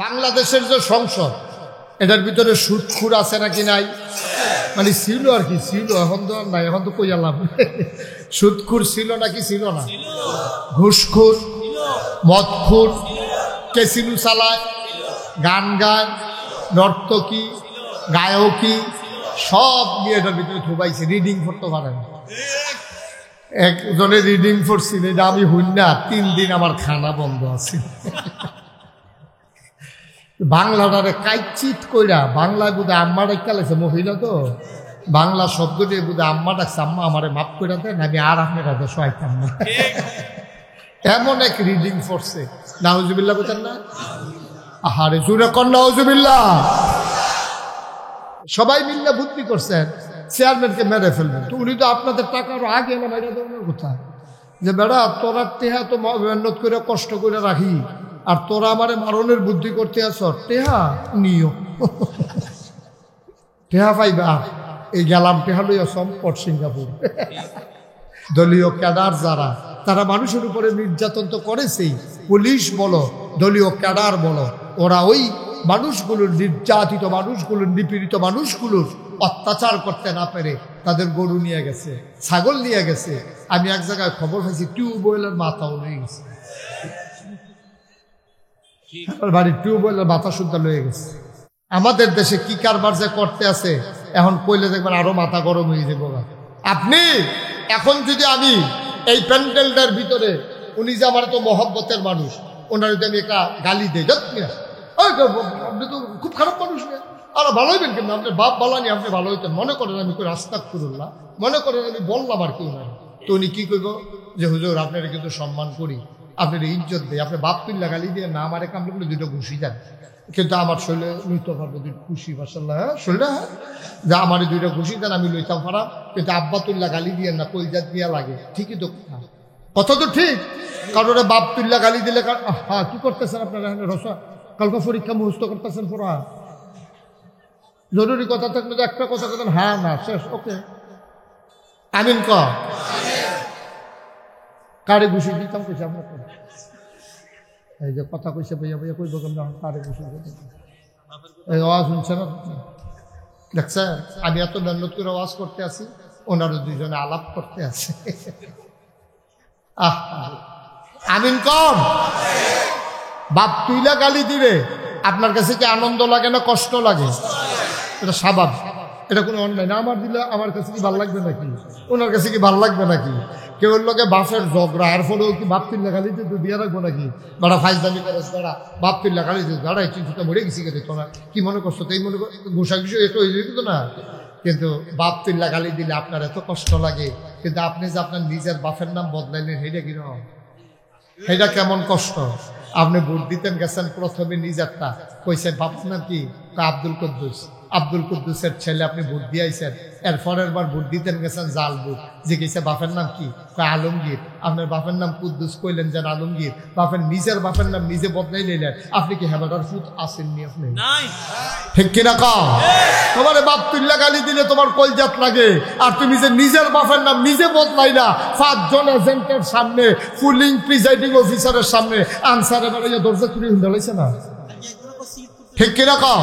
বাংলাদেশের যে সংসদ এটার ভিতরে সুদখুর আছে নাকি নাই, মানে ছিল আর কি ছিল, এখন তো আর নাই, এখন তো কই আলাম। সুদখুর ছিল নাকি ছিল না? ঘুষখুর, মদখুর, কেসিনু চালায়, গান গায়, নর্তকী, গায়কী সব নিয়ে এটার ভিতরে থুবাইছে। রিডিং করতে পারেন, একজনে রিডিং করছিল, এটা আমি হইন না, 3 দিন আমার খানা বন্ধ আছে। বাংলাটারে কাইচিত কইরা বাংলায় বুধে আম্মা ডাক্তার লাগছে, মহিলা তো বাংলা শব্দ দিয়ে বুধে আম্মা ডাকছে, আম্মা আমারে মাফ করে দেন, আমি আর আপনার কাছে সহাইতাম না। এমন এক রিডিং করছে, নাউজুবিল্লাহ বলতেন না? আহারে জুড়ে কর নাউজুবিল্লাহ। সবাই মিল্লা বুদ্ধি করছেন চেয়ারম্যানকে মেরে ফেলবেন, তো উনি তো আপনাদের টাকার আগে না মেরে দেওয়ার কথা, যে বেড়া তোরা টেহা তো মেহনত করে কষ্ট করে রাখি, আর তোরা আমারে মারণের বুদ্ধি করতে আস, টেহা নিও, টেহা পাইবা। এই গেলাম টেহা লইয়া সম্পট সিঙ্গাপুর। দলীয় ক্যাডার যারা, তারা মানুষের উপরে নির্যাতন তো করেছেই, পুলিশ বলো, দলীয় ক্যাডার বলো, ওরা ওই মানুষগুলোর, নির্যাতিত মানুষগুলোর, নিপীড়িত মানুষগুলোর অত্যাচার করতে না পেরে তাদের গরু নিয়ে গেছে, ছাগল নিয়ে গেছে। আমি এক জায়গায় খবর পাইছি টিউবওয়েলের মাথাও নিয়ে গেছে, বাড়ির টিউবওয়েলের মাথা শুদ্ধ লয়ে গেছে। আমাদের দেশে কি কারবার যে করতে আছে, এখন কইলে দেখবেন আরো মাথা গরম হয়ে যাবো। আপনি এখন যদি আমি এই প্যান্ডেলটার ভিতরে, উনি যে আমার তো মহব্বতের মানুষ, ওনার যদি আমি একটা গালি দিই, আপনি তো খুব খারাপ মানুষ, আর ভালো হইবেন কিন্তু আপনার বাপ বালানি, আপনি ভালো হইতেন, মনে করেন আমি করে আস্তাগফিরুল্লাহ, মনে করেন আমি বললাম আর কি ওনার, তো উনি কি করবো যে হুজুর আপনারা কিন্তু সম্মান করি, আপনার ইজ্জত দেয়, আপনি বাপ তুল্লা গালি দিয়ে না আমারে কামড়ে বলে 2টা ঘুষি দেন, কিন্তু আমার শরীরে লইতে পারবো 2 খুশি, মাশাআল্লাহ, হ্যাঁ শরীরে, হ্যাঁ যা আমার 2টা ঘুষি দেন আমি লইতাম পারা, কিন্তু আব্বা তুল্লা গালি দিয়ে না, কলজাত দিয়া লাগে। ঠিকই তো কথা তো ঠিক, কারণ ওরা বাপ তুল্লা গালি দিলে, হ্যাঁ কি করতেছেন আপনারা রসা, কালকে পরীক্ষা মুখস্থ করতেছেন পড়া, জরুরি কথা থাকলে তো একটা কথা কথা, হ্যাঁ না শেষ, ওকে আমিন ক কারে ঘুষি দিতাম কইছে আপনার, এই যে কথা কইছে ভাইয়া ভাইয়া কইব কেমন, কারে ঘুষি এই আওয়াজ শুনছে না, দেখছেন আমি এত মেহনত করে আওয়াজ করতে আছি, ওনারা 2জনে আলাপ করতে আছে। আমিন কম। বাপ তুইলা গালি দিবে, আপনার কাছে কি আনন্দ লাগে না কষ্ট লাগে? এটা স্বাভাবিক, এটা কোনো অন্যায় না। আমার দিলে আমার কাছে কি ভালো লাগবে নাকি, ওনার কাছে কি ভালো লাগবে নাকি? কেউ লোকে বাপের ঝগড়া, এর ফলেও কি বাপ তুল্লা গালি দিতে দিয়ে রাখবো নাকি? বেড়া ফাইজদামি করে, বেড়া বাপ তুল্লা গালি দিতে, বেড়া এই চিন্তা মরে গেছি কে তোরা কি মনে করছো, তো এই মনে কর ঘুষা ঘুষি এটা হয়ে যেত না। কিন্তু বাপ তুল্লা গালি দিলে আপনার এত কষ্ট লাগে, কিন্তু আপনি যে আপনার নিজের বাপের নাম বদলাইলেন, সেইটা কিরকম, সেইটা কেমন কষ্ট। আপনি ভোট দিতেন গেছেন, প্রথমে নিজেরটা কইছেন, বাপের নাম কি? আব্দুল কুদ্দুস, আব্দুল কুদ্দুসের ছেলে আপনি ভোট দিয়েছেন। এর পরের বার ভোট দিতেন গেছেন জাল ভোট, যে গেছে বাপের নাম কি? আলমগীর। আপনার বাপের নাম কুদ্দুস, কইলেন যেন আলমগীর। বাপের নিজের বাপের নাম নিজে বদলাই নিলেন, আপনি কি হেবাটার ফুট আসেননি? আপনি ঠিক কিনা কও? তোমার বাপ তুল্লা গালি দিলে তোমার কলজাত লাগে, আর তুমি যে নিজের বাপের নাম নিজে বদলাই না, 5 জন এজেন্টের সামনে, ফুলিং প্রিজাইডিং অফিসারের সামনে আনসারে বেড়াইয়া দরজা খুলে হুন্ডালাইছে না? ঠিক কিনা কও?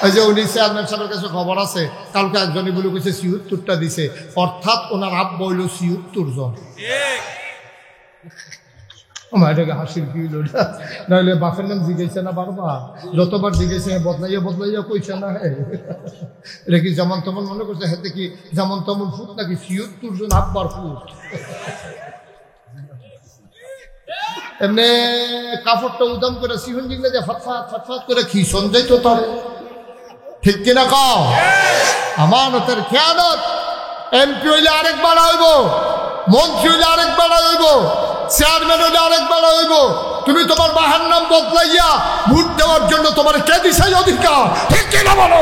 এই যে উনি চেয়ারম্যান সাহেবের কাছে খবর আছে, কালকে একজনই বলে কইছে 76টা দিছে, অর্থাৎ ওনার আব্বা হইল 76 জন। আমার এটাকে হাসির কি হইল, নাহলে বাপের নাম জিজ্ঞাসা না বারবার, যতবার জিজ্ঞাসা বদলাইয়া বদলাইয়া কইছে না। এটা কি যেমন তেমন মনে করছে, হাতে কি যেমন তেমন ফুট নাকি? 76 জন আব্বার ফুট। এমনি কাপড়টা উদাম করে সিহন জিগলে যে ফটফাট ফটফাট করে খিসন যাইত তার। ঠিক কিনা কও? আমানতের খেয়ানত। এমপি হইলে আরেকবার হইব, মন্ত্রী হইলে আরেকবার হইব, চেয়ারম্যান হইলে আরেকবার হইব। তুমি তোমার বাহার নাম বদলাইয়া ভোট দেওয়ার জন্য তোমার কে দিছে অধিকার? ঠিক কিনা বলো?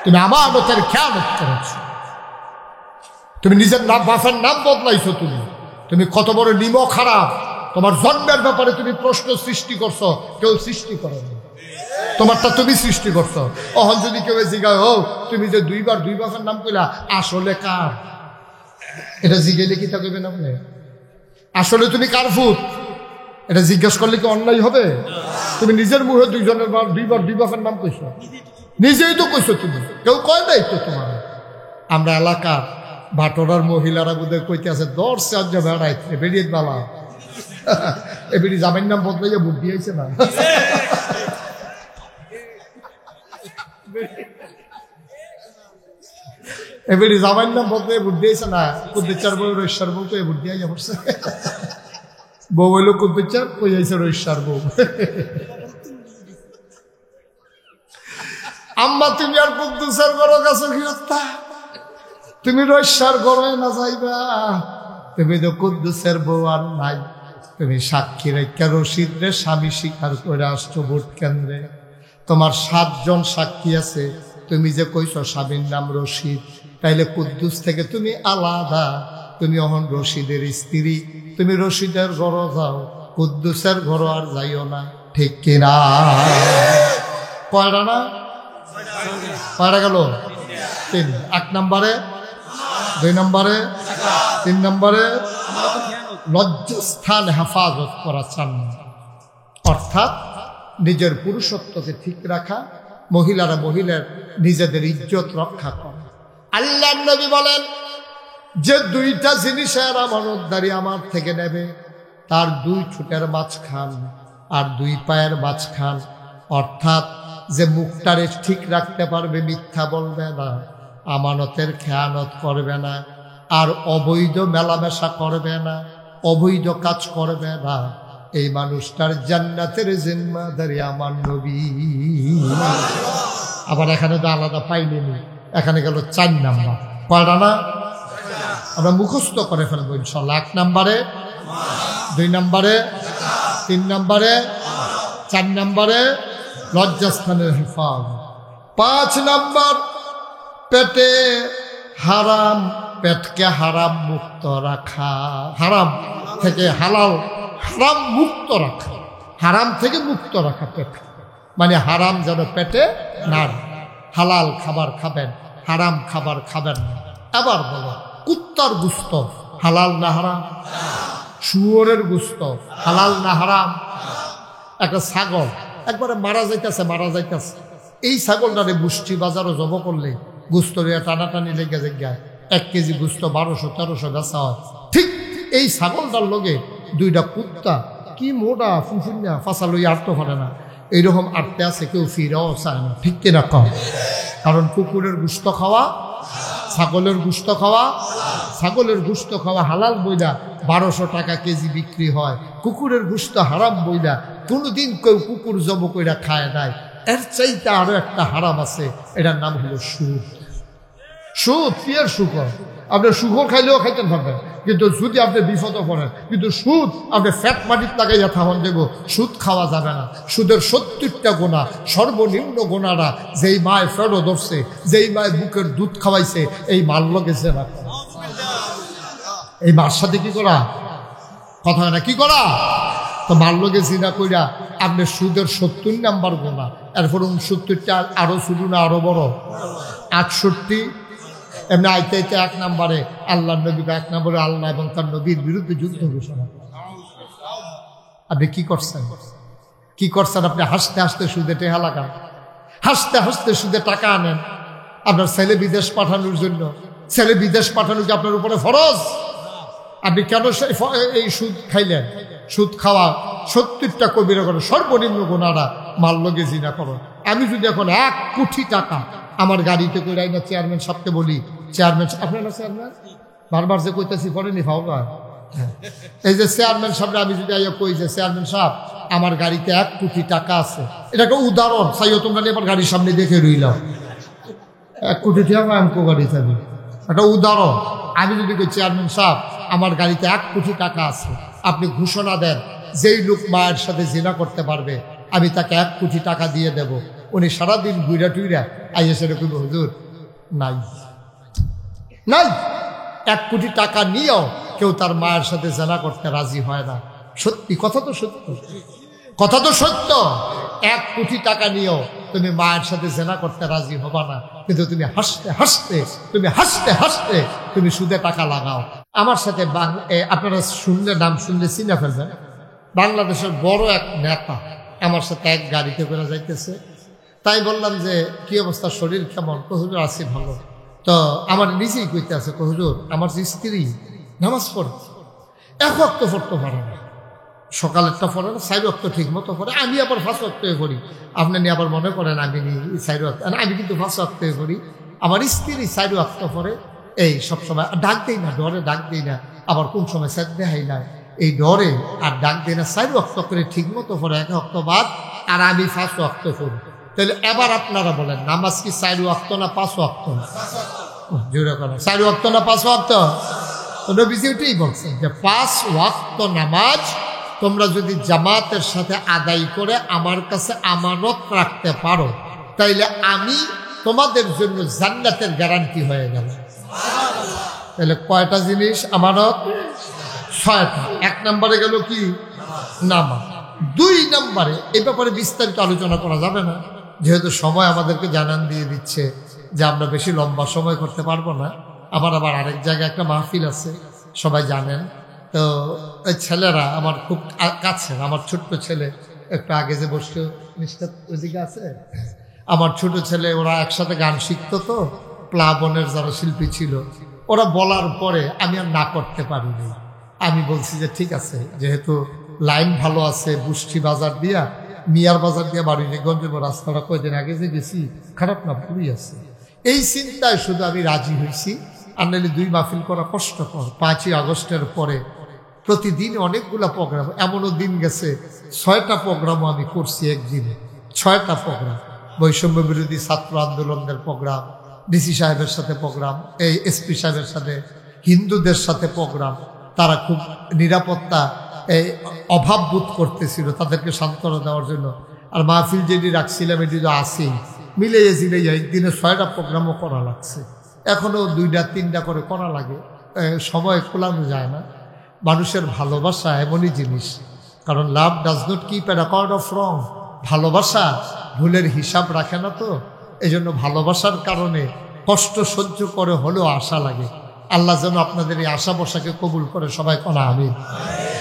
তুমি আমানতের খেয়ানত করেছ, তুমি নিজের নাম বাপের নাম বদলাইছো, তুমি কত বড় নিমক খারাপ। তোমার জন্মের ব্যাপারে তুমি প্রশ্ন সৃষ্টি করছো, কেউ সৃষ্টি করেনি, তোমারটা তুমি সৃষ্টি করছো। অহন যদি কেউ জিজ্ঞাসা, ও তুমি যে 2 বার 2 বাপের নাম কইলা, আসলে কার? এটা জিজ্ঞাসা কি তা কইবেন আপনি? আসলে তুমি কার ফুট? এটা জিজ্ঞাসা করলে কি অন্যায় হবে? তুমি নিজের মুখে দুই বাপের নাম কইছো, নিজেই তো কইছো, তুমি কেউ কয় নাই তো তোমার। আমরা এলাকার ভাটোরার মহিলারা বোধহয় কইতে আছে 10 রাজ্য বেড়াইছে বেরিয়ে বালা এ বেরি জামাইর নাম বদলাইয়া ভোট দিয়েছে না। এবারে জামাইর নাম বদলে ভোট দিয়েছে না, কুদ্দুচার বউ রৈশ্বার বউ তো ভোট দিয়ে পড়ছে। বউ হইল কুদ্দুচার, কই যাইছে রৈশ্বার বউ। আম্মা তুমি আর কুদ্দুসের ঘর কাছে গিরস্তা, তুমি রৈশ্বার ঘরে না যাইবা, তুমি তো কুদ্দুসের বউ আর নাই। তুমি সাক্ষী রেখা রশিদ রে স্বামী স্বীকার করে আসছো ভোট কেন্দ্রে, তোমার 7 জন সাক্ষী আছে। তুমি যে কইছো স্বামীর নাম রশিদ, তাইলে কুদ্দুস থেকে তুমি আলাদা, তুমি এখন রশিদের স্ত্রী, তুমি রশিদের ঘর যাও, কুদ্দুসের ঘর আর যাইও না, ঠিক কিনা? কয়টা না, কয়টা গেল? 3। 1 নম্বরে, 2 নম্বরে, 3 নম্বরে লজ্জাস্থান হেফাজত করা চান, অর্থাৎ নিজের পুরুষত্বকে ঠিক রাখা, মহিলারা মহিলার নিজেদের ইজ্জত রক্ষা করে। আল্লাহর নবী বলেন, যে 2টা জিনিসের আমানতদারি আমার থেকে নেবে, তার 2 ঠোঁটের মাঝখান আর 2 পায়ের মাঝখান, অর্থাৎ যে মুখটারে ঠিক রাখতে পারবে, মিথ্যা বলবে না, আমানতের খেয়ানত করবে না, আর অবৈধ মেলামেশা করবে না, অবৈধ কাজ করবে না, এই মানুষটার জান্নাতের জিম্মাদারি আমার নবী। আবার এখানে তো আলাদা পাইনি, এখানে গেল 4 নাম্বার। কয়টা না? আমরা মুখস্থ করে ফেলবো ইনশাল্লাহ। 1 নম্বরে, 2 নম্বরে, 3 নম্বরে, 4 নম্বরে লজ্জাস্থানের হেফাজত। 5 নম্বর পেটে হারাম, পেটকে হারাম মুক্ত রাখা, হারাম থেকে হালাল, হারাম মুক্ত রাখা, হারাম থেকে মুক্ত রাখা পেট, মানে হারাম যেন পেটে না, হালাল খাবার খাবেন, হারাম খাবার খাবেন না। আবার বলো, কুত্তার গুস্ত হালাল না হারাম? শুয়োরের গুস্ত হালাল না হারাম? একটা ছাগল একবারে মারা যাইতেছে, এই ছাগলটারে বুষ্টি বাজারও জব করলে গুস্ত টানাটানি লেগে যায়, 1 কেজি গুস্ত 1200-1300 বেচা হয়। ঠিক এই ছাগলটার লগে 2টা কুত্তা কি মোটা ফুফুন্যা ফাঁসা লই আটতে পারে না, এইরকম আটতে আছে, কেউ ফিরাও চায় না, ঠিক কিনা কম? কারণ কুকুরের গুস্ত খাওয়া, ছাগলের গুস্ত খাওয়া, ছাগলের গুস্ত খাওয়া হালাল বইলা 1200 টাকা কেজি বিক্রি হয়, কুকুরের গুস্ত হারাম বইলা কোনোদিন কেউ কুকুর জব কইরা খায় নাই। এর চাইতে আরো একটা হারাম আছে, এটার নাম হলো সুদ। সুদ কি আর শুকর, আপনি শুকর খাইলেও খাইতেন পারবেন, কিন্তু যদি আপনি বিপদে পড়েন, কিন্তু সুদ আপনি ফ্যাট মাটির লাগাইয়া থাকুন, দেখবো সুদ খাওয়া যাবে না। সুদের 70টা গোনা, সর্বনিম্ন গোনাটা যেই মায় ফেরো ধরছে, যেই মায় বুকের দুধ খাওয়াইছে, এই মার লগেছে না, এই মার সাথে কি করা কথা হয় না, কি করা? তো মার লগে জিনা কইরা আপনি সুদের 70 নাম্বার গোনা, এরপর 69টা আরো শুরু না আরো বড় 68, এমনি আইতে 1 নম্বরে আল্লাহ নবী, 1 নম্বরে আল্লাহ এবং তার নবীর বিরুদ্ধে যুদ্ধ ঘোষণা। আপনি কি করছেন? কি করছেন? আপনি হাসতে হাসতে সুদে টেহা লাগান, হাসতে হাসতে সুদে টাকা আনেন আপনার ছেলে বিদেশ পাঠানোর জন্য। ছেলে বিদেশ পাঠানো কি আপনার উপরে ফরজ? আপনি কেন এই সুদ খাইলেন? সুদ খাওয়া 70টা কবিরা করো, সর্বনিম্ন গোনাটা মাল লগে জিনা করো। আমি যদি এখন 1 কোটি টাকা আমার গাড়িতে করে আইনা চেয়ারম্যান সাহেবকে বলি, চেয়ারম্যান আপনার না চেয়ারম্যান বারবার যে কইতেছি পড়েনি ভাওগা, এই যে চেয়ারম্যান সাহেব, আমি যদি আইয়া কই যে চেয়ারম্যান সাহেব আমার গাড়িতে 1 কোটি টাকা আছে, এটাকে উদাহরণ চাইও, তোমরা আমার গাড়ির সামনে দেখে রইলাম 1 কোটি টাকা আমকো গাড়ি থাকবে, একটা উদাহরণ। আমি যদি কই চেয়ারম্যান সাহেব আমার গাড়িতে 1 কোটি টাকা আছে, আপনি ঘোষণা দেন যেই লোক মায়ের সাথে জিনা করতে পারবে আমি তাকে 1 কোটি টাকা দিয়ে দেব। উনি সারাদিন ঘুরা টুইরা আইয়া সেটা কইব, হুজুর নাই নাই, 1 কোটি টাকা নিয়েও কেউ তার মায়ের সাথে জেনা করতে রাজি হয় না। সত্যি কথা তো সত্য, কথা তো সত্য। 1 কোটি টাকা নিয়েও তুমি মায়ের সাথে জেনা করতে রাজি হবা না, কিন্তু তুমি হাসতে হাসতে তুমি সুদে টাকা লাগাও। আমার সাথে আপনারা শুনলে, নাম শুনলে চিনে ফেলবেন, বাংলাদেশের বড় এক নেতা, আমার সাথে এক গাড়িতে করে যাইতেছে। তাই বললাম যে কি অবস্থা, শরীর কেমন? হুজুর আছি ভালো। তো আমার নিজেই কইতে আছে, হুজুর আমার যে স্ত্রী নামাজ পড়ে এক ওয়াক্ত পড়তে পারে না, সকালেরটা পড়ে না, 4 ওয়াক্ত ঠিক মতো পড়ে, আমি আবার 5 ওয়াক্ত পড়ি। আপনি আবার মনে করেন আমি 4 ওয়াক্ত, আমি কিন্তু 5 ওয়াক্ত পড়ি। আমার স্ত্রী 4 ওয়াক্ত পড়ে, এই সবসময় ডাক দেই না, ডরে ডাক দেই না, আবার কোন সময় স্যার দেখাই না, এই ডরে আর ডাক দেই না। 4 ওয়াক্ত করে ঠিক মতো পড়ে, 1 ওয়াক্ত বাদ, আর আমি 5 ওয়াক্ত পড়ি। তাহলে এবার আপনারা বলেন নামাজ কি 4 ওয়াক্ত না 5 ওয়াক্ত? জোরে করেন, 4 ওয়াক্ত না 5 ওয়াক্ত? নবীজি ওটাই বলছেন যে 5 ওয়াক্ত নামাজ তোমরা যদি জামাতের সাথে আদায় করে আমার কাছে আমানত রাখতে পারো, তাইলে আমি তোমাদের জন্য জান্নাতের গ্যারান্টি হয়ে গেল। তাহলে কয়টা জিনিস আমানত? 6টা। 1 নম্বরে গেল কি? নামাজ। 2 নম্বরে এই ব্যাপারে বিস্তারিত আলোচনা করা যাবে না, যেহেতু সময় আমাদেরকে জানান দিয়ে দিচ্ছে যে আমরা বেশি লম্বা সময় করতে পারবো না। আবার আরেক জায়গায় একটা মাহফিল আছে, সবাই জানেন। তো এই ছেলেরা আমার খুব কাছে, আমার ছোট্ট ছেলে একটু আগে যে বসতো নিষ্ঠাত ওইদিকে আছে, আমার ছোট ছেলে, ওরা একসাথে গান শিখতো। তো প্লাবনের যারা শিল্পী ছিল, ওরা বলার পরে আমি আর না করতে পারিনি। আমি বলছি যে ঠিক আছে, যেহেতু লাইন ভালো আছে, বুষ্টি বাজার দিয়া মিয়ার বাজার দিয়া বাড়িগঞ্জ রাস্তাটা কয়েকদিন আগে যে গেছি, খারাপ না, ভুলই আছে। এই চিন্তায় শুধু আমি রাজি হয়েছি, আর নাহলে 2 মাহফিল করা কষ্টকর। 5ই আগস্টের পরে প্রতিদিন অনেকগুলা প্রোগ্রাম, এমনও দিন গেছে 6টা প্রোগ্রামও আমি করছি একদিনে। 6টা প্রোগ্রাম, বৈষম্য বিরোধী ছাত্র আন্দোলনের প্রোগ্রাম, ডিসি সাহেবের সাথে প্রোগ্রাম, এই এসপি সাহেবের সাথে, হিন্দুদের সাথে প্রোগ্রাম। তারা খুব নিরাপত্তা অভাব বোধ করতেছিল, তাদেরকে সান্ত্বনা দেওয়ার জন্য। আর মাহফিল যেটি রাখছিলাম এটি তো আসেই, মিলিয়ে জিলেই একদিনে 6টা প্রোগ্রামও করা লাগছে। এখনও 2টা 3টা করে করা লাগে, সময় খোলানো যায় না। মানুষের ভালোবাসা এমনই জিনিস, কারণ লাভ does not keep A record of রং। ভালোবাসা ভুলের হিসাব রাখে না। তো এই জন্য ভালোবাসার কারণে কষ্ট সহ্য করে হলেও আশা লাগে। আল্লাহ যেন আপনাদের এই আশা বসাকে কবুল করে, সবাই কোনা আমিন।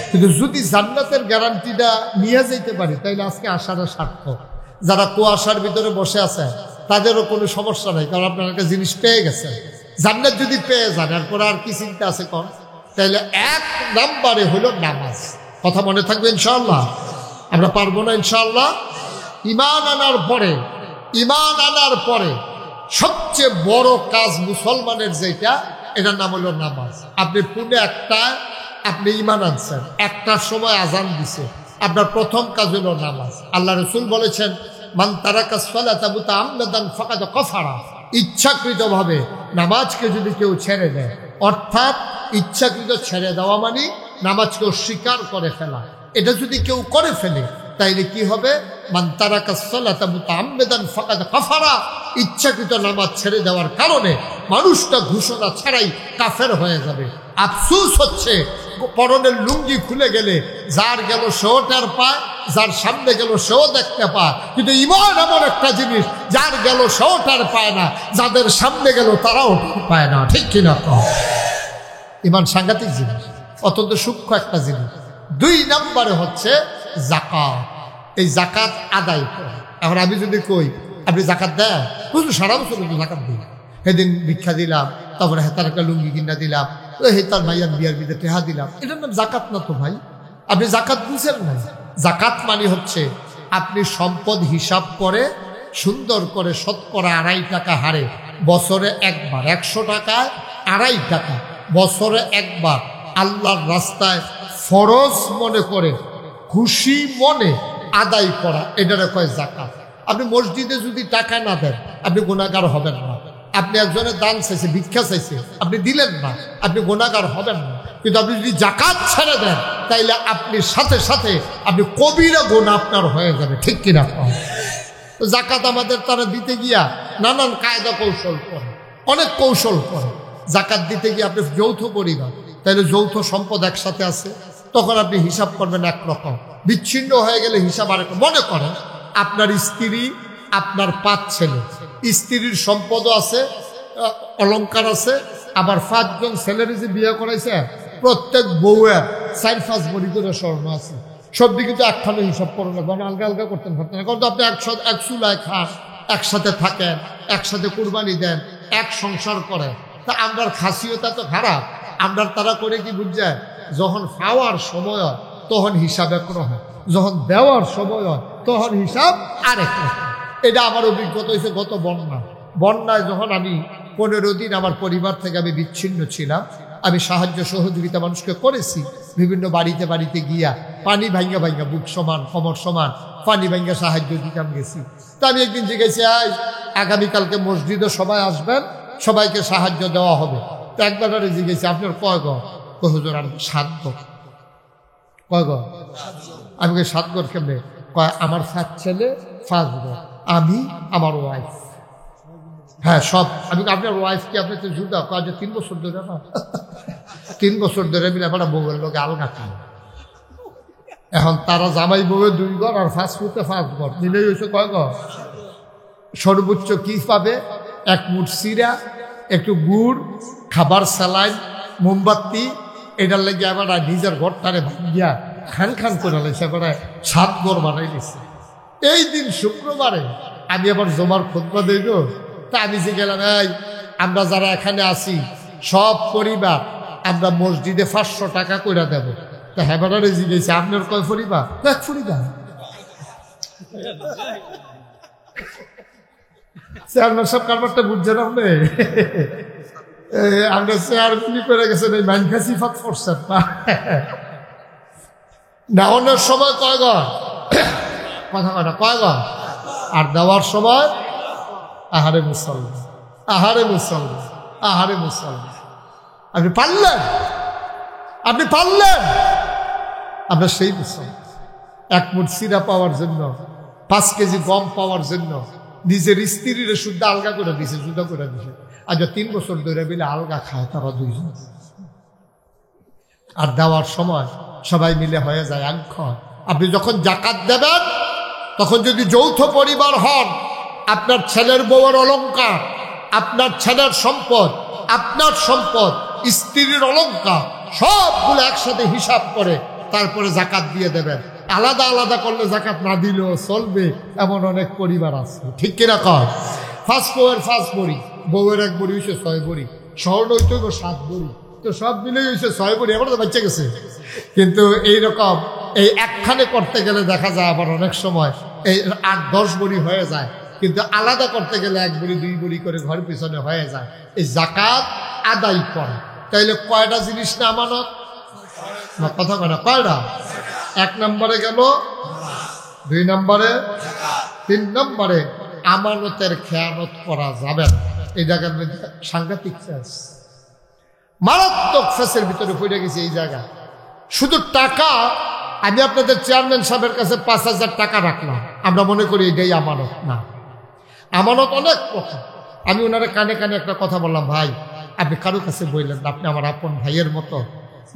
কিন্তু যদি জান্নাতের গ্যারান্টিটা নিয়ে যেতে পারি, তাইলে আজকে আশাটা সার্থক। যারা কুয়াশার ভিতরে বসে আছে তাদেরও কোনো সমস্যা নেই, কারণ আপনার একটা জিনিস পেয়ে গেছেন। জান্নাত যদি পেয়ে যান, এরপরে আর কি চিন্তা আছে কম? তাইলে 1 নম্বরে হলো নামাজ। কথা মনে থাকবে ইনশাআল্লাহ? আমরা পারবো না ইনশাআল্লাহ? ঈমান আনার পরে সবচেয়ে বড় কাজ মুসলমানের যেটা, এটার নাম হলো নামাজ। আপনি পুনে আপনি ঈমান আনছেন, 1টার সময় আজান দিছে, আপনার প্রথম কাজ হলো নামাজ। আল্লাহ রাসূল বলেছেন, মান তারাকা সালাতা মুতাআম্মিদান ফাকাদ কাফারা। ইচ্ছাকৃতভাবে নামাজকে যদি কেউ ছেড়ে দেয়, অর্থাৎ ইচ্ছাকৃত ছেড়ে দেওয়া মানে নামাজকে অস্বীকার করে ফেলা, এটা যদি কেউ করে ফেলে তাইলে কি হবে? মান তারাকা সালাতা মুতাআম্মিদান ফাকাদ কাফারা। ইচ্ছাকৃত নামাজ ছেড়ে দেওয়ার কারণে মানুষটা ঘোষণা ছাড়াই কাফের হয়ে যাবে। আফসোস হচ্ছে, পরনের লুঙ্গি খুলে গেলে যার গেল সেও টের পায়, যার সামনে গেল সেও দেখতে পায়। কিন্তু ঈমান এমন একটা জিনিস, যার গেল সেও টের পায় না, যাদের সামনে গেল তারাও পায় না। ঠিক কিনা? ঈমান সাংঘাতিক জিনিস, অত্যন্ত সূক্ষ্ম একটা জিনিস। 2 নম্বরে হচ্ছে যাকাত। এই যাকাত আদায় করে। এখন আমি যদি কই আপনি যাকাত দেন, বুঝলো সারা বছর কিন্তু যাকাত দিই, সেদিন ভিক্ষা দিলাম, তারপরে হেতার একটা লুঙ্গি কিনা দিলাম, হেতার মাইয়ার বিয়ার বিদে টেহা দিলাম, এটার নাম যাকাত না তো ভাই। আপনি যাকাত বুঝেন না। যাকাত মানে হচ্ছে আপনি সম্পদ হিসাব করে সুন্দর করে শতকরা 2.5 টাকা হারে বছরে একবার, 100 টাকায় 2.5 টাকা বছরে একবার আল্লাহর রাস্তায় ফরজ মনে করে খুশি মনে আদায় করা, এটারে কয় যাকাত। আপনি মসজিদে যদি টাকা না দেন, আপনি গুনাহগার হবেন না। আপনি একজনের দান চাইছে, ভিক্ষা চাইছে, আপনি দিলেন না, আপনি গুনাহগার হবেন না। কিন্তু আপনি যদি যাকাত ছেড়ে দেন, তাইলে আপনি সাথে সাথে আপনি কবিরা গুনাহ আপনার হয়ে যাবে। ঠিক কিনা? যাকাত আমাদের তারা দিতে গিয়া নানান কায়দা কৌশল করে, অনেক কৌশল করে। যাকাত দিতে গিয়ে আপনি যৌথ পরিবার, তাইলে যৌথ সম্পদ একসাথে আছে, তখন আপনি হিসাব করবেন একরকম, বিচ্ছিন্ন হয়ে গেলে হিসাব আরেক। মনে করেন আপনার স্ত্রী, আপনার 5 ছেলে, স্ত্রীর সম্পদও আছে, অলংকার আছে, আবার 5 জন ছেলের যে বিয়ে করাইছে, প্রত্যেক বউয়ের 4-5 ভরি করে স্বর্ণ আছে। সব দিকে তো একখানে হিসাব করো না, কারণ আলগা আলগা করতেন পারতেন না। কারণ তো আপনি এক চুলায় খান, একসাথে থাকেন, একসাথে কুরবানি দেন, এক সংসার করেন। তা আমরার খাসিয়তা তো খারাপ। আমরার তারা করে কি বুঝছেন, যখন খাওয়ার সময় হয় তখন হিসাব একরকম হয়, যখন দেওয়ার সময় হয় তখন হিসাব আরেক রকম। এটা আমার অভিজ্ঞতা হয়েছে গত বন্যায় যখন আমি 15 দিন আমার পরিবার থেকে আমি বিচ্ছিন্ন ছিলাম। আমি সাহায্য সহযোগিতা মানুষকে করেছি, বিভিন্ন বাড়িতে বাড়িতে গিয়া পানি ভাঙ্গা ভাঙ্গা বুক সমান কোমর সমান পানি ভাঙ্গা সাহায্য দিতাম গেছি। তা আমি একদিন জিজ্ঞেসি, আগামীকালকে মসজিদে সবাই আসবেন, সবাইকে সাহায্য দেওয়া হবে। তো একবার জিজ্ঞেসি, আপনার কয় ঘর? হুজুর আমি 7 ঘর। কয় ঘর? আমি 7 ঘর কেমনে? কয় আমার 7 ছেলে 5 ঘর, আমি আমার ওয়াইফ। হ্যাঁ সব। আমি আপনার ওয়াইফ কি আপনি তো জুদা? কয় যে 3 বছর ধরে না 3 বছর ধরে মিলে আপনার বউয়ের লোকে আলগা খায়। এখন তারা জামাই বউয়ের 2 ঘর আর ফাস্ট ফুডে 5 ঘর, মিলেই হয়েছে কয় ঘর? সর্বোচ্চ কি পাবে? 1 মুঠ চিরা, একটু গুড়, খাবার, স্যালাইন, মোমবাতি, এটার লেগে আবার নিজের ঘরটারে ভাঙ্গিয়া খান খান করে লাইছে, আবার 7 ঘর বানাই দিচ্ছে। এই দিন শুক্রবারে আমি আবার জমার খুতবা দেই গো। তা আমি যে গেলাম, আমরা যারা এখানে আছি সব পরিবার আমরা মসজিদে 500 টাকা করে দেব। তা হেবারে জিজ্ঞেস, আপনার কয় পরিবার? 1 পরিবার। চেয়ারম্যান সব কারবারটা বুঝছেন আপনি? আমরা চেয়ার বিলি করে গেছেন, এই মাইনখাসি ফাত করছেন না। অন্যের সময় কয় ঘর? কথা কথা কয় ঘর? আর দেওয়ার সময় আহারে মুসলমান, আহারে মুসলমান, আহারে মুসলমান। আপনি পারলেন, আপনি পারলেন। আমরা সেই মুসলমান 1 মুঠ চিরা পাওয়ার জন্য, 5 কেজি গম পাওয়ার জন্য নিজের স্ত্রীর শুদ্ধ আলগা করে দিছে, জুদা করে দিছে। আজ 3 বছর ধরে মিলে আলগা খায় তারা 2 জন। আর দেওয়ার সময় সবাই মিলে হয়ে যায় একঘর। আপনি যখন জাকাত দেবেন তখন যদি যৌথ পরিবার হন, আপনার ছেলের বউয়ের অলংকার, আপনার ছেলের সম্পদ, আপনার সম্পদ, স্ত্রীর অলংকার সবগুলো একসাথে হিসাব করে তারপরে জাকাত দিয়ে দেবেন। আলাদা আলাদা করলে জাকাত না দিলেও চলবে, এমন অনেক পরিবার আছে। ঠিক কিনা কর? 5 বউয়ের 5 বড়ি, বউয়ের 1 বড়ি হয়েছে 6 বড়ি, শহর হইতে 7 বড়ি, তো সব মিলেই হয়েছে 6 বড়ি। এবার তো বাচ্চা গেছে। কিন্তু এইরকম এই একখানে করতে গেলে দেখা যায় আবার অনেক সময় এই 8-10 বড়ি হয়ে যায়, কিন্তু আলাদা করতে গেলে 1 বড়ি 2 বড়ি করে ঘর পিছনে হয়ে যায়। এই জাকাত আদায় করে তাইলে কয়টা জিনিস না আমানত? কথা কয় না, কয়টা? 1 নম্বরে গেল, 2 নম্বরে, 3 নম্বরে আমানতের খেয়ানত করা যাবে না। এই জায়গার মধ্যে সাংঘাতিক ফেস, মারাত্মক ফেসের ভিতরে পড়ে গেছে এই জায়গা। শুধু টাকা, আমি আপনাদের চেয়ারম্যান সাহেবের কাছে 5,000 টাকা রাখলাম, আমরা মনে করি এটাই আমানত না। আমানত অনেক কথা। আমি ওনারা কানে কানে একটা কথা বললাম, ভাই আপনি কারো কাছে বললেন না, আপনি আমার আপন ভাইয়ের মতো,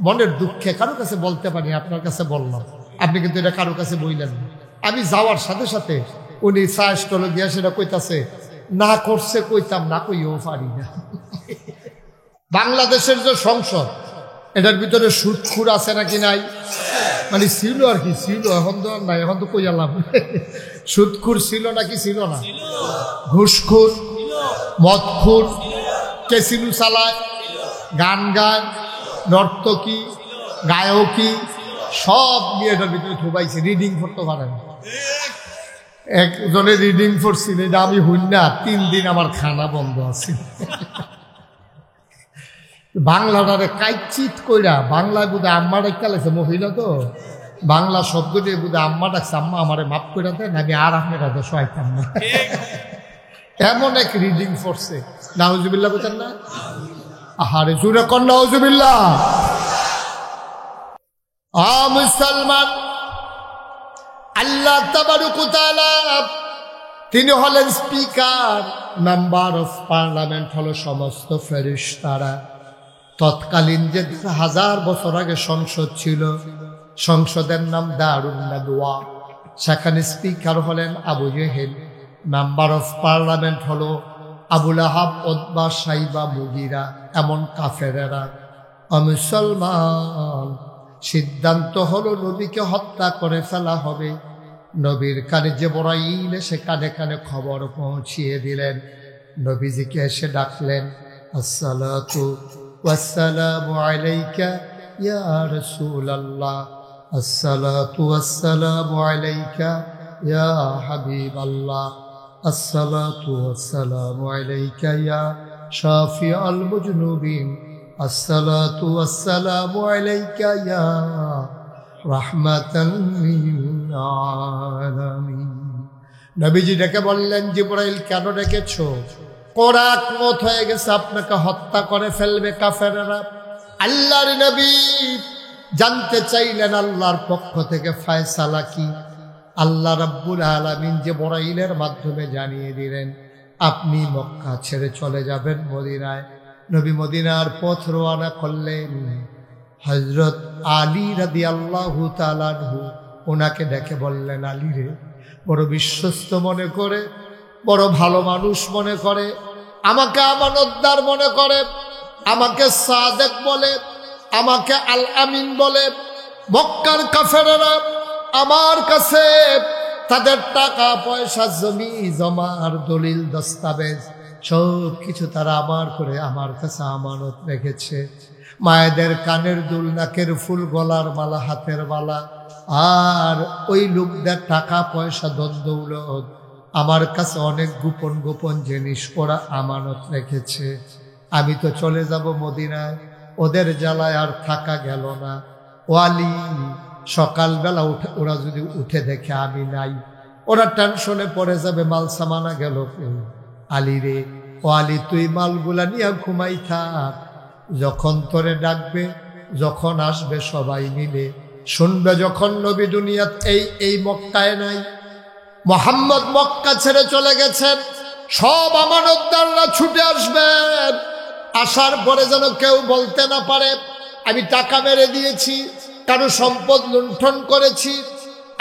মনের দুঃখে কারো কাছে বলতে পারি, আপনার কাছে বললাম, আপনি কিন্তু এটা কারো কাছে বললেন না। আমি যাওয়ার সাথে সাথে উনি চা স্টলে গিয়ে সেটা কইতাছে, না করছে কইতাম না, কইও পারি না। বাংলাদেশের যে সংসদ, এটার ভিতরে সুদখুর আছে নাকি নাই? মানে ছিল আর কি, ছিল, এখন তো আর নাই, এখন তো কই আলাম। সুদখুর ছিল নাকি ছিল না? ঘুষখুর, মদখুর, কেসিনু চালায়, গান গান, নর্তকী, গায়কী সব নিয়ে এটার ভিতরে ঢুকাইছে। রিডিং করতে পারেন। একজনে রিডিং করছিল, এটা আমি হইন না, 3 দিন আমার খানা বন্ধ আছে। বাংলাটারে কাইচিত কইরা, বাংলায় বুধে আম্মা ডাক্তার লাগছে, মহিলা তো বাংলা শব্দ দিয়ে বুধে আম্মা ডাকছে, আম্মা আমারে মাফ করে দেন, আমি আর আপনার কাছে সহায়তাম না। এমন এক রিডিং করছে, নাউজুবিল্লাহ বলছেন না? আহারে জুড়ে কর নাউজুবিল্লাহ। মুসলমান, আল্লাহ তাবারক ওয়া তাআলা তিনি হলেন স্পিকার, মেম্বার অফ পার্লামেন্ট হলো সমস্ত ফেরেশতারা। তৎকালীন যে 1000 বছর আগে সংসদ ছিল, সংসদের নাম দারুন নাদওয়া, সেখানে স্পিকার হলেন Abu Jahl, member of parliament হলো আবুল আহাব, উতবা, সাইবা, মুগিরা, এমন কাফেরেরা। মুসলমান, সিদ্ধান্ত হলো নবীকে হত্যা করে ফেলা হবে। নবীর কানে জিবরাইল এসে কানে কানে খবর পৌঁছিয়ে দিলেন। নবীজিকে এসে ডাকলেন, আসসালাতু ওয়াসসালামু আলাইকা ইয়া রাসূলুল্লাহ, আসসালাতু ওয়াসসালামু আলাইকা ইয়া হাবিবাল্লাহ, আসসালাতু ওয়াসসালামু আলাইকা ইয়া শাফিআল মুজনুবিন, আসসালাতু ওয়াসসালামু আলাইকা ইয়া রাহমাতাল লিল আলামিন। নবীজি ডেকে বললেন, জিবরাইল কেন ডেকেছো? কোরাক মত হয়ে গেছে, আপনাকে হত্যা করে ফেলবে কাফেররা। আল্লাহর নবী জানতে চাইলেন আল্লাহর পক্ষ থেকে ফয়সালা কি। আল্লাহ রাব্বুল আলামিন জিবরাইলের মাধ্যমে জানিয়ে দিলেন, আপনি মক্কা ছেড়ে চলে যাবেন মদিনায়। নবী মদিনার পথ রওনা করলেন। হযরত আলী রাদিয়াল্লাহু তাআলা আনহু ওনাকে ডেকে বললেন, আলী রে, বড় বিশ্বস্ত মনে করে, বড় ভালো মানুষ মনে করে, আমাকে আমানতদার মনে করে, আমাকে সাদেক বলে, আমাকে আল আমিন বলে। মক্কার কাফেররা আমার কাছে তাদের টাকা পয়সা, জমি জমার দলিল দস্তাবেজ সব কিছু তারা আমার কাছে আমানত রেখেছে। মায়েদের কানের দুল, নাকের ফুল, গলার মালা, হাতের মালা, আর ওই লোকদের টাকা পয়সা, দৌলত, আমার কাছে অনেক গোপন গোপন জিনিস ওরা আমানত রেখেছে। আমি তো চলে যাব মদিনায়, ওদের জ্বালায় আর থাকা গেল না। ওয়ালি সকালবেলা ওরা যদি উঠে দেখে আমি নাই, ওরা টেনশনে পড়ে যাবে, মাল সামানা গেল। আলী রে, ও আলী, তুই মালগুলা নিয়ে ঘুমাই থাক। যখন তোরে ডাকবে, যখন আসবে সবাই মিলে শুনবে, যখন নবী দুনিয়াত এই মক্কায় নাই, মুহাম্মদ মক্কা ছেড়ে চলে গেছেন, সব আমানতদাররা ছুটে আসবেন। আসার পরে যেন কেউ বলতে না পারে আমি টাকা মেরে দিয়েছি, কারো সম্পদ লুণ্ঠন করেছি,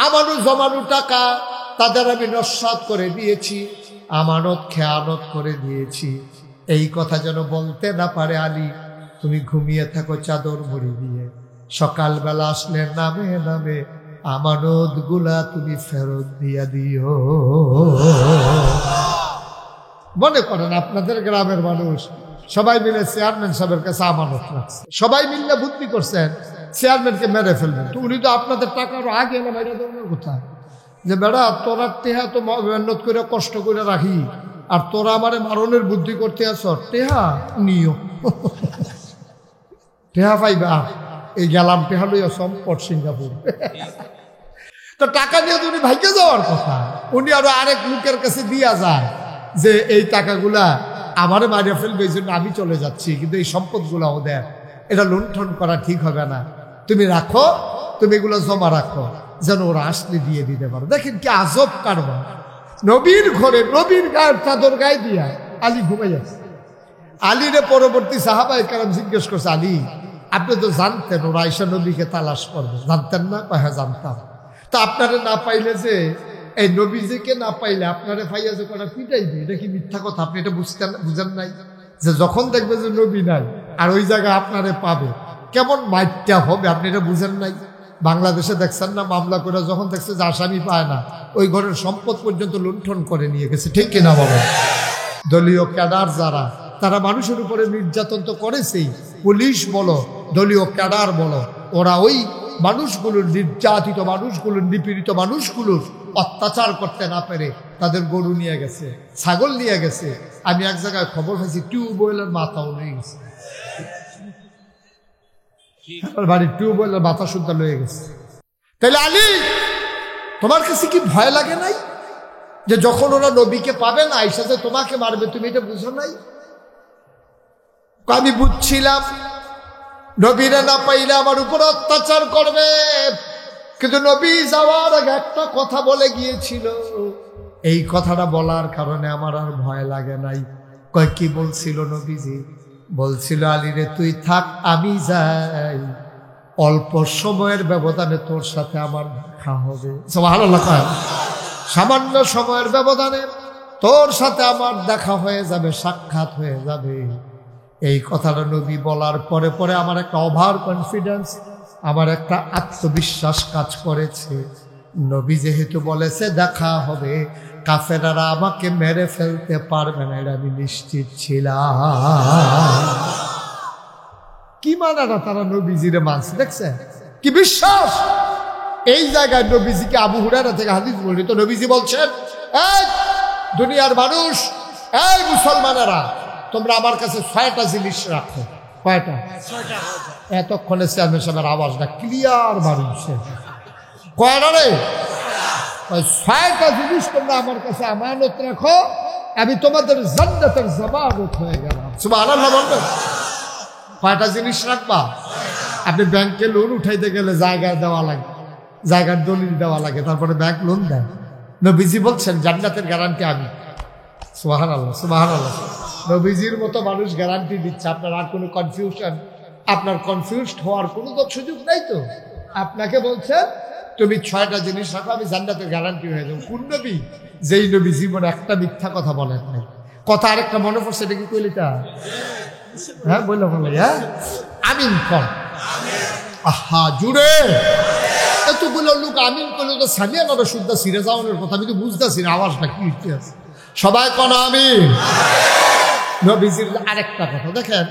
আমারও জমানো টাকা তাদের আমি নস্যাৎ করে দিয়েছি, আমানত খেয়ানত করে দিয়েছি। এই কথা যেন বলতে না পারে। আলী, তুমি ঘুমিয়ে থাকো চাদর মুড়ি দিয়ে, সকালবেলা আসলে নামে নামে আমানত গুলা তুমি ফেরত দিয়া দিও। মনে করেন আপনাদের গ্রামের মানুষ সবাই মিলে চেয়ারম্যান সাহেবের কাছে আমানত রাখছে, সবাই মিলে বুদ্ধি করছেন চেয়ারম্যানকে মেরে ফেলবেন, তো উনি তো আপনাদের টাকার আগে না মেরে দেওয়ার কথা, যে বেড়া তোরা টেহা তো মেহনত করে কষ্ট করে রাখি, আর তোরা আমারে মারণের বুদ্ধি করতে আস, টেহা নিও, টেহা পাইবা, এই গেলাম টেহা লইয়া সম্পদ সিঙ্গাপুর। তো টাকা দিয়ে তো উনি ভাইকে যাওয়ার কথা, উনি আরো আরেক লোকের কাছে দিয়া যায় যে এই টাকাগুলা আমারে মারিয়া ফেলবে, এই জন্য আমি চলে যাচ্ছি, কিন্তু এই সম্পদগুলা ওদের, এটা লুণ্ঠন করা ঠিক হবে না, তুমি রাখো, তুমি এগুলো জমা রাখো, যেন ওরা আসলে দিয়ে দিতে পারো। দেখেন কি আজব কারবার। নবীর ঘরে, নবীর গায়ের চাদর গায়ে দিয়া আলী ঘুমাই যাচ্ছে। আলীরে পরবর্তী সাহাবায়ে কেরাম জিজ্ঞেস করছে, আলী, আপনি তো জানতেন ওরা আয়েশা নবীকে তালাশ করবে, জানতেন না? হ্যাঁ জানতাম। তা আপনারে না পাইলে, যে এই নবীজিকে না পাইলে আপনারে পাইয়া যে কটা পিটাইবে, এটা কি মিথ্যা কথা? আপনি এটা বুঝেন নাই যে যখন দেখবে যে নবী নাই আর ওই জায়গায় আপনারে পাবে, কেমন মাইটটা হবে, আপনি এটা বুঝেন নাই? বাংলাদেশে দেখছেন না, মামলা করে যখন দেখছে যে আসামি পায় না, ওই ঘরের সম্পদ পর্যন্ত লুণ্ঠন করে নিয়ে গেছে, ঠিক কিনা বাবা? দলীয় ক্যাডার যারা, তারা মানুষের উপরে নির্যাতন তো করেছেই, পুলিশ বলো, দলীয় ক্যাডার বলো, ওরা ওই মানুষগুলোর, নির্যাতিত মানুষগুলোর, নিপীড়িত মানুষগুলোর অত্যাচার করতে না পেরে তাদের গরু নিয়ে গেছে, ছাগল নিয়ে গেছে। আমি এক জায়গায় খবর পাইছি টিউবওয়েলের মাথাও নিয়ে গেছে, বাড়ির টিউবওয়েলের মাথা শুদ্ধ লয়ে গেছে। তাহলে আলী, তোমার কাছে কি ভয় লাগে নাই যে যখন ওরা নবীকে পাবে না, আয়েশা যে তোমাকে মারবে, তুমি এটা বুঝো নাই? আমি বুঝছিলাম নবীরা না পাইলে আমার উপর অত্যাচার করবে, কিন্তু নবী যাওয়ার আগে একটা কথা বলে গিয়েছিল, এই কথাটা বলার কারণে আমার আর ভয় লাগে নাই। কয় কি বলছিল নবীজি? বলছিল, আলী রে, তুই থাক, আমি যাই, অল্প সময়ের ব্যবধানে তোর সাথে আমার দেখা হবে। সুবহানাল্লাহ। সামান্য সময়ের ব্যবধানে তোর সাথে আমার দেখা হয়ে যাবে, সাক্ষাৎ হয়ে যাবে। এই কথাটা নবী বলার পরে পরে আমার একটা ওভার কনফিডেন্স, আমার একটা আত্মবিশ্বাস কাজ করেছে। নবী যেহেতু বলেছে দেখা হবে, কাফেরারা আমাকে মেরে ফেলতে পারবে না, এটা আমি নিশ্চিত ছিলাম। কি মানে না, তারা নবীজিরে মানছে, দেখছে কি বিশ্বাস। এই জায়গায় নবীজিকে আবু হুরায়রা থেকে হাদিস বর্ণিত, নবীজি বলছেন, এই দুনিয়ার মানুষ, এই মুসলমানেরা, তোমরা আমার কাছে 6টা জিনিস রাখো। কয়টা? 6টা। এতক্ষণে চেয়ারম্যান সাহেবের আওয়াজটা ক্লিয়ার বাড়ছে। কয়টা রে? 6টা জিনিস তোমরা আমার কাছে আমানত রাখো, আমি তোমাদের জান্নাতের জামানত হয়ে গেলাম। সুবহানাল্লাহ বলবেন। কয়টা জিনিস রাখবা? আপনি ব্যাংকে লোন উঠাইতে গেলে জায়গায় দেওয়া লাগে, জায়গার দলিল দেওয়া লাগে, তারপরে ব্যাংক লোন দেয়। নবীজি বলছেন জান্নাতের গ্যারান্টি আমি। সুবহানাল্লাহ, সুবহানাল্লাহ। নবীজির মতো মানুষ গ্যারান্টি দিচ্ছে, আপনার আর কোনো কনফিউশন, আপনার কনফিউজড হওয়ার কোনো তো সুযোগ নাই। তো আপনাকে বলছেন তুমি 6টা জিনিস রাখো, আমি জান্নাতের গ্যারান্টি হয়ে যাবো। কোন নবী? যেই নবী জীবনে একটা মিথ্যা কথা বলেন নাই। কথা আরেকটা মনে পড়ছে, এটা কি কইলিটা? হ্যাঁ বললো বলে, হ্যাঁ আমিন কর। আহা জুড়ে এতগুলো লোক আমিন করলো, তো সামিয়া নবে শুদ্ধ সিরে যাওয়ানোর কথা আমি তো বুঝতেছি না, আওয়াজটা কি আছে। সবাই কোন আমিন। নবীজির আরেকটা কথা দেখেন,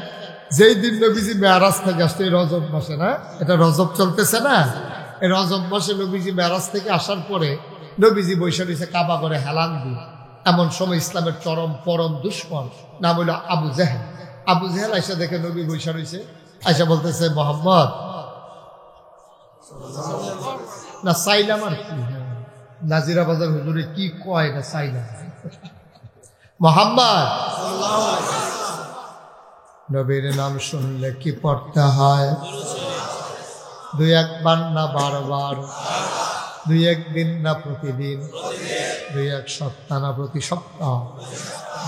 যেই দিন নবীজি মেরাজ থেকে আসতো, এই রজব মাসে, না এটা রজব চলতেছে না, এই রজব মাসে নবীজি মেরাজ থেকে আসার পরে নবীজি বৈশা রয়েছে কাবা করে হেলান দিয়ে। এমন সময় ইসলামের চরম পরম দুশ্মন নাম হইল আবু জেহেল। আবু জেহেল আইসা দেখে নবী বৈশা রয়েছে, আইসা বলতেছে মোহাম্মদ না সাইলাম, আর কি নাজিরা বাজার হুজুরে কি কয় না সাইলাম, মোহাম্মদ। নবীর নাম শুনলে কি পড়তে হয়? 2-1 না 12 2-1 না প্রতিদিন, 2-1 সপ্তাহ না প্রতি সপ্তাহ,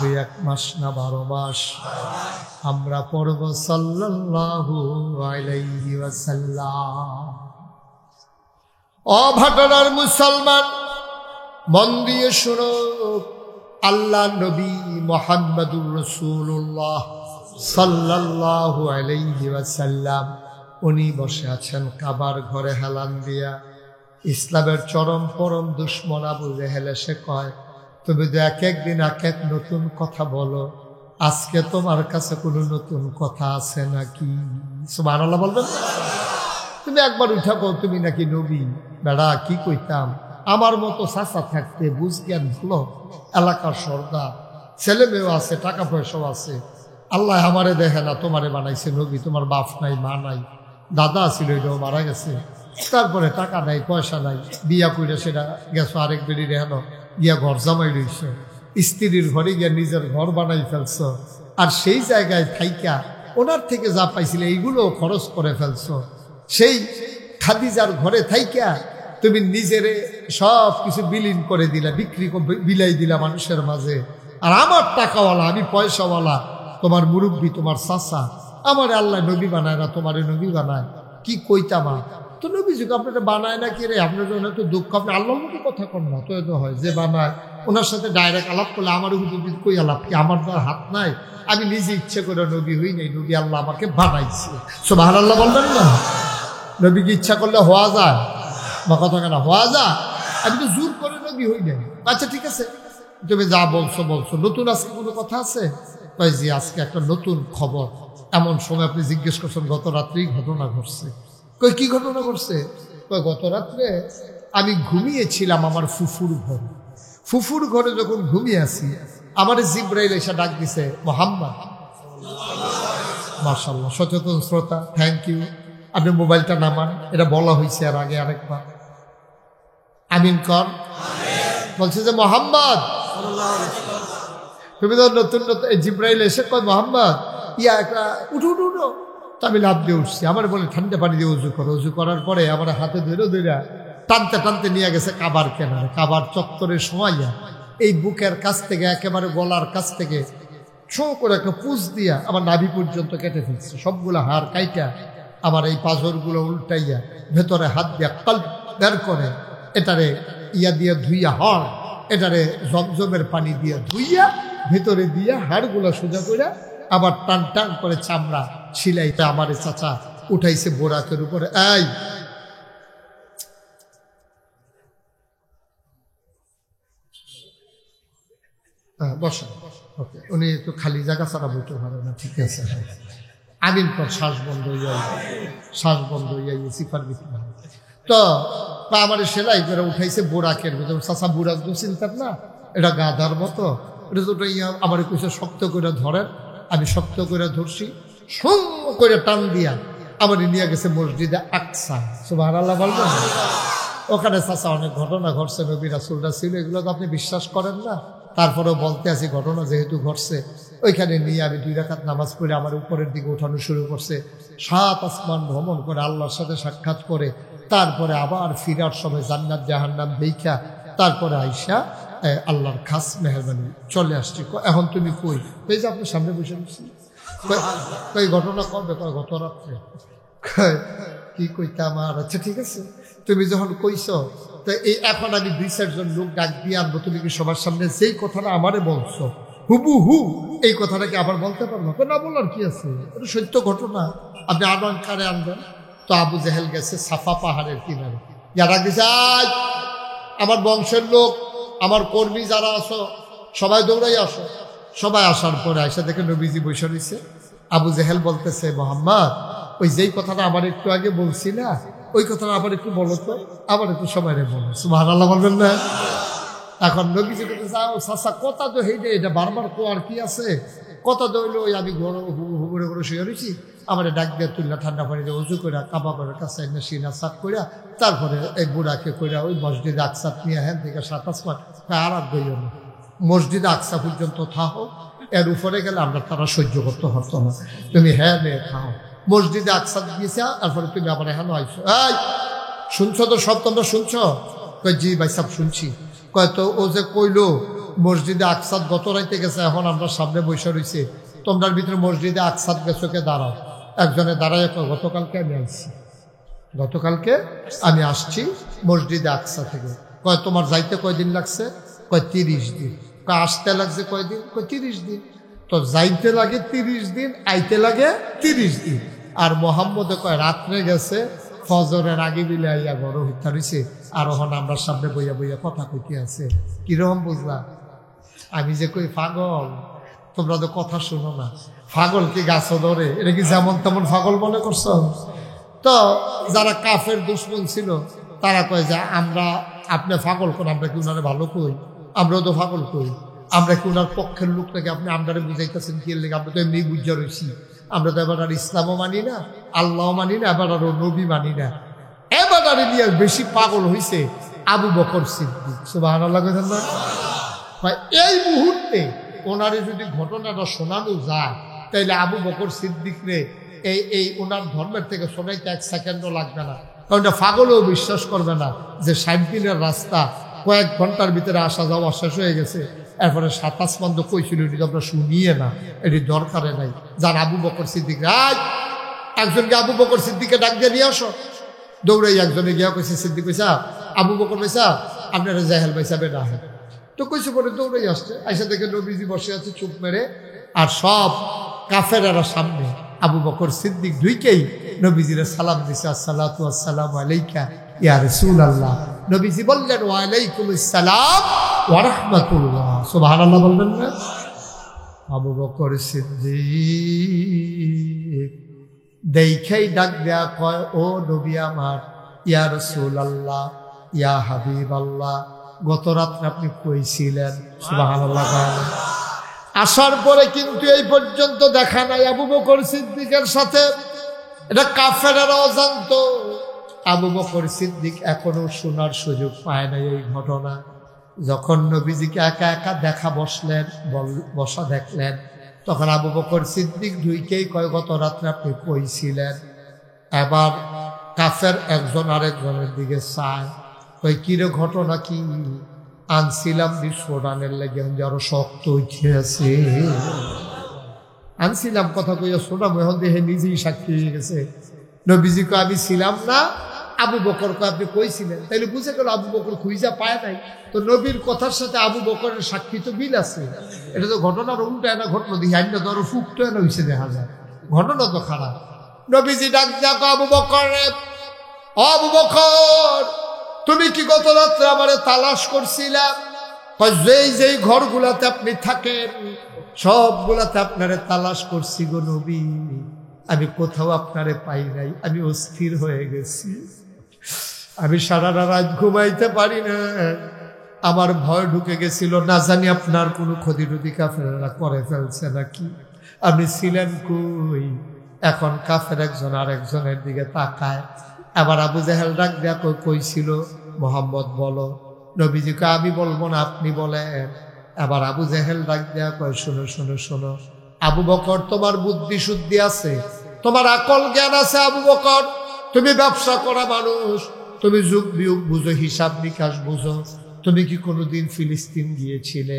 2-1 মাস না 12 মাস আমরা পড়ব সাল্লাল্লাহু আলাইহি ওয়াসাল্লাম। অভাটনার মুসলমান মন দিয়ে শুনো, আল্লাহ নবী মুহাম্মদুর রাসূলুল্লাহ সাল্লাল্লাহু আলাইহি ওয়াসাল্লাম উনি বসে আছেন কাবার ঘরে হেলান দিয়া। ইসলামের চরম পরম দুশ্মন আবু জেহেল এসে কয়, তুমি তো এক একদিন এক এক নতুন কথা বলো, আজকে তোমার কাছে কোনো নতুন কথা আছে নাকি? সুবহানাল্লাহ বলবেন। তুমি একবার উঠাবো, তুমি নাকি নবী। বেড়া কি কইতাম, আমার মতো চাচা থাকতে বুঝ জ্ঞান ভালো, এলাকার সর্দার, ছেলে মেয়েও আছে, টাকা পয়সাও আছে, আল্লাহ আমারে দেখে না, তোমারে বানাইছে নবী, তোমার বাপ নাই মা নাই, দাদা ছিল এটাও মারা গেছে, তারপরে টাকা নাই পয়সা নাই, বিয়া কইরা সেটা গেছো আরেক বেরি রেহান গিয়া ঘর জামাই রইছ, স্ত্রীর ঘরে গিয়া নিজের ঘর বানাই ফেলছ, আর সেই জায়গায় থাইকা ওনার থেকে যা পাইছিলে এইগুলো খরচ করে ফেলছ। সেই খাদিজার ঘরে থাইকা তুমি নিজেরে সব কিছু বিলীন করে দিলা, বিক্রি বিলাই দিলা মানুষের মাঝে। আর আমার টাকাওয়ালা, আমি পয়সাওয়ালা, তোমার মুরব্বী, তোমার চাচা, আমার আল্লাহ নবী বানায় না, তোমার নবী বানায়। কি কইতামা তো নবী যুগ আপনারা বানায় না, কে রে আপনার জন্য তো দুঃখ, আপনি আল্লাহর মতো কথা কর না, তো এত হয় যে বানায় ওনার সাথে ডাইরেক্ট আলাপ করলে আমার হুজুর কই আলাপ কি, আমার তো হাত নাই, আমি নিজে ইচ্ছে করে নবী হই নাই, নবী আল্লাহ আমাকে বানাইছে। সুবহানাল্লাহ বলবেন না? নবীকে ইচ্ছা করলে হওয়া যায় বা কথা কেনা হওয়া যায়, আমি তো জোর করে নবী হই নাই। আচ্ছা ঠিক আছে, তুমি যা বলছো বলছো, নতুন আজকে কোনো কথা আছে? কই জি আজকে একটা নতুন খবর। এমন সময় আপনি জিজ্ঞেস করছেন গত রাত্রেই ঘটনা ঘটছে। কই কি ঘটনা ঘটছে? কই গত রাত্রে আমি ঘুমিয়েছিলাম আমার ফুফুর ঘরে। ফুফুর ঘরে যখন ঘুমিয়ে আছি, আমার জিব্রাইল এসে ডাক দিছে মোহাম্মদ। মাশাআল্লাহ, সচেতন শ্রোতা, থ্যাংক ইউ। আপনি মোবাইলটা নামান, এটা বলা হয়েছে আর আগে আরেকবার। আমিন কর। বলছে যে মোহাম্মদ, তুমি তো নতুন নতুন, জিব্রাইল এসে কয় মোহাম্মদ ইয়া একটা উঠো উঠো উঠো। তো আমি লাভ দিয়ে উঠছি, আমার বলে ঠান্ডা পানি দিয়ে উজু করো। উজু করার পরে আমার হাতে ধরে ধরে টানতে টানতে নিয়ে গেছে কাবার কেনারে, কাবার চত্বরে শোয়াইয়া এই বুকের কাছ থেকে একেবারে গলার কাছ থেকে ছো করে একটা পুষ দিয়া আমার নাভি পর্যন্ত কেটে ফেলছে, সবগুলো হাড় কাইটা আমার এই পাঁজরগুলো উল্টাইয়া ভেতরে হাত দিয়া কাল বের করে এটারে ইয়া দিয়ে ধুইয়া হড়, এটারে জমজমের পানি দিয়ে ধুইয়া ভেতরে দিয়া হাড়গুলো সোজা করে আবার টান টান করে চামড়া ছিলাইতে আমার চাচা উঠাইছে বোরাকের উপরে। এই বসেন, ওকে, উনি একটু খালি জায়গা ছাড়া বইতে পারে না, ঠিক আছে। আমিন পর শ্বাস বন্ধ হইয়া সিফার বিক্রি তো আমার সেলাই করে উঠাইছে বোরাকের ভিতরে। চাষা বুড়াক তো চিন্তার না, এটা গাধার মতো, এটা তো আমার কিছু শক্ত করে ধরেন। আমি শক্ত করে ধরছি, সং করে টান দিয়া আমার নিয়ে গেছে মসজিদে আকসা। সুবহানাল্লাহ বলবেন। ওখানে চাষা অনেক ঘটনা ঘটছে, নবী রাসূলরা ছিল, এগুলো তো আপনি বিশ্বাস করেন না, তারপরেও বলতে আছি ঘটনা যেহেতু ঘটছে। ওইখানে নিয়ে আমি 2 রাকাত নামাজ পড়ে আমার উপরের দিকে উঠানো শুরু করছে। 7 আসমান ভ্রমণ করে আল্লাহর সাথে সাক্ষাৎ করে তারপরে আবার ফিরার সময় জান্নাত জাহান্নাম দেখা তারপরে আইসা আল্লাহর খাস মেহরবানি চলে আসছি। এখন তুমি কই? এই যে আপনার সামনে বসে বসছি। কই ঘটনা করবে? গত রাত্রে। কি কইতে আমার? আচ্ছা ঠিক আছে, তুমি যখন কইছ তো এই এখন আমি 2-4 জন লোক ডাক দিয়ে আনবো, তুমি কি সবার সামনে যেই কথাটা আমারে বলছো হুবহু এই কথাটা কি আবার বলতে পারবো? না, বলার কি আছে, এটা সত্য ঘটনা, আপনি আনকারে আনবেন। তো আবু জেহেল গেছে সাফা পাহাড়ের কিনারে, যারা গেছে আমার বংশের লোক, আমার কর্মী যারা আছো সবাই দৌড়াই আসো। সবাই আসার পরে আয়সা দেখে নবীজি বসে রয়েছে। আবু জেহেল বলতেছে, মোহাম্মদ ওই যেই কথাটা আমার একটু আগে বলছি না, ওই কথাটা আবার একটু বলো তো, আবার একটু সময় রে বলো। সুবহানাল্লাহ বলবেন না? এখন নবীজি বলতে যাও চাচা, কথা তো হেঁটে এটা বারবার কোয়ার কি আছে, কথা তো হইলো ওই আমি হুবুরে করে শুয়ে রয়েছি, আমার ডাক দিয়ে তুললা ঠান্ডা পানিতে উঁচু করে কাবা করে কাছে সিনা সাত করে তারপরে এই বুড়াকে করে ওই মসজিদে আকসাত নিয়ে হ্যান থেকে 7 আসমান আর গইল না, মসজিদে আকসা পর্যন্ত থাকো, এর উপরে গেলে আমরা তারা সহ্য করতে পারতো না, তুমি হ্যাঁ মেয়ে থাও। মসজিদে আকসাত গিয়েছে, তারপরে তুমি আবার এখানে আইছো। এই শুনছো তো সব, তোমরা শুনছো? কই জি ভাই সাহেব শুনছি। কয় তো ও যে কইলো মসজিদে আকসাত গত রাইতে গেছে, এখন আমরা সামনে বসে রয়েছে, তোমরার ভিতরে মসজিদে আকসাত গেছো কে? দাঁড়াও। একজনে দাঁড়ায়, গতকালকে আমি আসছি, গতকালকে আমি আসছি মসজিদে আকসা থেকে। কয় তোমার যাইতে কয়দিন লাগছে? কয় 30 দিন। কয় আসতে লাগছে কয়দিন? কয় 30 দিন। তো যাইতে লাগে 30 দিন, আইতে লাগে 30 দিন। আর মোহাম্মদে কয় রাত্রে গেছে, ফজরের আগে বিলে আইয়া বড় হত্যা রয়েছে, আর ওখানে আমরা সামনে বইয়া বইয়া কথা কইতে আছে। কিরকম বুঝলা? আমি যে কই পাগল, তোমরা তো কথা শুনো না। পাগল কি গাছ ধরে? এটা কি যেমন তেমন পাগল মনে করছো? তো যারা কাফের দুশ্মন ছিল তারা কয় যে আমরা আপনি পাগল কোন, আমরা কি উনারে ভালো কই? আমরাও তো পাগল কই, আমরা কি উনার পক্ষের লোক নাকি? আপনি আমরারে বুঝাইতেছেন কি লেগে? আমরা তো এমনি বুঝা রয়েছি, আমরা তো এবার আর ইসলামও মানি না, আল্লাহও মানি না, এবার আরো নবী মানি না। এবার আর নিয়ে বেশি পাগল হইছে আবু বকর সিদ্দিক। সুবহানাল্লাহ। এই মুহূর্তে ওনারে যদি ঘটনাটা শোনানো যায়, তাইলে আবু বকর সিদ্দিক রে এই ওনার ধর্মের থেকে শোনাইতে 1 সেকেন্ডও লাগবে না, কারণ পাগলও বিশ্বাস করবে না যে 60 দিনের রাস্তা কয়েক ঘন্টার ভিতরে আসা যাওয়া শেষ হয়ে গেছে। এরপরে 7 আসমান তো কইছিল, এটি আমরা শুনিয়ে না, এটি দরকারে নাই। যার আবু বকর সিদ্দিক, একজনকে আবু বকর সিদ্দিককে ডাক দিয়ে নিয়ে আসো। দৌড়াই একজনে গিয়া কইছে, সিদ্দিক কইসা আবু বকর পয়সা আপনারা জাহেল ভাইসা বেড়া হয়। তো কইছে পরে দৌড়াই আসছে, আইসা দেখে নবীজি বসে আছে চুপ মেরে, আর সব কাফেরারা সামনে। আবু বকর সিদ্দিক ঢুকেই নবীজির সালাম দিছে, আসসালাতু আসসালামু আলাইকা ইয়া রাসূলুল্লাহ। নবীজি বললেন ওয়া আলাইকুমুস সালাম ওয়া রাহমাতুল্লাহ। সুবহানাল্লাহ বলবেন না? আবু বকর সিদ্দিক দেখাই ডাক দেয়া কয়, ও নবী আমার, ইয়া রাসূলুল্লাহ, ইয়া হাবিবাল্লাহ, গত রাত্রে আপনি কইছিলেন। সুবহানাল্লাহ। আসার পরে কিন্তু এই পর্যন্ত দেখা নাই আবু বকর সিদ্দিকের সাথে, এটা কাফেরেরাও জানতো। আবু বকর সিদ্দিক এখনো শোনার সুযোগ পায় না এই ঘটনা। যখন নবীজিকে একা একা দেখা বসা দেখলেন, তখন আবু বকর সিদ্দিক ঢুইকেই কয়, গত রাত্রে আপনি কইছিলেন। এবার কাফের একজন আরেকজনের দিকে চায়, কই কিরে ঘটনা কি? আনছিলাম বিস্ফোরণের লেগে আরো শক্ত উঠে আছে, আনছিলাম কথা কইয়া সোনা মোহন দেহে নিজেই সাক্ষী হয়ে গেছে। নবীজি কয় আমি ছিলাম না। আবু বকর কয় আপনি কইছিলেন। তাইলে বুঝে গেল আবু বকর খুঁজা পায় নাই। তো নবীর কথার সাথে আবু বকরের সাক্ষী তো মিল আছে। এটা তো ঘটনার উল্টা না ঘটনা দিয়ে আইনটা ধরো ফুকতো এনে হয়েছে দেখা যায়, ঘটনা তো খারাপ। নবীজি ডাক দেয়া কয়, আবু বকর রে, আবু বকর তুমি কি গত রাত্রে আমারে তালাশ করছিলা? যেই যেই ঘরগুলাতে আপনি থাকেন সবগুলাতে আপনারে তালাশ করছি গো নবী, আমি কোথাও আপনারে পাই নাই, আমি অস্থির হয়ে গেছি, আমি সারা রাত ঘুমাইতে পারি না, আমার ভয় ঢুকে গেছিল, না জানি আপনার কোনো ক্ষতি টুতি কাফেররা করে ফেলছে নাকি, আপনি ছিলেন কই? এখন কাফের একজন আরেকজনের দিকে তাকায়। আবার আবু জেহেল ডাক দেয়া কইছিল, মোহাম্মদ বলো। নবীজিকে আমি বলবো না, আপনি বলেন। আবার আবু জেহেল ডাক দেয়া কয়, শোনো শোনো শোনো আবু বকর, তোমার বুদ্ধি শুদ্ধি আছে, তোমার আকল জ্ঞান আছে আবু বকর, তুমি ব্যবসা করা মানুষ, তুমি যুগ বিয়োগ বুঝো, হিসাব নিকাশ বুঝো, তুমি কি কোনোদিন ফিলিস্তিন গিয়েছিলে?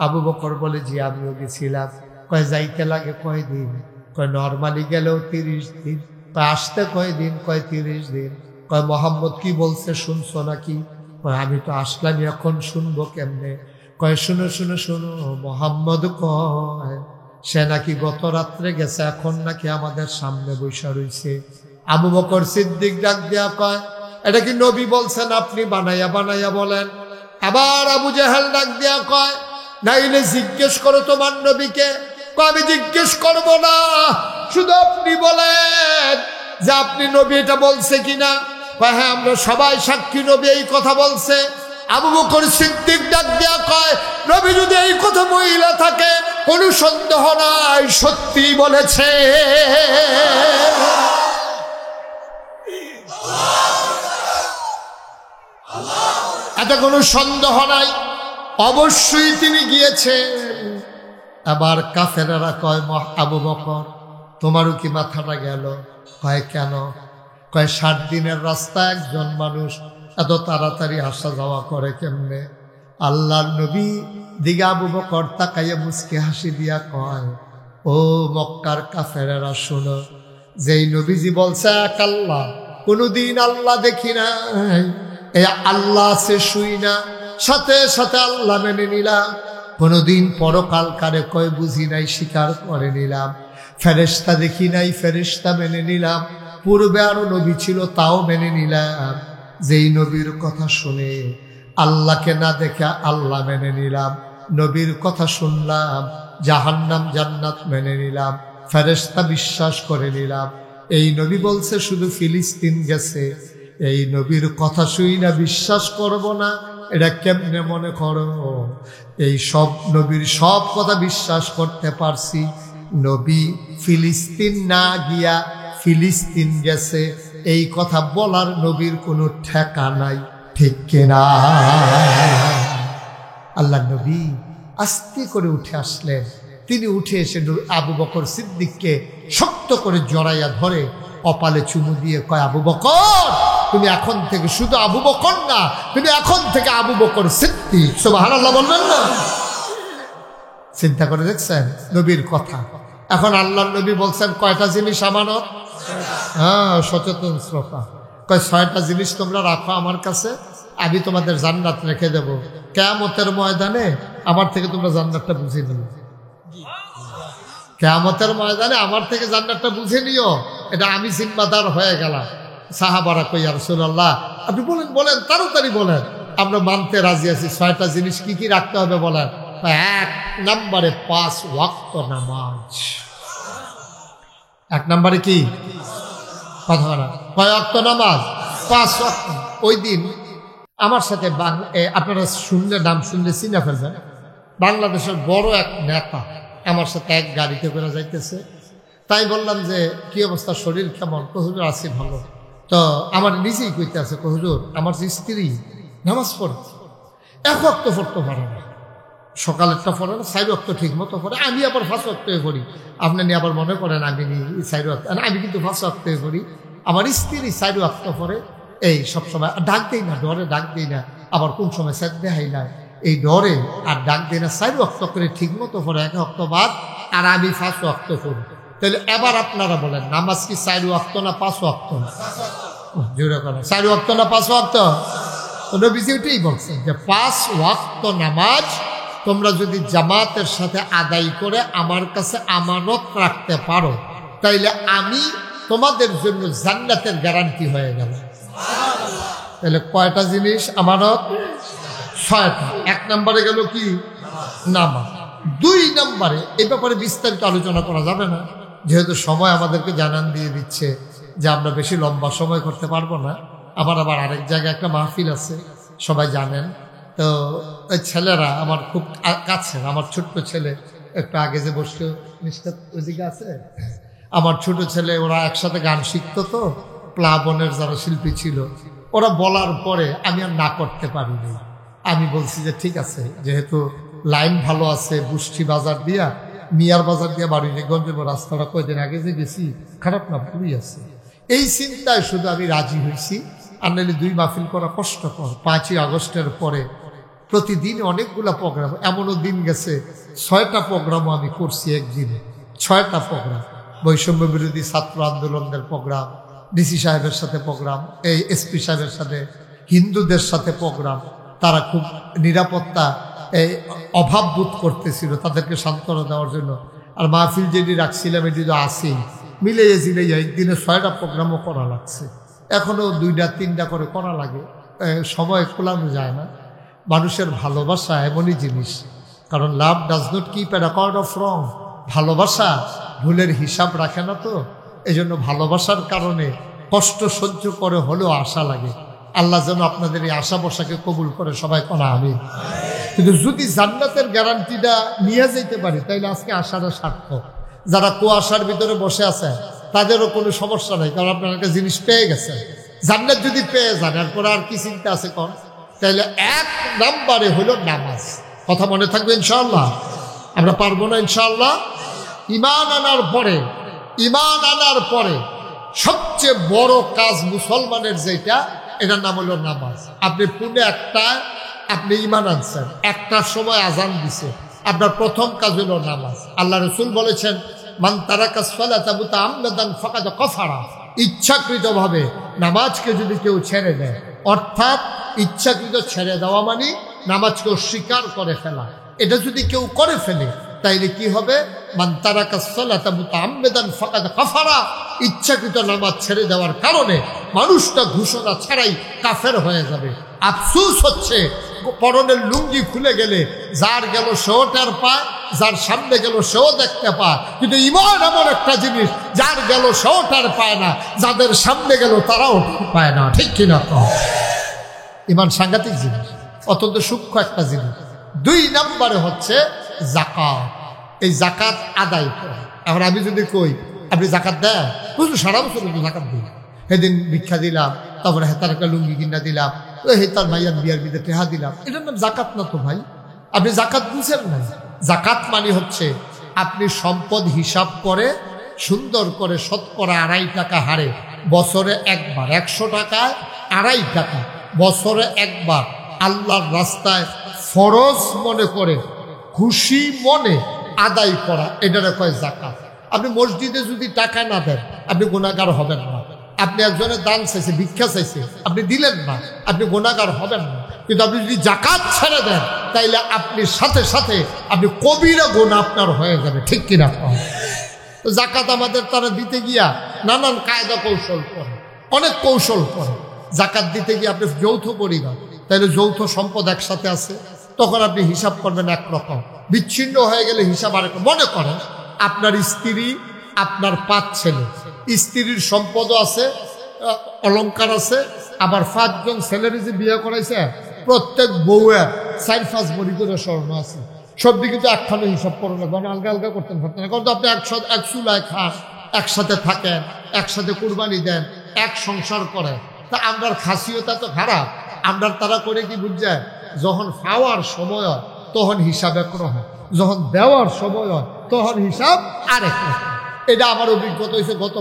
আবু বকর বলে, জি আমিও গেছিলাম। কয় যাইতে লাগে কয়দিন? কয় নর্মালি গেলেও 30 দিন। কয় আসতে কয়দিন? কয় 30 দিন। কয় মোহাম্মদ কি বলছে শুনছো নাকি? কয় আমি তো আসলাম, এখন শুনবো কেমনে? কয় শুনো শুনো শোনো, মোহাম্মদ কয় সে নাকি গত রাত্রে গেছে, এখন নাকি আমাদের সামনে বৈশা রইছে। আবু বকর সিদ্দিক ডাক দেয়া কয়, এটা কি নবী বলছেন আপনি বানাইয়া বানাইয়া বলেন? আবার আবু জেহেল ডাক দেয়া কয়, নাইলে জিজ্ঞেস করো তোমার নবীকে। কয় আমি জিজ্ঞেস করবো না, শুধু আপনি বলেন যে আপনি নবী এটা বলছে কিনা। কয় হ্যাঁ আমরা সবাই সাক্ষী, নবী এই কথা বলছে। আবু বকর সিদ্দিক ডাক দেয়া কয়, নবী যদি এই কথা মহিলা থাকে কোনো সন্দেহ নাই, সত্যি বলেছে। এতে কোনো সন্দেহ নাই, অবশ্যই তিনি গিয়েছেন। আবার কাফেরেরা কয়, আবু বকর তোমারও কি মাথাটা গেল? কয় কেন? কয় 60 দিনের রাস্তা একজন মানুষ এত তাড়াতাড়ি আসা যাওয়া করে কেমনে? আল্লাহর নবী দিকে আবু বকর তাকাইয়া মুচকি হাসি দিয়া কয়, ও মক্কার কাফেরেরা শোনো, যেই নবীজি বলছে এক আল্লাহ, কোনদিন আল্লাহ দেখি নাই, এই আল্লাহ আছে শুই না, সাথে সাথে আল্লাহ মেনে নিলাম। কোনদিন পরকাল কারে কয় বুঝি নাই, স্বীকার করে নিলাম। ফেরেশতা দেখি নাই, ফেরেশতা মেনে নিলাম। পূর্বে আরো নবী ছিল, তাও মেনে নিলাম। যেই নবীর কথা শুনে আল্লাহকে না দেখে আল্লাহ মেনে নিলাম, নবীর কথা শুনলাম, জাহান্নাম জান্নাত মেনে নিলাম, ফেরেশতা বিশ্বাস করে নিলাম। এই নবী বলছে শুধু ফিলিস্তিন গেছে, এই নবীর কথা শুই না বিশ্বাস করব না, এটা কেমনে মনে করো? এই সব নবীর সব কথা বিশ্বাস করতে পারছি, নবী ফিলিস্তিন না গিয়া ফিলিস্তিন গেছে এই কথা বলার নবীর কোনো ঠেকা নাই, ঠিক কিনা? আল্লাহ নবী আস্তে করে উঠে আসলেন। তিনি উঠে এসে আবু বকর সিদ্দিককে শক্ত করে জড়াইয়া ধরে কপালে চুমু দিয়ে কয়, আবু বকর তুমি এখন থেকে শুধু আবু বকর না, তুমি এখন থেকে আবু বকর সিদ্দিক। সুবহানাল্লাহ বলবেন না? চিন্তা করে দেখছেন নবীর কথা। এখন আল্লাহর নবী বলছেন কয়টা জিনিস আমানত? হ্যাঁ, সচেতন শ্রোতা কয় 6টা জিনিস তোমরা রাখো আমার কাছে, আমি তোমাদের জান্নাত রেখে দেব। কিয়ামতের ময়দানে আমার থেকে তোমরা জান্নাতটা বুঝে নিও। কিয়ামতের ময়দানে আমার থেকে জান্নাতটা বুঝে নিও, এটা আমি জিম্মাদার হয়ে গেলাম। সাহাবারা কই, ইয়া রাসূলুল্লাহ আপনি বলেন বলেন, তাড়াতাড়ি বলেন, আমরা মানতে রাজি আছি। 6টা জিনিস কি কি রাখতে হবে বলেন? 1 নম্বরে 5 ওয়াক্ত নামাজ। 1 নম্বরে কি কথা না, কয় ওয়াক্ত নামাজ? 5 ওয়াক্ত। ওই দিন আমার সাথে আপনারা শুনলে, নাম শুনলে চিনে ফেলবেন, বাংলাদেশের বড় এক নেতা আমার সাথে এক গাড়িতে করে যাইতেছে। তাই বললাম যে কি অবস্থা, শরীর কেমন? হুজুর আছি ভালো। তো আমার নিজেই কইতে আছে, হুজুর আমার যে স্ত্রী নামাজ পড়ে 1 ওয়াক্ত পড়তে পারে না, সকালেরটা পড়ে না, 4 ওয়াক্ত ঠিক মতো পড়ে, আমি আবার 5 ওয়াক্তই পড়ি। আপনি নিয়ে আবার মনে করেন আমি 4 ওয়াক্ত, আমি কিন্তু 5 ওয়াক্তই পড়ি। আমার স্ত্রী 4 ওয়াক্ত পড়ে, এই সবসময় ডাক দেই না, ডরে ডাক দেই না, আবার কোন সময় সেদ দেখাই না, এই ডরে আর ডাক দেই না। 4 ওয়াক্ত করে ঠিক মতো পড়ে, 1 ওয়াক্ত বাদ, আর আমি 5 ওয়াক্ত পড়ি। তাহলে এবার আপনারা বলেন নামাজ কি 4 ওয়াক্ত না 5 ওয়াক্ত? জোরে করেন, 4 ওয়াক্ত না 5 ওয়াক্ত? নবীজি ওইটাই বলছেন যে 5 ওয়াক্ত নামাজ তোমরা যদি জামাতের সাথে আদায় করে আমার কাছে আমানত রাখতে পারো, তাইলে আমি তোমাদের জন্য জান্নাতের গ্যারান্টি হয়ে গেল। তাহলে কয়টা জিনিস আমানত? 6টা। 1 নম্বরে গেল কি? নামাজ। 2 নম্বরে এই ব্যাপারে বিস্তারিত আলোচনা করা যাবে না, যেহেতু সময় আমাদেরকে জানান দিয়ে দিচ্ছে যে আমরা বেশি লম্বা সময় করতে পারবো না। আবার আরেক জায়গায় একটা মাহফিল আছে, সবাই জানেন। তো ওই ছেলেরা আমার খুব কাছের, আমার ছোট্ট ছেলে একটু আগে যে বসে নিষ্ঠা ওইদিকে আছে, আমার ছোট ছেলে, ওরা একসাথে গান শিখতো। তো প্লাবনের যারা শিল্পী ছিল, ওরা বলার পরে আমি আর না করতে পারিনি। আমি বলছি যে ঠিক আছে, যেহেতু লাইন ভালো আছে, বুষ্টি বাজার দিয়া মিয়ার বাজার দিয়া বাড়িগঞ্জে রাস্তাটা কয়দিন আগে যে গেছি, খারাপ না, ভুলই আছে। এই চিন্তায় শুধু আমি রাজি হয়েছি। আর নাহলে 2 মাহফিল করা কষ্টকর। 5ই আগস্টের পরে প্রতিদিন অনেকগুলা প্রোগ্রাম, এমনও দিন গেছে 6টা প্রোগ্রামও আমি করছি একদিনে। 6টা প্রোগ্রাম, বৈষম্য বিরোধী ছাত্র আন্দোলনের প্রোগ্রাম, ডিসি সাহেবের সাথে প্রোগ্রাম, এই এসপি সাহেবের সাথে, হিন্দুদের সাথে প্রোগ্রাম। তারা খুব নিরাপত্তা অভাব বোধ করতেছিল, তাদেরকে সান্ত্বনা দেওয়ার জন্য। আর মাহফিল যেটি রাখছিলাম এটি তো আসেই, মিলিয়ে জিলিয়ে একদিনে 6টা প্রোগ্রামও করা লাগছে। এখনও 2টা 3টা করে করা লাগে, সময় কোলানো যায় না। মানুষের ভালোবাসা এমনই জিনিস, কারণ লাভ does not keep A record of রং। ভালোবাসা ভুলের হিসাব রাখে না। তো এই জন্য ভালোবাসার কারণে কষ্ট সহ্য করে হলেও আশা লাগে। আল্লাহ যেন আপনাদের এই আশা বসাকে কবুল করে, সবাই কোনা আমি। কিন্তু যদি জান্নাতের গ্যারান্টিটা নিয়ে যেতে পারি, তাইলে আজকে আশাটা সার্থক। যারা কুয়াশার ভিতরে বসে আছে তাদেরও কোনো সমস্যা নেই, কারণ আপনার একটা জিনিস পেয়ে গেছে। জান্নাত যদি পেয়ে যান, এরপরে আর কি চিন্তা আছে কোন? তাইলে 1 নম্বরে হলো নামাজ। কথা মনে থাকবে ইনশাআল্লাহ? আমরা পারবো না ইনশাআল্লাহ? ঈমান আনার পরে সবচেয়ে বড় কাজ মুসলমানের যেটা, এটার নাম হলো নামাজ। আপনি পুনে আপনি ঈমান আনছেন, 1টার সময় আজান দিছে, আপনার প্রথম কাজ হলো নামাজ। আল্লাহ রাসূল বলেছেন, মান তারাকা সালাতা মুতাআম্মাদান ফাকাদ কাফারা। ইচ্ছাকৃতভাবে নামাজকে যদি কেউ ছেড়ে দেয়, অর্থাৎ ইচ্ছাকৃত ছেড়ে দেওয়া মানে নামাজকে অস্বীকার করে ফেলা, এটা যদি কেউ করে ফেলে তাইলে কি হবে? মান তারাকা সালাতা মুতাআম্মাদান ফাকাদ কাফারা। ইচ্ছাকৃত নামাজ ছেড়ে দেওয়ার কারণে মানুষটা ঘোষণা ছাড়াই কাফের হয়ে যাবে। আফসোস হচ্ছে, পরনের লুঙ্গি খুলে গেলে যার গেল সেও টের পায়, যার সামনে গেল সেও দেখতে পায়। কিন্তু ঈমান এমন একটা জিনিস, যার গেল সেও টের পায় না, যাদের সামনে গেল তারাও পায় না। ঠিক কিনা? ঈমান সাংঘাতিক জিনিস, অত্যন্ত সূক্ষ্ম একটা জিনিস। 2 নম্বরে হচ্ছে যাকাত। এই যাকাত আদায় করে। এখন আমি যদি কই আপনি যাকাত দেন, বুঝলো সারা বছর কিন্তু যাকাত দিই, সেদিন ভিক্ষা দিলাম, তারপরে হেতার একটা লুঙ্গি কিনা দিলাম, হেতার ভাইয়ার বিয়ার বিদে টেহা দিলাম, এটার নাম যাকাত না তো ভাই। আপনি যাকাত বুঝেন না। যাকাত মানে হচ্ছে আপনি সম্পদ হিসাব করে সুন্দর করে শতকরা 2.5 টাকা হারে বছরে একবার, 100 টাকায় 2.5 টাকা বছরে একবার আল্লাহর রাস্তায় ফরজ মনে করে খুশি মনে আদায় করা, এটারে কয় যাকাত। আপনি মসজিদে যদি টাকা না দেন, আপনি গুনাহগার হবেন না। আপনি একজনের দান চাইছে, ভিক্ষা চাইছে, আপনি দিলেন না, আপনি গুনাহগার হবেন না। কিন্তু আপনি যদি যাকাত ছেড়ে দেন, তাইলে আপনি সাথে সাথে আপনি কবিরা গুনাহ আপনার হয়ে যাবে। ঠিক কিনা? তো যাকাত আমাদের তারা দিতে গিয়া নানান কায়দা কৌশল করে, অনেক কৌশল করে। যাকাত দিতে গিয়ে আপনি যৌথ পরিবার, তাইলে যৌথ সম্পদ একসাথে আছে, তখন আপনি হিসাব করবেন একরকম, বিচ্ছিন্ন হয়ে গেলে হিসাব আরেক। মনে করেন আপনার স্ত্রী, আপনার 5 ছেলে, স্ত্রীর সম্পদও আছে, অলংকার আছে, আবার 5 জন ছেলের যে বিয়ে করাইছে, প্রত্যেক বউয়ের 4-5 ভরি করে স্বর্ণ আছে। সব দিকে তো একখানে হিসাব করো না, কারণ আলগা আলগা করতেন পারতেন না। কারণ তো আপনি এক চুলায় খান, একসাথে থাকেন, একসাথে কুরবানি দেন, এক সংসার করেন। তা আমরার খাসিয়তা তো খারাপ। আমরার তারা করে কি বুঝছে, যখন খাওয়ার সময় হয় তখন হিসাব একরকম, যখন দেওয়ার সময় হয় তখন হিসাব আরেক রকম। এটা আমার অভিজ্ঞতা হয়েছে গত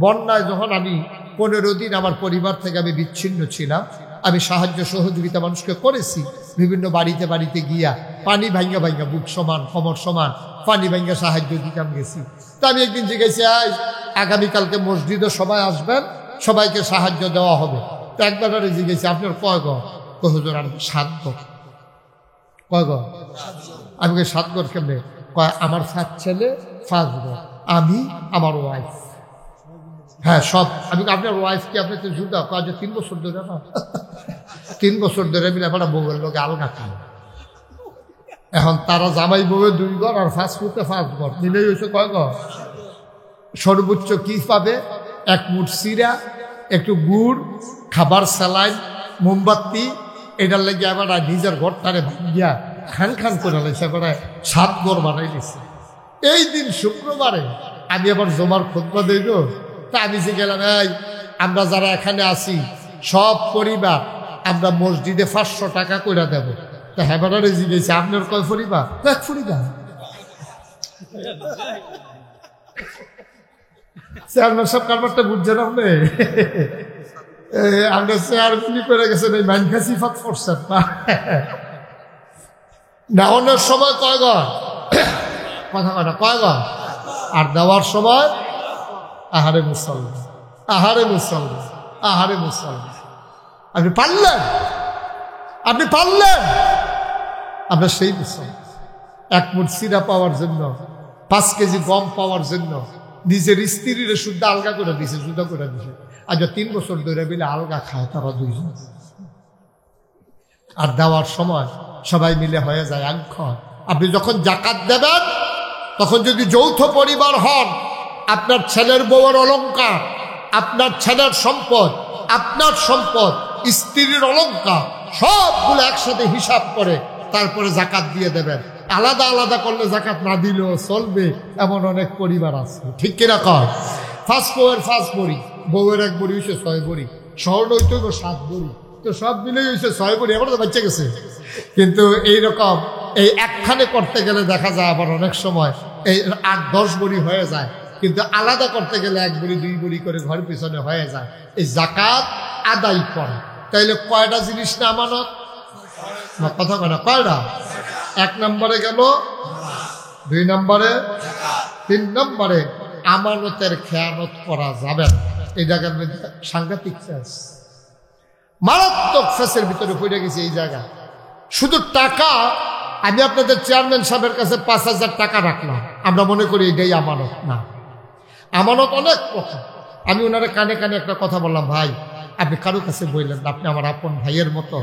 বন্যায় যখন আমি 15 দিন আমার পরিবার থেকে আমি বিচ্ছিন্ন ছিলাম। আমি সাহায্য সহযোগিতা মানুষকে করেছি, বিভিন্ন বাড়িতে বাড়িতে গিয়া পানি ভাঙ্গা ভাঙ্গা, বুক সমান কোমর সমান পানি ভাঙ্গা সাহায্য দিতাম গেছি। তা আমি একদিন জিজ্ঞেসি, আগামীকালকে মসজিদে সবাই আসবেন, সবাইকে সাহায্য দেওয়া হবে। তো একবার জিজ্ঞেসি, আপনার কয় ঘর? তো হুজুর আমি 7 ঘর। কয় ঘর? আমি 7 ঘর কেমনে? কয় আমার 7 ছেলে 5 ঘর, আমি আমার ওয়াইফ। হ্যাঁ সব। আমি আপনার ওয়াইফ কি আপনি তো জুদা কাজ 3 বছর ধরে না 3 বছর ধরে মিলে আপনার বউয়ের লোকে আলগা খায়। এখন তারা জামাই বউয়ে 2 ঘর আর ফাস্ট ফুডে 5 ঘর মিলে হয়েছে কয় ঘর। সর্বোচ্চ কি পাবে? 1 মুঠ চিরা, একটু গুড়, খাবার, স্যালাইন, মোমবাতি। এটার লেগে আবার নিজের ঘরটারে ভাঙ্গিয়া খান খান করে লাইছে, এবার 7 ঘর বানাই দিচ্ছে। এই দিন শুক্রবারে আমি আবার জমার খুতবা দেব। তা আমি যে গেলাম, এই আমরা যারা এখানে আছি সব পরিবার আমরা মসজিদে 500 টাকা করে দেব। তা হেবারে জিগেছে আপনার কয় পরিবার? 1 পরিবার। চেয়ারম্যান সব কারবারটা বুঝছেন আপনি? আমরা চেয়ারম্যানই করে গেছেন, এই মাইনখা সিফাত করছেন না। অনেক সময় কয় ঘর কথা কয় না, কয় ঘর। আর দেওয়ার সময় আহারে মুসলমান, আহারে মুসলমান, আহারে মুসলমান। আপনি পারলেন, আপনি পারলেন। আমরা সেই মুসলমান 1 মুঠ চিরা পাওয়ার জন্য, 5 কেজি গম পাওয়ার জন্য নিজের স্ত্রীর শুদ্ধ আলগা করে দিছে, জুদা করে দিছে। আজ 3 বছর ধরে মিলে আলগা খায় তারা 2 জন। আর দেওয়ার সময় সবাই মিলে হয়ে যায় আংক্ষর। আপনি যখন জাকাত দেবেন তখন যদি যৌথ পরিবার হন, আপনার ছেলের বউয়ের অলংকার, আপনার ছেলের সম্পদ, আপনার সম্পদ, স্ত্রীর অলংকার সবগুলো একসাথে হিসাব করে তারপরে জাকাত দিয়ে দেবেন। আলাদা আলাদা করলে জাকাত না দিলেও চলবে, এমন অনেক পরিবার আছে। ঠিক কিনা কয়? 5 বউয়ের 5 বড়ি, বউয়ের 1 বড়ি হয়েছে 6 বড়ি, শহর হইতে 7 বড়ি, তো সব মিলেই হয়েছে 6 বড়ি। এবার তো বাচ্চা গেছে। কিন্তু এইরকম এই একখানে করতে গেলে দেখা যায় আবার অনেক সময় এই 8-10 বড়ি হয়ে যায়, কিন্তু আলাদা করতে গেলে 1 বড়ি 2 বড়ি করে ঘর পিছনে হয়ে যায়। এই জাকাত আদায় করে তাইলে কয়টা জিনিস না আমানত? কথা কয় না, কয়টা? 1 নম্বরে গেল, 2 নম্বরে, 3 নম্বরে আমানতের খেয়ানত করা যাবে না। এই জায়গার মধ্যে সাংঘাতিক ফেস, মারাত্মক ফেসের ভিতরে পড়ে গেছে এই জায়গা। শুধু টাকা, আমি আপনাদের চেয়ারম্যান সাহেবের কাছে 5,000 টাকা রাখলাম, আমরা মনে করি এটাই আমানত না। আমানত অনেক কথা। আমি ওনারা কানে কানে একটা কথা বললাম, ভাই আপনি কারো কাছে বললেন না, আপনি আমার আপন ভাইয়ের মতো,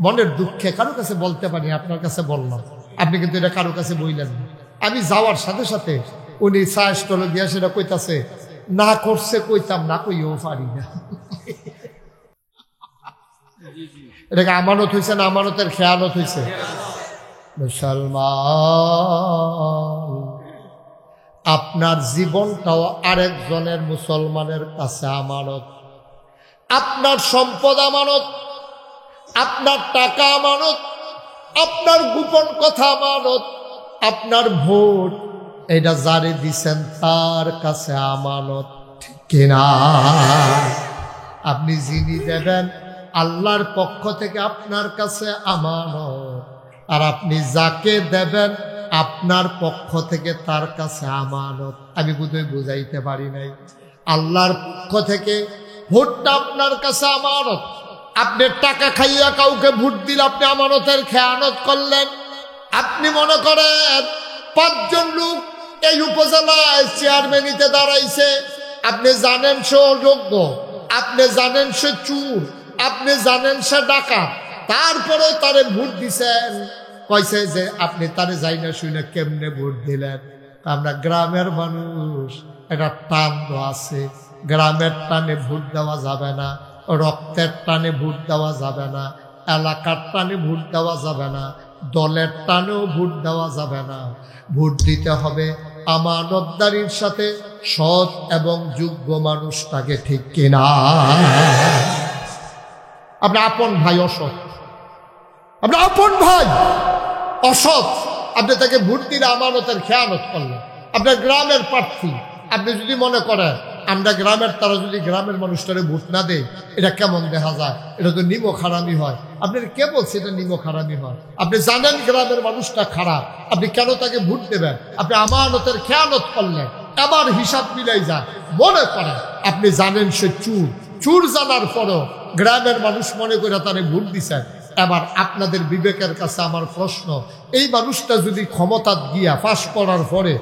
মনের দুঃখে কারো কাছে বলতে পারি, আপনার কাছে বললাম, আপনি কিন্তু এটা কারো কাছে বললেন না। আমি যাওয়ার সাথে সাথে উনি চা স্টলে গিয়া সেটা কইতাছে, না করছে কইতাম না, কইও পারি না। এটাকে আমানত হয়েছে না আমানতের খেয়ানত হয়েছে? মুসলমান, আপনার জীবনটাও আরেকজনের মুসলমানের কাছে আমানত। আপনার সম্পদ আমানত, আপনার টাকা আমানত, আপনার গোপন কথা আমানত, আপনার ভোট এটা যারে দিছেন তার কাছে আমানত। ঠিক কিনা? আপনি যিনি দেবেন আল্লাহর পক্ষ থেকে আপনার কাছে আমানত, আর আপনি যাকে দেবেন আপনার পক্ষ থেকে তার কাছে আমানত। আমি বোধহয় বুঝাইতে পারি নাই। আল্লাহর পক্ষ থেকে ভোটটা আপনার কাছে আমানত। আপনি টাকা খাইয়া কাউকে ভোট দিলে আপনি আমানতের খেয়ানত করলেন। আপনি মনে করেন 5 জন লোক এই উপজেলায় চেয়ারম্যানিতে দাঁড়াইছে, আপনি জানেন সে অযোগ্য, আপনি জানেন সে চুর, আপনি জানেন সে ডাকাত, তারপরেও তারে ভোট দিছেন। কইছে যে আপনি তারে যাই না শুনে কেমনে ভোট দিলেন? আমরা গ্রামের মানুষ, একটা টান আছে, গ্রামের টানে ভোট দেওয়া যাবে না, রক্তের টানে ভোট দেওয়া যাবে না, এলাকার টানে ভোট দেওয়া যাবে না, দলের টানেও ভোট দেওয়া যাবে না। ভোট দিতে হবে আমানতদারির সাথে সৎ এবং যোগ্য মানুষটাকে। ঠিক কিনা? আপনার আপন ভাই অসৎ, আপনার আপন ভাই অসৎ, আপনি তাকে ভোট দিলে আমানতের খেয়ানত করলেন। আপনার গ্রামের প্রার্থী, আপনি যদি মনে করেন আমরা গ্রামের, তারা যদি গ্রামের মানুষটারে ভোট না দেয় এটা কেমন দেখা যায়, এটা তো নিমক হারামি হয়। আপনার কে বলছে এটা নিমক হারামি হয়? আপনি জানেন গ্রামের মানুষটা খারাপ, আপনি কেন তাকে ভোট দেবেন? আপনি আমানতের খেয়ানত করলেন। আবার হিসাব মিলাই যায়, মনে করেন আপনি জানেন সে চুর, চুর জানার পরও গ্রামের মানুষ মনে করে তারে ভোট দিচ্ছেন। এবার আপনাদের বিবেকের কাছে আমার প্রশ্ন, এই মানুষটা যদি ক্ষমতা গিয়া 5 করার পরে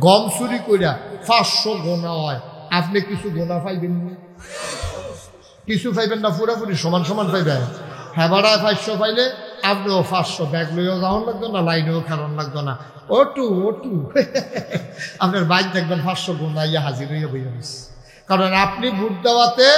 গম চুরি করিয়া 500 গোনা হয়, আপনি কিছু গোনা পাইবেন না, কিছু পাইবেন না, পুরোপুরি সমান সমান পাইবেন। হ্যাঁ ভাড়া 500 পাইলে আপনিও 500 ব্যাগ লইও যাওয়ার লাগতো না, লাইনেও খেলার লাগতো না। ওটু আপনার বাইক দেখবেন 500 গোনা ইয়া হাজির হইয়া বইয়া গেছে। কারণ আপনি ভোট দেওয়াতে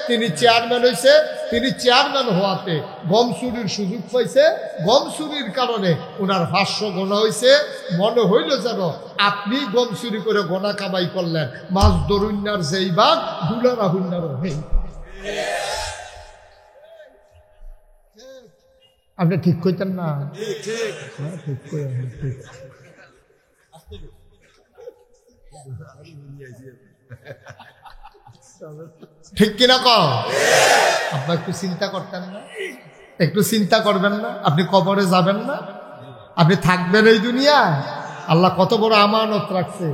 তিনি চেয়ারম্যান হয়েছে, তিনি চেয়ারম্যান হওয়াতে গম চুরির সুযোগ পাইছে, গম চুরির কারণে ওনার 500 গোনা হয়েছে। মনে হইল যেন আপনি গম চুরি করে গোনা কামাই করলেন, মাছ দরুন্যার যেই বাঘ দুলারা হুন্যারও নেই। আপনি ঠিক কইতেন না? ঠিক কিনা কও? আপনার একটু চিন্তা করতেন না? একটু চিন্তা করবেন না? আপনি কবরে যাবেন না? আপনি থাকবেন এই দুনিয়ায়? আল্লাহ কত বড় আমানত রাখছে।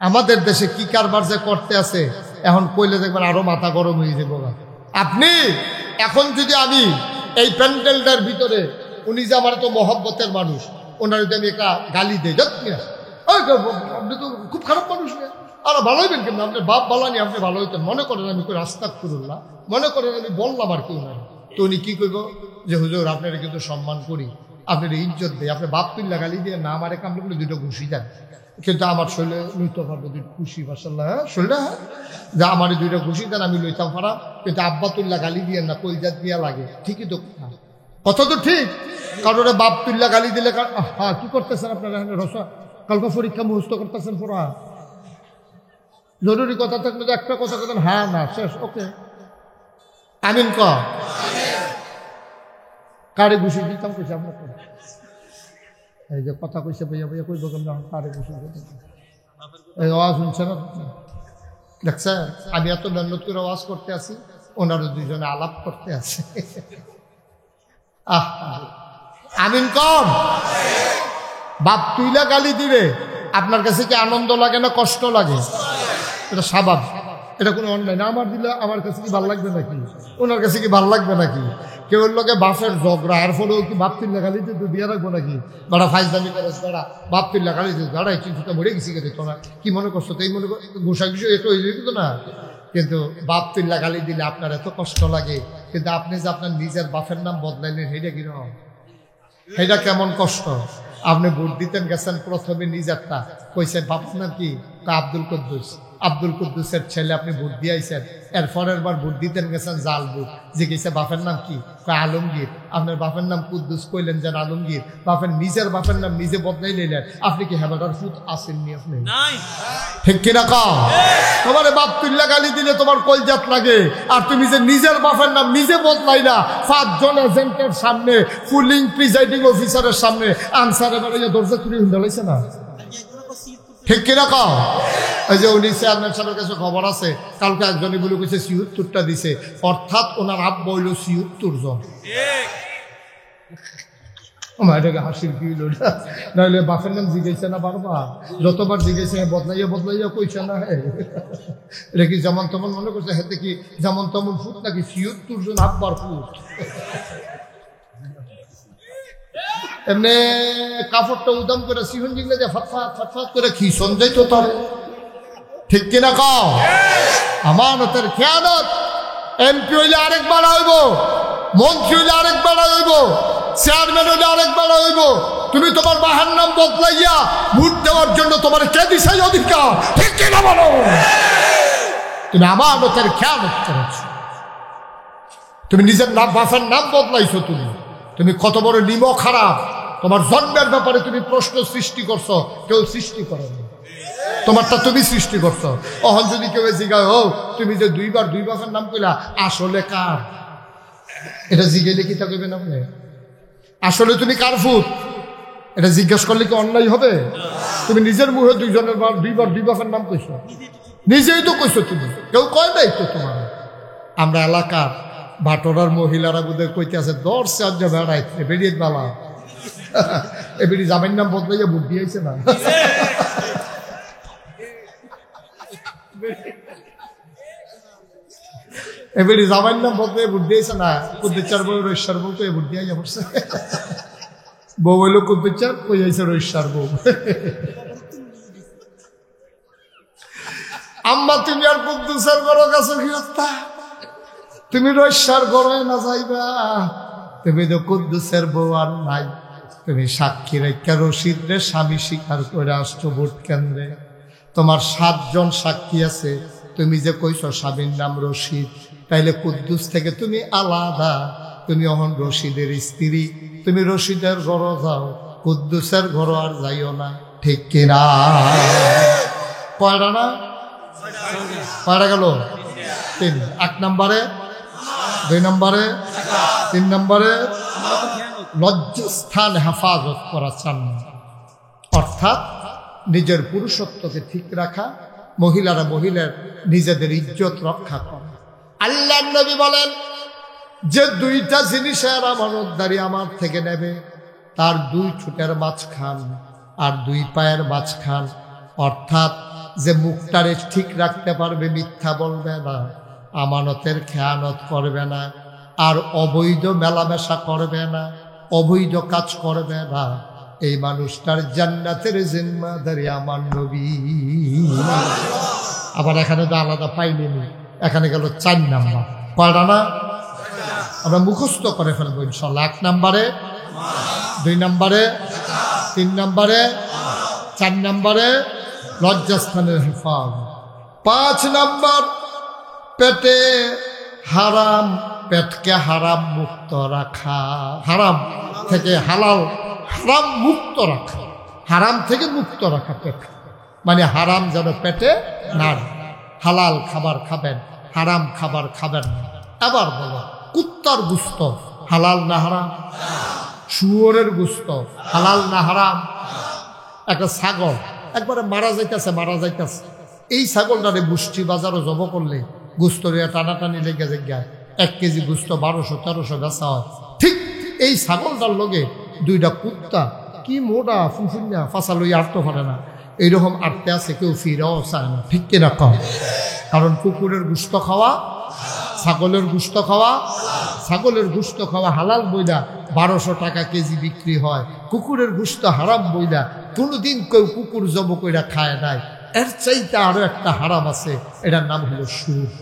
আমাদের দেশে কি কারবার যে করতে আছে, এখন কইলে দেখবেন আরো মাথা গরম হয়ে যাবো। আপনি এখন যদি আমি এই প্যান্ডেলটার ভিতরে, উনি যে আমার তো মহব্বতের মানুষ, ওনার যদি আমি একটা গালি দেই, আপনি তো খুব খারাপ মানুষ না, আর ভালো হইবেন কেন? আপনার বাপ বালানি, আপনি ভালো হইতেন। মনে করেন আমি করে আস্তাগফিরুল্লাহ, মনে করেন আমি বললাম আর কি ওনার, তো উনি কি করব যে হুজুর আপনারা কিন্তু সম্মান করি, আপনার ইজ্জত দেয়, আপনি বাপ তুল্লা গালি দিয়ে না আমার কামড়ে বলে দুটো ঘুষি দেন, কিন্তু আমার শরীরে লইতে পারবো দুটো খুশি মাশাআল্লাহ, হ্যাঁ শরীরে, হ্যাঁ যা আমার দুইটা ঘুষি দেন আমি লইতাম পারা, কিন্তু আব্বা তুল্লা গালি দিয়ে না, কলজাত দিয়া লাগে। ঠিকই তো কত তো ঠিক। কারণ বাপ তুল্লা গালি দিলে, হ্যাঁ কি করতেছেন আপনারা? রসা কালকে পরীক্ষা মুহূর্ত করতেছেন পড়া, জরুরি কথা থাকলে তো একটা কথা কথা, হ্যাঁ না শেষ, ওকে আমিন ক কারে ঘুষি দিতাম কইছে আপনাকে, এই যে কথা কইছে ভাইয়া ভাইয়া কইব কেমন কারে ঘুষি দিতাম, এই আওয়াজ শুনছে না? দেখছেন আমি এত মেহনত করে আওয়াজ করতে আছি, ওনারও দুইজনে আলাপ করতে আছে। আমিন কম। বাপ তুইলা গালি দিলে আপনার কাছে কি আনন্দ লাগে না কষ্ট লাগে? এটা স্বাভাবিক, এটা কোনো অন্যায় না। আমার দিলে আমার কাছে কি ভালো লাগবে নাকি? ওনার কাছে কি ভালো লাগবে নাকি? কেউ লোকে বাপের ঝগড়া, এর ফলেও কি বাপ তুল্লা গালি দিতে দিয়ে রাখবো নাকি? বেড়া ফাইজদামি করে বেড়া বাপ তুল্লা গালি দিতে, বেড়া কিন্তু মরে গেছি কে তোরা কি মনে করছো? তো এই মনে করো ঘুষা ঘুষি এটা হয়ে যেত না। কিন্তু বাপ তুল্লা গালি দিলে আপনার এত কষ্ট লাগে, কিন্তু আপনি যে আপনার নিজের বাপের নাম বদলাইলেন, সেইটা কিরকম? সেইটা কেমন কষ্ট? আপনি ভোট দিতেন গেছেন, প্রথমে নিজেরটা কইছেন বাপের নাম কি? আব্দুল কুদ্দুস। আব্দুল কুদ্দুসের ছেলে আপনি ভোট দিয়েছেন। এর পরের বার ভোট দিতেন গেছেন জাল ভোট, যে গেছে বাপের নাম কি? আলমগীর। আপনার বাপের নাম কুদ্দুস, কইলেন যেন আলমগীর। বাপের নিজের বাপের নাম নিজে বদলাই নিলেন। আপনি কি হেবাটার ফুট আসেননি? আপনি ঠিক কিনা কও? তোমার বাপ তুল্লা গালি দিলে তোমার কলজাত লাগে, আর তুমি যে নিজের বাপের নাম নিজে বদলাই না, 5 জন এজেন্টের সামনে, পুলিং প্রিজাইডিং অফিসারের সামনে আনসারে বেড়াইয়া দরজা তুলে হুন্ডালাইছে না? ঠিক কিনা কও? এই যে উনি চেয়ারম্যান সাহেবের কাছে খবর আছে, কালকে একজনই বলে কইছে ৭৬টা দিছে, অর্থাৎ ওনার আব্বা হইল ৭৬ জন। এটাকে হাসির কি হইল? নাহলে বাপের নাম জিজ্ঞাসা না বারবার, যতবার জিজ্ঞাসা বদলাইয়া বদলাইয়া কইছে না। এটা কি যেমন তেমন মনে করছে? হাতে কি যেমন তেমন ফুট নাকি? ৭৬ জন আব্বার ফুট। এমনি কাপড়টা উদাম করে সিহন জিগলে যে ফটফাট ফটফাট করে খিসন যাইত তার। ঠিক কিনা কও? আমানতের খেয়ানত। এমপি হইলে আরেকবার হইব, মন্ত্রী হইলে আরেকবার হইব, চেয়ারম্যান হইলে আরেকবার হইব। তুমি তোমার বাহার নাম বদলাইয়া ভোট দেওয়ার জন্য তোমার কে দিছে অধিকার? ঠিক কিনা বলো? তুমি আমানতের খেয়ানত করেছ, তুমি নিজের নাম বাপের নাম বদলাইছো। তুমি কত বড় নিমক খারাপ। তোমার জন্মের ব্যাপারে তুমি প্রশ্ন সৃষ্টি করছো, কেউ সৃষ্টি করেনি, তোমারটা তুমি সৃষ্টি করছো। অহন যদি কেউ জিজ্ঞাসা, ও তুমি যে 2 বার 2 বাপের নাম কইলা, আসলে কার? এটা জিজ্ঞাসা কি তা কইবেন আপনি? আসলে তুমি কার ফুট? এটা জিজ্ঞাসা করলে কি অন্যায় হবে? তুমি নিজের মুখে 2 জনের 2 বার 2 বাপের নাম কইছো, নিজেই তো কইছো, তুমি কেউ কয় নাই তো তোমার। আমরা এলাকার ভাটোরার মহিলারা বোধহয় কইতে আছে, 10 চার্জে বেড়াইছে বেরিয়ে বালা, এ বেরি জামাইয়ের নাম বদলাইয়া ভোট দিয়েছে না। এবারে জামাইয়ের নাম বদলে ভোট দিয়েছে না, কুদ্দুচার বউ রৈশ্বর বউ তো ভোট দিয়ে পড়ছে। বউ হইল কুদ্দুচার, কই যাইছে রৈশ্বর বউ। আম্মা তুমি আর কুদ্দুসের ঘর কাছে গিয়েছা, তুমি রস্যার ঘরে না যাইবা, তুমি তো কুদ্দুসের বউ আর নাই, তুমি সাক্ষী রেখা রশিদরে স্বামী স্বীকার করে আসছো ভোট কেন্দ্রে, তোমার 7 জন সাক্ষী আছে, তুমি যে কইছো স্বামীর নাম রশিদ, তাইলে কুদ্দুস থেকে তুমি আলাদা, তুমি এখন রশিদের স্ত্রী, তুমি রশিদের ঘর যাও, কুদ্দুসের ঘর আর যাইও না, ঠিক কিনা? কয়টা না? কয়টা গেল? 3। 1 নম্বরে, 2 নম্বরে, 3 নম্বরে লজ্জাস্থান হেফাজত করা চান, অর্থাৎ নিজের পুরুষত্বকে ঠিক রাখা, মহিলারা মহিলার নিজেদের ইজ্জত রক্ষা করে। আল্লাহর নবী বলেন যে 2টা জিনিসের আমানতদারি আমার থেকে নেবে, তার 2 ঠোঁটের মাঝখান আর 2 পায়ের মাঝখান, অর্থাৎ যে মুখটারে ঠিক রাখতে পারবে, মিথ্যা বলবে না, আমানতের খেয়ানত করবে না, আর অবৈধ মেলামেশা করবে না, অবৈধ কাজ করবে না, এই মানুষটার জান্নাতের জিম্মাদারি আমার নবী। আবার এখানে তো আলাদা পাইনি, এখানে গেল 4 নাম্বার। কয়টা না? আমরা মুখস্থ করে ফেলবো ইনশাল্লাহ। 1 নম্বরে, 2 নম্বরে, 3 নম্বরে, 4 নম্বরে লজ্জাস্থানের হেফাজত। 5 নম্বর পেটে হারাম, পেটকে হারাম মুক্ত রাখা, হারাম থেকে হালাল, হারাম মুক্ত রাখা, হারাম থেকে মুক্ত রাখা পেট, মানে হারাম যেন পেটে না, হালাল খাবার খাবেন, হারাম খাবার খাবেন না। আবার বলো, কুত্তার গুস্ত হালাল না হারাম? শুয়োরের গুস্ত হালাল না হারাম? একটা ছাগল একবারে মারা যাইতেছে, এই ছাগলটারে মুষ্টি বাজারও জব করলে গুস্ত টানাটানি লেগে যায়, 1 কেজি গুস্ত 1200-1300 বেচা হয়। ঠিক এই ছাগলটার লগে 2টা কুত্তা কি মোটা ফুফুন্যা ফাঁসা লই আটতে পারে না, এইরকম আটতে আছে, কেউ ফিরাও চায় না, ঠিক কিনা কম? কারণ কুকুরের গুস্ত খাওয়া, ছাগলের গুস্ত খাওয়া, ছাগলের গুস্ত খাওয়া হালাল বইলা 1200 টাকা কেজি বিক্রি হয়, কুকুরের গুস্ত হারাম বইলা কোনোদিন কেউ কুকুর জব কইরা খায় নাই। এর চাইতে আরো একটা হারাম আছে, এটার নাম হলো সুদ।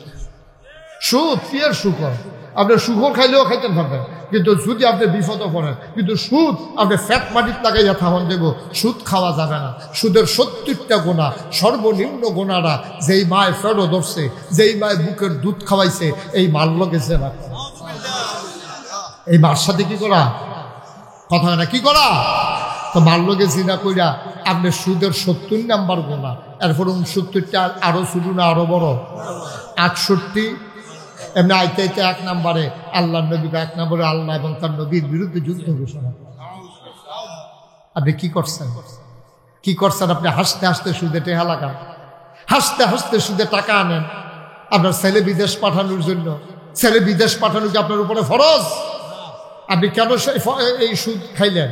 সুদ পিয়ার শুকর, আপনি শুকর খাইলেও খাইতে পারবেন, কিন্তু যদি আপনি বিপদে পড়েন, কিন্তু সুদ আপনি ফ্যাট মাটির লাগাইয়া থামান দেব, সুদ খাওয়া যাবে না। সুদের 70টা গোনা, সর্বনিম্ন গোনাটা যেই মায় ফেরো ধরছে, যেই মায় বুকের দুধ খাওয়াইছে, এই মার লগেছে না, এই মার সাথে কি করা কথা হয় না, কি করা? তো মার লগে জিনা কইরা আপনি সুদের 70 নাম্বার গোনা, এরপর 69টা আরো শুরু না আরো বড় 68, এমনি আইতে 1 নম্বরে আল্লাহ নবী, 1 নম্বরে আল্লাহ এবং তার নবীর বিরুদ্ধে যুদ্ধ ঘোষণা। আপনি কি করছেন? কি করছেন? আপনি হাসতে হাসতে সুদে টেহা লাগান, হাসতে হাসতে সুদে টাকা আনেন আপনার ছেলে বিদেশ পাঠানোর জন্য। ছেলে বিদেশ পাঠানো কি আপনার উপরে ফরজ? আপনি কেন এই সুদ খাইলেন?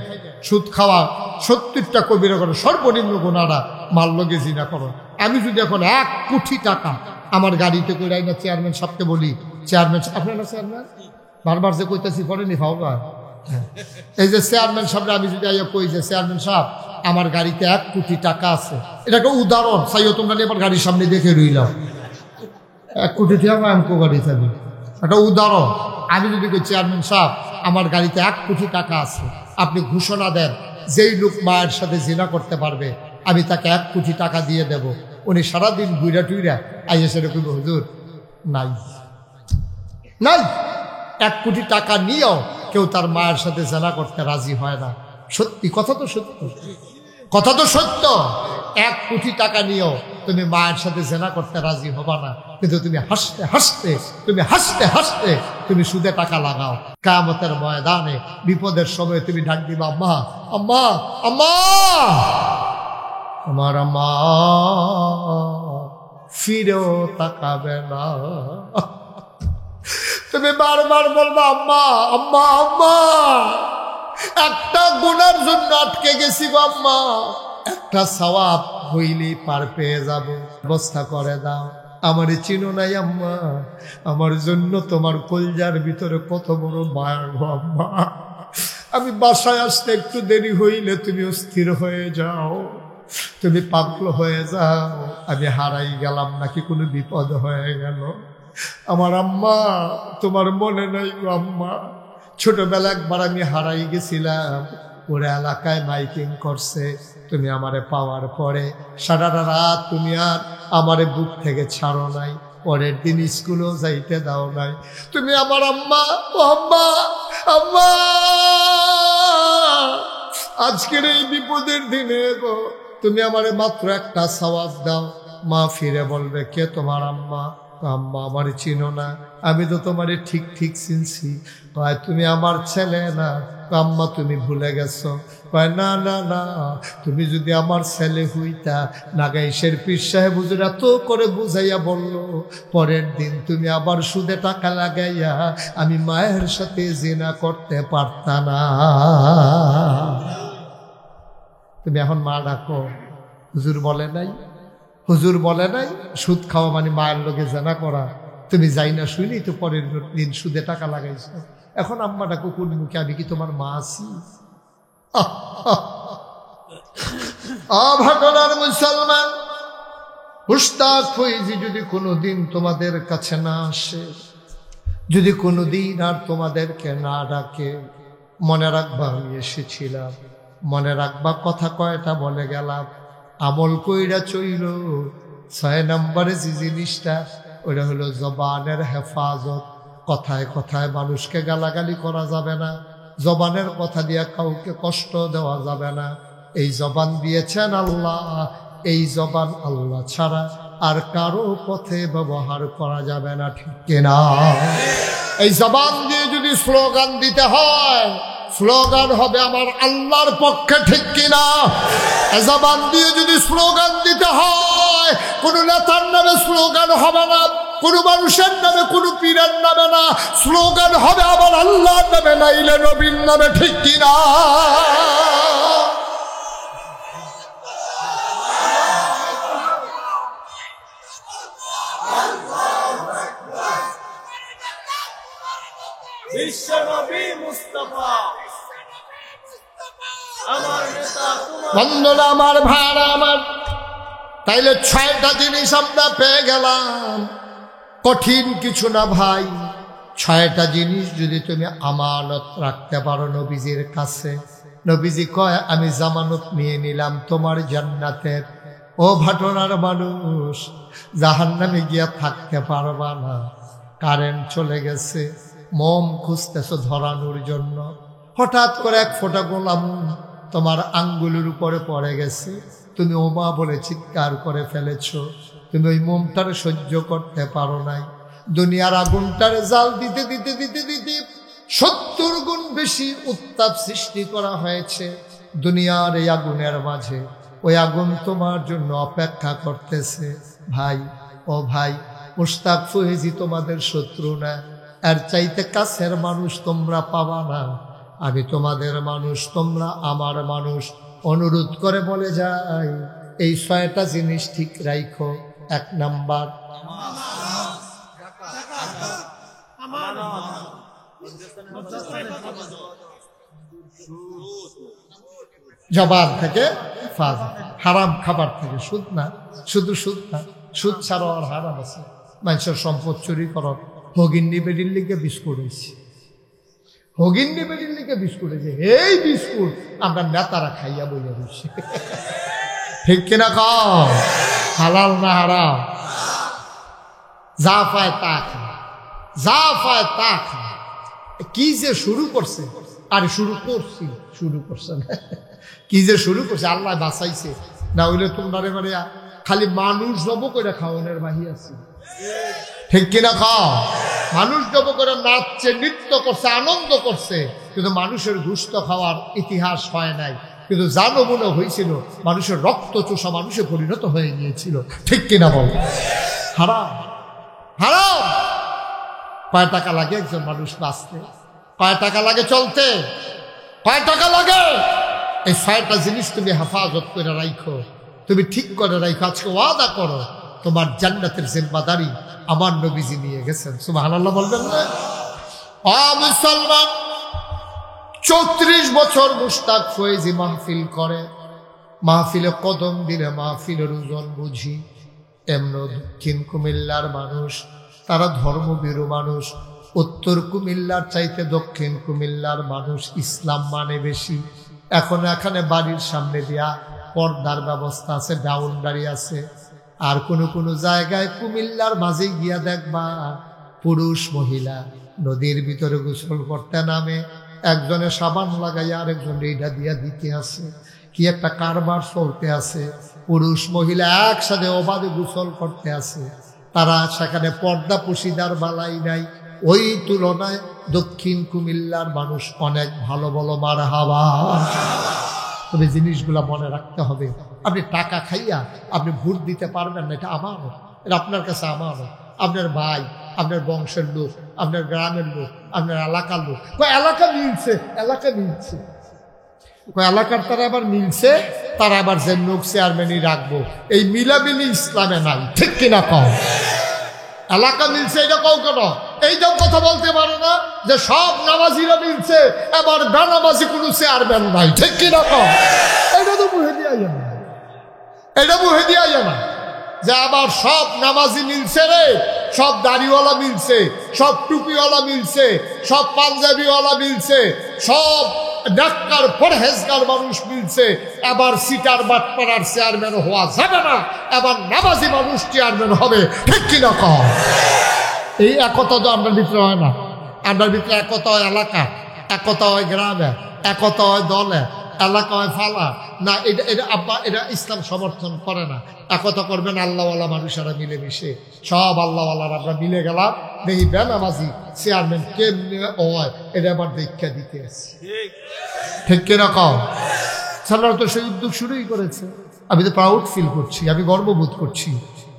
সুদ খাওয়া 70টা কবিরা করো, সর্বনিম্ন গোনাটা মাল লগে জিনা করো। আমি যদি এখন 1 কোটি টাকা আমার গাড়িতে করে আইনা চেয়ারম্যান সাহেবকে বলি, চেয়ারম্যান আপনার চেয়ারম্যান বারবার যে কইতেছি পড়েনি ফাওকা, এই যে চেয়ারম্যান সাহেব, আমি যদি আইয়া কই যে চেয়ারম্যান সাহেব আমার গাড়িতে 1 কোটি টাকা আছে, এটা একটা উদাহরণ, চাইও তোমরা আমার গাড়ির সামনে দেখে রইলাম 1 কোটি টাকা আমি গাড়ি থাকি, একটা উদাহরণ। আমি যদি কই চেয়ারম্যান সাহেব আমার গাড়িতে 1 কোটি টাকা আছে, আপনি ঘোষণা দেন যেই লোক মায়ের সাথে জিনা করতে পারবে আমি তাকে 1 কোটি টাকা দিয়ে দেব। উনি সারাদিন ঘুরা টুইরা আইয়া সেটা কইব, হুজুর নাই নাই, 1 কোটি টাকা নিয়েও কেউ তার মায়ের সাথে জেনা করতে রাজি হয় না। সত্যি কথা তো সত্য, কথা তো সত্য। 1 কোটি টাকা নিয়েও তুমি মায়ের সাথে জেনা করতে রাজি হবা না, কিন্তু তুমি হাসতে হাসতে, তুমি হাসতে হাসতে তুমি সুদে টাকা লাগাও। কিয়ামতের ময়দানে বিপদের সময় তুমি ডাক দিবা, আম্মা আম্মা আম্মা, আমার আম্মা ফিরেও তাকাবে না। তুমি বারবার বলবা, আম্মা আম্মা আম্মা, একটা গুনার জন্য আটকে গেছি গো আম্মা, একটা সওয়াব হইলেই পার পেয়ে যাব, ব্যবস্থা করে দাও। আমারে চিনো নাই আম্মা, আমার জন্য তোমার কলজার ভিতরে কত বড় মায়া গো আম্মা। আমি বাসায় আসতে একটু দেরি হইলে তুমি অস্থির হয়ে যাও, তুমি পাগল হয়ে যাও, আমি হারাই গেলাম নাকি কোনো বিপদ হয়ে গেল। আমার আম্মা, তোমার মনে নাই গো আম্মা, ছোটবেলা একবার আমি হারাই গেছিলাম, ওরা এলাকায় মাইকিং করছে, তুমি আমারে পাওয়ার পরে সারাটা রাত তুমি আর আমারে বুক থেকে ছাড়ো নাই, পরের দিন স্কুলেও যাইতে দাও নাই। তুমি আমার আম্মা, ও আম্মা, আম্মা, আজকের এই বিপদের দিনে গো তুমি আমারে মাত্র একটা সওয়াব দাও। মা ফিরে বলবে, কে তোমার আম্মা? আম্মা, আমারে চিনো না? আমি তো তোমারে ঠিক ঠিক চিনছি। কয়, তুমি আমার ছেলে না? আম্মা, তুমি ভুলে গেছো? কয়, না না না, তুমি যদি আমার ছেলে হইতা, নাগাইশের পীর সাহেব হুজুর এত করে বুঝাইয়া বলল, পরের দিন তুমি আবার সুদে টাকা লাগাইয়া আমি মায়ের সাথে জিনা করতে পারতা না। তুমি এখন মা ডাকো। হুজুর বলে নাই? হুজুর বলে নাই সুদ খাওয়া মানে মায়ের লোকে জানা করা? তুমি যাই না শুনি তো পরের দিন সুদে টাকা লাগাইছো। এখন আম্মা ডাকো কোন মুখে? আমি কি তোমার মা আছি? অভাগনার মুসলমান, মুশতাক ফৈজি যদি কোনোদিন তোমাদের কাছে না আসে, যদি কোনোদিন আর তোমাদেরকে না ডাকে, মনে রাখবা আমি এসেছিলাম, মনে রাখবা কথা কয়টা বলে গেলাম, আমল কইরা চইল। 6 নম্বরে যে জিনিসটা, ওটা হলো জবানের হেফাজত। কথায় কথায় মানুষকে গালাগালি করা যাবে না, জবানের কথা দিয়ে কাউকে কষ্ট দেওয়া যাবে না। এই জবান দিয়েছেন আল্লাহ, এই জবান আল্লাহ ছাড়া আর কারো পথে ব্যবহার করা যাবে না, ঠিক কিনা? এই জবান দিয়ে যদি স্লোগান দিতে হয়, স্লোগান হবে আমার আল্লাহর পক্ষে, ঠিক কিনা? জবান দিয়ে যদি স্লোগান দিতে হয়, কোন নেতার নামে স্লোগান হবে না, কোন মানুষের নামে, কোন পীরের নামে না, স্লোগান হবে আমার আল্লাহর নামে, নাইলে নবীর নামে, ঠিক কিনা? বন্ধুরা আমার, ভাড়া আমার, তাইলে 6টা জিনিস আমরা পেয়ে গেলাম। কঠিন কিছু না ভাই, 6টা জিনিস যদি তুমি আমানত রাখতে পারো নবীজির কাছে, নবীজি কয় আমি জামানত নিয়ে নিলাম তোমার জান্নাতের। ও ভাটনার মানুষ, জাহান্নামে গিয়া থাকতে পারবা না। কারেন্ট চলে গেছে, মোম খুঁজতেছো ধরানোর জন্য, হঠাৎ করে এক ফোঁটা গোলাম তোমার আঙ্গুলের উপরে পড়ে গেছে, তুমি ওমা বলে চিৎকার করে ফেলেছ। তুমি ওই মোমটারে সহ্য করতে পারো নাই। দুনিয়ার আগুনটারে জাল দিতে দিতে দিতে দিতে 70 গুণ বেশি উত্তাপ সৃষ্টি করা হয়েছে দুনিয়ার এই আগুনের মাঝে। ওই আগুন তোমার জন্য অপেক্ষা করতেছে। ভাই, ও ভাই, মুশতাক ফৈজি তোমাদের শত্রু না, এর চাইতে কাছের মানুষ তোমরা পাবা না। আমি তোমাদের মানুষ, তোমরা আমার মানুষ। অনুরোধ করে বলে যাই, এই 6টা জিনিস ঠিক রাখো। 1 নাম্বার, জবান থেকে হেফাজত, হারাম খাবার থেকে। সুদ না, শুধু সুদ না, সুদ ছাড়াও আর হারাম আছে। মানুষের সম্পদ চুরি করো, হগিন্নি বেডির লিগে বিস্কুট হয়েছে, হগিন্নি বেডির লিগে বিস্কুট হয়েছে। এই বিস্কুট আমরা নেতারা খাইয়া বইয়া রয়েছি, ঠিক কিনা? খাও, হালাল না হারাম? যা পায় তা খা, যা পায় তা খা। কি যে শুরু করছে, আরে শুরু করছে না, কি যে শুরু করছে, আল্লাহ বাঁচাইছে। না হইলে তোমরা এবারে খালি মানুষ জব করে খাওয়ানোর বাহি আছে, ঠিক কিনা? খাও, মানুষ জব করে নাচছে, নৃত্য করছে, আনন্দ করছে, কিন্তু মানুষের গোশত খাওয়ার ইতিহাস হয় নাই। কিন্তু যা নমুনা হয়েছিল, মানুষের রক্ত চোষা মানুষে পরিণত হয়ে গিয়েছিল, ঠিক কিনা বল? হারাম, হারাম। কয় টাকা লাগে একজন মানুষ বাঁচতে? কয় টাকা লাগে চলতে? কয় টাকা লাগে? এই 6টা জিনিস তুমি হেফাজত করে রাখো, তুমি ঠিক করে রাখো। আজকে ওয়াদা করো, তোমার জান্নাতের জিম্মাদারি আমার নবীজি নিয়ে গেছেন। সুবহানাল্লাহ বলবেন না? মুসলমান, 34 বছর মুশতাক ফৈজি মাহফিল করে, মাহফিলে কদম দিলে মাহফিলের ওজন বুঝি। এমন দক্ষিণ কুমিল্লার মানুষ, তারা ধর্মভীরু মানুষ। উত্তর কুমিল্লার চাইতে দক্ষিণ কুমিল্লার মানুষ ইসলাম মানে বেশি। এখন এখানে বাড়ির সামনে দিয়া পর্দার ব্যবস্থা আছে, বাউন্ডারি আছে। আর কোনো জায়গায় কুমিল্লার মাঝে গিয়া দেখবা পুরুষ মহিলা নদীর ভিতরে গোসল করতে নামে, একজনে সাবান লাগাইয়া আরেকজন এইটা দিয়া দিতে আছে। কি একটা কারবার চলতে আছে, পুরুষ মহিলা একসাথে অবাধে গোসল করতে আছে। তারা সেখানে পর্দা পুশিদার বালাই নাই। ওই তুলনায় দক্ষিণ কুমিল্লার মানুষ অনেক ভালো বলো মারহাবা। তবে জিনিসগুলা মনে রাখতে হবে। আপনি টাকা খাইয়া আপনি ভোট দিতে পারবেন না, এটা আমারও, এটা আপনার কাছে আমারও। আপনার ভাই, আপনার বংশের লোক, আপনার গ্রামের লোক, আপনার এলাকার লোক। এলাকা মিলছে, এলাকা মিলছে, এলাকার তারা আবার মিলছে, তারা আবার যে লোক চেয়ারম্যানই রাখবো, এই মিলামিলি ইসলামে নাই। ঠিক কিনা কও? এলাকা মিলছে এটা কও কেন? এইটাও কথা বলতে পারো না যে সব নামাজিরা মিলছে, এবার বেনামাজি কোনো চেয়ারম্যান নাই। ঠিক কিনা কও? এটা তো বুঝে দিয়া যায় না, এটা বুঝে দিয়া যায় না যে আবার সব নামাজি মিলছে রে, সব দাড়িওয়ালা মিলছে, সব টুপিওয়ালা মিলছে, সব পাঞ্জাবিওয়ালা মিলছে, সব ডাক্তার পরহেজগার মানুষ মিলছে। এবার সিটার বাটপাড়ার চেয়ারম্যান হওয়া যাবে না, এবার নামাজি মানুষ চেয়ারম্যান হবে। ঠিক কিনা কও? এই একতা তো আপনার ভিতরে হয় না। আপনার ভিতরে একতা হয় এলাকা, একতা হয় গ্রামে, একতা হয় দলে, এলাকা হয় ফালা না। এটা ইসলাম সমর্থন করে না। একতা করবেন আল্লাহওয়ালা মানুষেরা মিলেমিশে, সব আল্লাহওয়ালার আমরা মিলে গেলাম। দেখি বেনামাজি চেয়ারম্যান কেমনি হয়, এটা আবার দীক্ষা দিতে আছে। ঠিক কিনা কও? সালার তো সেই উদ্যোগ শুরুই করেছে। আমি তো প্রাউড ফিল করছি, আমি গর্ববোধ করছি।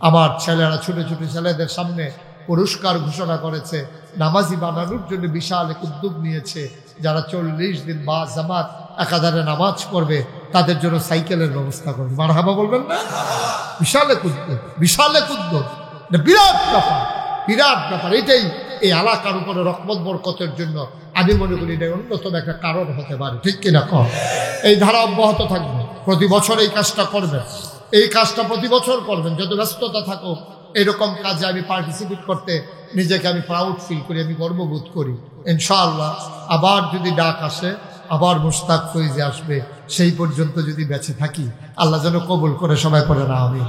আমার ছেলেরা ছোট ছোট ছেলেদের সামনে পুরস্কার ঘোষণা করেছে, নামাজি বানানোর জন্য বিশাল এক উদ্যোগ নিয়েছে। যারা 40 দিন বা জামাত একাধারে নামাজ পড়বে তাদের জন্য সাইকেলের ব্যবস্থা করবে। মারহাবা বলবেন না? বিশাল এক উদ্যোগ, বিশাল এক উদ্যোগ, বিরাট ব্যাপার, বিরাট ব্যাপার। এটাই এই এলাকার উপরে রহমত বরকতের জন্য আমি মনে করি এটা অন্যতম একটা কারণ হতে পারে। ঠিক কিনা কম? এই ধারা অব্যাহত থাকবে, প্রতি বছর এই কাজটা করবেন, এই কাজটা প্রতি বছর করবেন। যত ব্যস্ততা থাকুক এরকম কাজে আমি পার্টিসিপেট করতে নিজেকে আমি প্রাউড ফিল করি, আমি গর্ববোধ করি। ইনশাআল্লাহ আবার যদি ডাক আসে, আবার মুশতাক ফয়েজি আসবে। সেই পর্যন্ত যদি বেঁচে থাকি আল্লাহ যেন কবুল করে, সবাই পড়ে না আমি।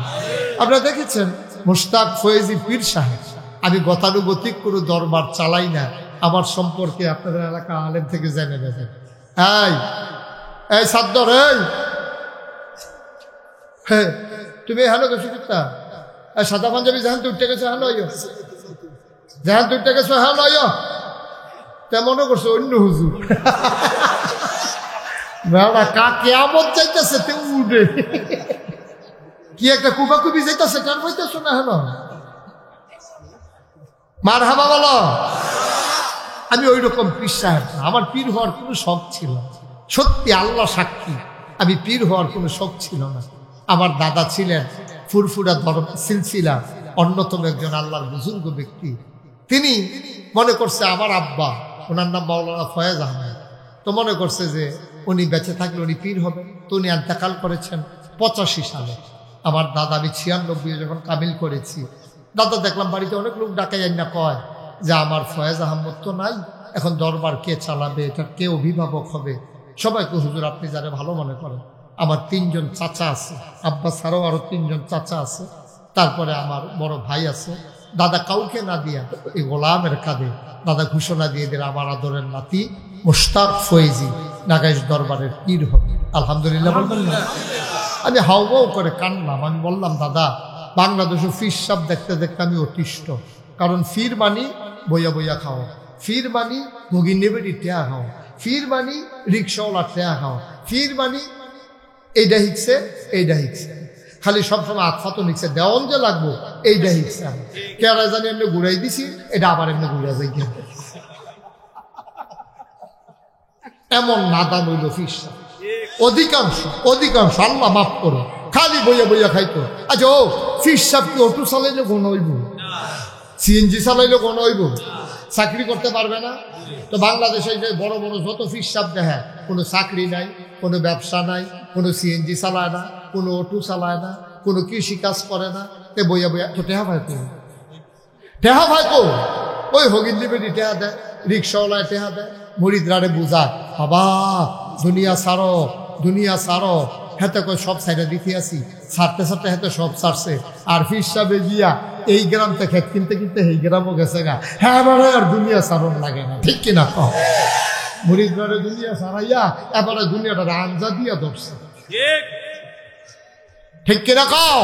আপনারা দেখেছেন মুশতাক ফয়েজি পীর সাহেব, আমি গতানুগতিক কোনো দরবার চালাই না। আমার সম্পর্কে আপনাদের এলাকা আলেম থেকে জেনে নেবেন। এই সাদ্দর, হ্যাঁ তুমি হ্যালো গেছো কিতা সাদা পাঞ্জাবি জাহান তুই উঠতে গেছো, হ্যালো জাহান তুই উঠতে গেছো, হ্যালো তা মনে করছো অন্য হুজুর। কেয়ামত যাইতেছে তে উঠে কি একটা কুবাকুবি যাইতেছে, কেন বইতেছো না? হ্যালো মারহাবা বলো। আমি ওই রকম পীর সাহেব না, আমার পীর হওয়ার কোনো শখ ছিল না। সত্যি আল্লাহ সাক্ষী, আমি পীর হওয়ার কোনো শখ ছিল না। আমার দাদা ছিলেন ফুরফুরা সিলসিলা অন্যতম একজন আল্লাহর বুজুর্গ ব্যক্তি। তিনি মনে করছে আমার আব্বা, ওনার নাম মাওলানা ফয়েজ আহমেদ, তো মনে করছে যে উনি বেঁচে থাকলে উনি পীর হবেন। তো উনি ইন্তেকাল করেছেন 85 সালে। আমার দাদা, আমি 96 যখন কামিল করেছি, দাদা দেখলাম বাড়িতে অনেক লোক ডাকাই না, কয় যে আমার ফয়েজ আহমদ তো নাই, এখন দরবার কে চালাবে, এটার কে অভিভাবক হবে? সবাইকে হুজুর আপনি যারা ভালো মনে করেন। আমার 3 জন চাচা আছে, আব্বা ছাড়াও আরো 3 জন চাচা আছে, তারপরে আমার বড় ভাই আছে। দাদা কাউকে না দিয়া এই গোলামের কাঁধে দাদা ঘোষণা দিয়ে দিল আমার আদরের নাতি মুশতাক ফয়েজি নাগাইশ দরবারের পীর হবে। আলহামদুলিল্লাহ বলবেন না? আমি হাউমাউ করে কানলাম। আমি বললাম দাদা, বাংলাদেশে ফির সাপ দেখতে দেখতে আমি অতিষ্ঠ। কারণ ফির মানি বইয়া বইয়া খাও, ফির মানি ভুগি নেবেরি টেয়া খাও, ফির মানি রিক্সাওয়ালা টেয়া খাও, ফির মানি এইটা হিকছে এইটা হিকছে, খালি সবসময় আতফাতো নিচ্ছে, দেওয়ান যে লাগবো এইটা হিকছে। কেরা জানি এমনি ঘুরাই দিছি, এটা আবার এমনি ঘুরা যাই। এমন নাদান হইল ফির সাপ। অধিকাংশ আল্লাহ মাফ করো, খালি বইয়া বইয়া খাইতো। আচ্ছা ও ফির সাপ কি অটো চালাইলে কোন হইব? সিএনজি চালাইলে কোন হইব? চাকরি করতে পারবে না? তো বাংলাদেশে যে বড় বড় যত ফির সাপ দেখে কোনো চাকরি নাই, কোনো ব্যবসা নাই, কোনো সিএনজি চালায় না, কোনো অটো চালায় না, কোনো কৃষি কাজ করে না, এ বইয়া বইয়া তো টেহা ভাই কো, টেহা ভাই কো, ওই হগিন্দি বেটি টেহা দেয়, রিক্সাওয়ালায় টেহা দেয়, মুরিদরারে বুঝায় বাবা দুনিয়া সারো, দুনিয়া সারো। হেতে কই সব সাইডে দিতে আসি, ছাড়তে ছাড়তে হেতে সব ছাড়ছে। আর ফির সাহেব গিয়া এই গ্রাম থেকে খেত কিনতে কিনতে এই গ্রামও গেছে গা। হ্যাঁ এবারে আর দুনিয়া সারণ লাগে না, ঠিক কিনা কও? মুরিদরারে দুনিয়া সারাইয়া এবারে দুনিয়াটা আঞ্জা দিয়া ধরছে, ঠিক কিনা কও?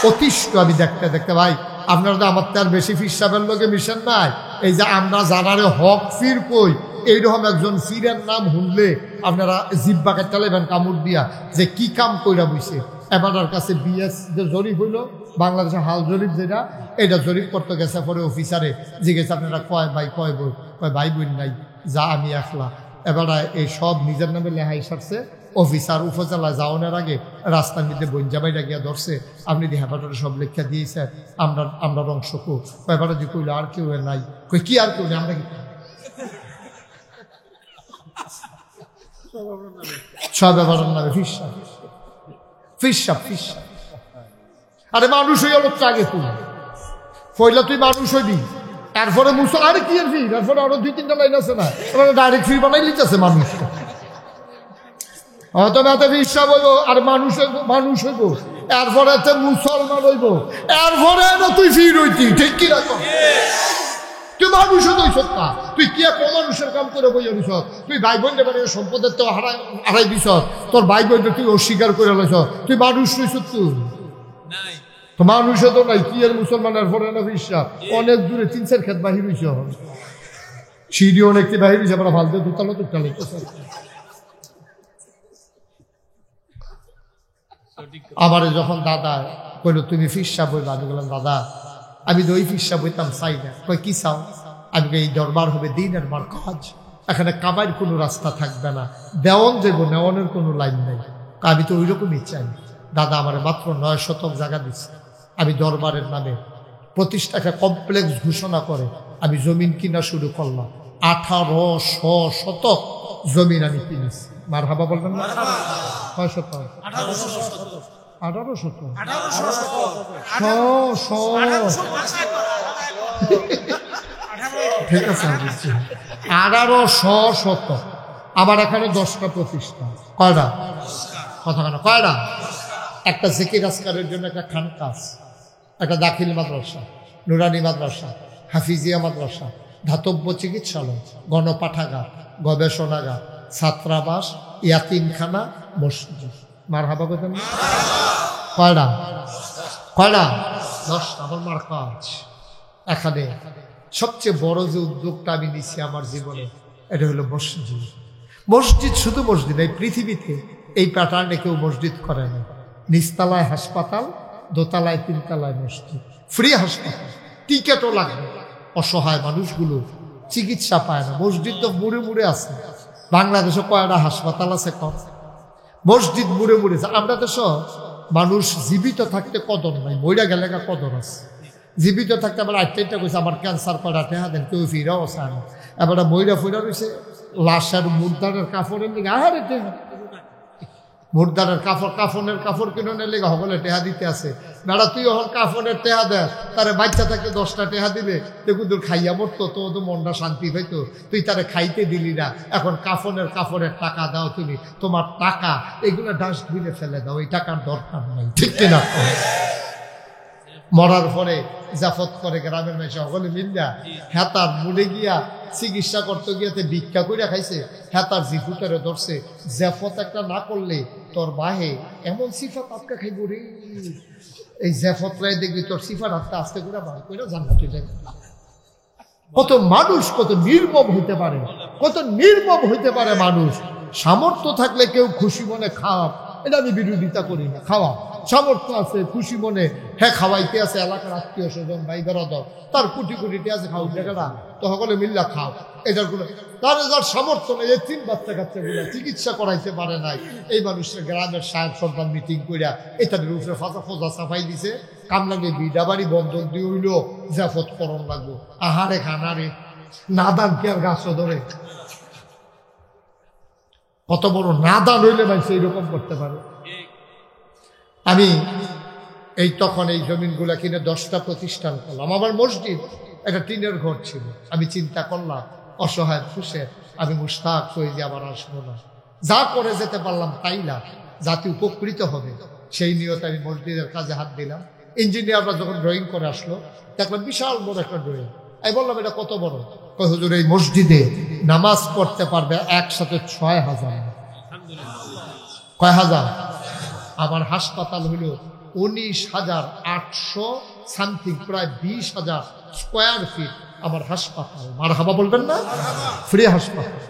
অতিষ্ঠ আমি দেখতে দেখতে ভাই, আপনারা তো আমার তার বেশি ফির সাহেবের লোকে মিশেন নাই। এই যে আমরা যারারে হক ফির কই, এইরকম একজন ফিরের নাম শুনলে আপনারা জিব্বা কাটালেবেন কামড় দিয়া, যে কি কাম কইরা বইছে। এবার কাছে বিএস যে জরিপ হইল, বাংলাদেশের হাল জরিপ যেটা, এটা জরিপ করতে গেছে পরে অফিসারে জিজ্ঞেস আপনারা কয় ভাই কয় বই, কয় ভাই বোন নাই, যা আমি একলা। এবার এই সব নিজের নামে লেহাই সারছে। অফিসার উপজেলা যাওয়ানোর আগে রাস্তার মধ্যে বঞ্জামাইরা গিয়া ধরছে, আপনি দি হেপাটারে সব লেখা দিয়েছে, আমরা অংশ কো। এবার যে কইল আর কেউ নাই, কই কি আর কেউ নেই, আমরা কি সব ব্যাপারের নামে ফিসাব ফিসাব ফিসাব। আরে মানুষ হয়ে গেল আগে, তুই পয়লা তুই মানুষ হইবি, এরপরে মুসল আরে কি এর ফির, এরপরে আরো 2-3টা লাইন আছে না, ডাইরেক্ট ফির বানাই লিখতেছে মানুষ। অত ফিসাব হইব আর মানুষ হইব, মানুষ হইব, এরপরে মুসলমান হইব, এরপরে তুই ফির হইতি, ঠিক কি রাখ? তুই মানুষ হইছ না, তুই কি এক মানুষের কাম করে বই আনিস? তুই ভাই বোনদের বাড়ি সম্পদের তো হারাই দিস, তোর ভাই বোনদের তুই অস্বীকার করে লাইছ, তুই মানুষ হইছ? তুই তো মানুষে তো নাই, কি এর মুসলমানের ভরে না বিশ্বাস? অনেক দূরে 3-4 ক্ষেত বাহির হইছ, সিঁড়ি অনেকটি বাহির হইছে, আমরা ফালতে দুতালো তুটালো। আবার যখন দাদা কইল তুমি ফিরসা বইবা, আমি বললাম দাদা আমি তো ওই ফিরসা বইতাম চাই না। কই কি চাও? আমি এই দরবার হবে দিনের বার কাজ, এখানে কামাইয়ের কোনো রাস্তা থাকবে না, দেওয়ান যাবো, নেওয়ানের কোনো লাইন নেই, আমি তো ওই রকমই চাই। দাদা আমার মাত্র 9 শতক জায়গা দিচ্ছে, আমি দরবারের নামে 25 টাকা কমপ্লেক্স ঘোষণা করে আমি জমিন কিনা শুরু করলাম। 1800 শতক জমিন আমি কিনেছি। মার হাবা বলবেন না? 6 শতক 18 শতক ঠিক আছে, 1800 শতক। আবার এখানে 10টা প্রতিষ্ঠান, কয়টা কথা কেন, কয়টা? একটা জিকির আজকারের জন্য একটা খানকাস, একটা দাখিল মাদ্রাসা, নুরানি মাদ্রাসা, হাফিজিয়া মাদ্রাসা, ধাতব্য চিকিৎসালয়, গণপাঠাগার, গবেষণাগার, ছাত্রাবাস, ইয়াতিমখানা, মসজিদ। মার হাবা বলতেন না? কয়টা কয়টা? 10টা। আমার মার কাজ এখানে সবচেয়ে বড় যে উদ্যোগটা আমি নিচ্ছি আমার জীবনে, এটা হলো মসজিদ। মসজিদ শুধু মসজিদ, এই পৃথিবীতে এই প্যাটার্নে কেউ মসজিদ করে না। নিচতলায় হাসপাতাল, দোতলায় 3তলায় মসজিদ, ফ্রি হাসপাতাল, টিকেটও লাগবে। অসহায় মানুষগুলো চিকিৎসা পায় না, মসজিদ তো মুড়ে মুড়ে আছে। বাংলাদেশে কয়টা হাসপাতাল আছে কম? মসজিদ মুড়ে মুড়ে। আমরা দেশ মানুষ জীবিত থাকতে কদর নাই, মইরা গেলে কদর আছে। জীবিত থাকতে আবার 8টা কইছে আমার ক্যান্সার করা টেহা দেন, কেউ ফিরাও চায় না। এবার মইরা ফিরা রয়েছে লাশের মুর্দারের কাপড়ের লিগে, আরে টেহা মুর্দারের কাপড়, কাফনের কাপড় কিনে লেগে হবলে টেহা দিতে আছে। বেড়া তুই ওর কাফনের টেহা দেয়, তারে বাচ্চা থাকতে 10টা টেহা দিবে, দেখুন তোর খাইয়া মরতো, তো তো মনটা শান্তি পাইতো, তুই তারে খাইতে দিলি না। এখন কাফনের টাকা দাও তুমি, তোমার টাকা এগুলো ডাস্টবিনে ফেলে দাও, এই টাকার দরকার নাই, ঠিক কিনা? মরার পরে জাফত করে গ্রামের মেয়ে সকলে মিল্লা হেতার মুড়ে গিয়া চিকিৎসা করতে গিয়াতে ভিক্ষা করিয়া খাইছে। হেতার জিফুটারে ধরছে, জাফত একটা না করলে তোর বাহে এমন সিফাত আপকা খাইব রে, এই জাফত রায় দেখবি তোর সিফাত আপকা আস্তে করে বার করে জান্নাতে যাবে। কত মানুষ কত নির্মম হইতে পারে, কত নির্মম হইতে পারে মানুষ। সামর্থ্য থাকলে কেউ খুশি মনে খাওয়া, এটা আমি বিরোধিতা করি না। খাওয়া সামর্থ্য আছে, খুশি মনে হ্যাঁ খাওয়াইতে আছে, এলাকার আত্মীয় স্বজন ভাই বেড়াদর তার কোটি কোটিতে আছে, খাও টাকাটা তো সকলে মিল্লা খাও। এটার কোনো তার যার সামর্থ্য নেই, এই 3 বাচ্চা কাচ্চা গুলা চিকিৎসা করাইতে পারে নাই, এই মানুষের গ্রামের সাহেব সন্তান মিটিং করিয়া এটাদের উপরে ফোজা সাফাই দিছে। কাম লাগে বিডা বাড়ি বন্ধক দিয়ে হইল জাফত করণ লাগবো। আহারে খানারে নাদান কে আর গাছ ধরে। কত বড় নাদান হইলে ভাই সেই রকম করতে পারে। আমি এই তখন এই জমিনগুলা কিনে 10টা প্রতিষ্ঠান করলাম। আমার মসজিদ একটা টিনের ঘর ছিল। আমি চিন্তা করলাম অসহায় খুশে আমি মুশতাক হয়ে যে আবার আসবো না, যা করে যেতে পারলাম তাই না, জাতি উপকৃত হবে সেই নিয়তে আমি মসজিদের কাজে হাত দিলাম। ইঞ্জিনিয়াররা যখন ড্রয়িং করে আসলো দেখলাম বিশাল বড় একটা ড্রয়িং। আমি বললাম এটা কত বড়? কয় হুজুর এই মসজিদে নামাজ পড়তে পারবে একসাথে 6,000। কয় হাজার? আমার হাসপাতাল হলো 19,800 সামথিং, প্রায় 20,000 স্কোয়ার ফিট আমার হাসপাতাল। মারহাবা বলবেন না? ফ্রি হাসপাতাল।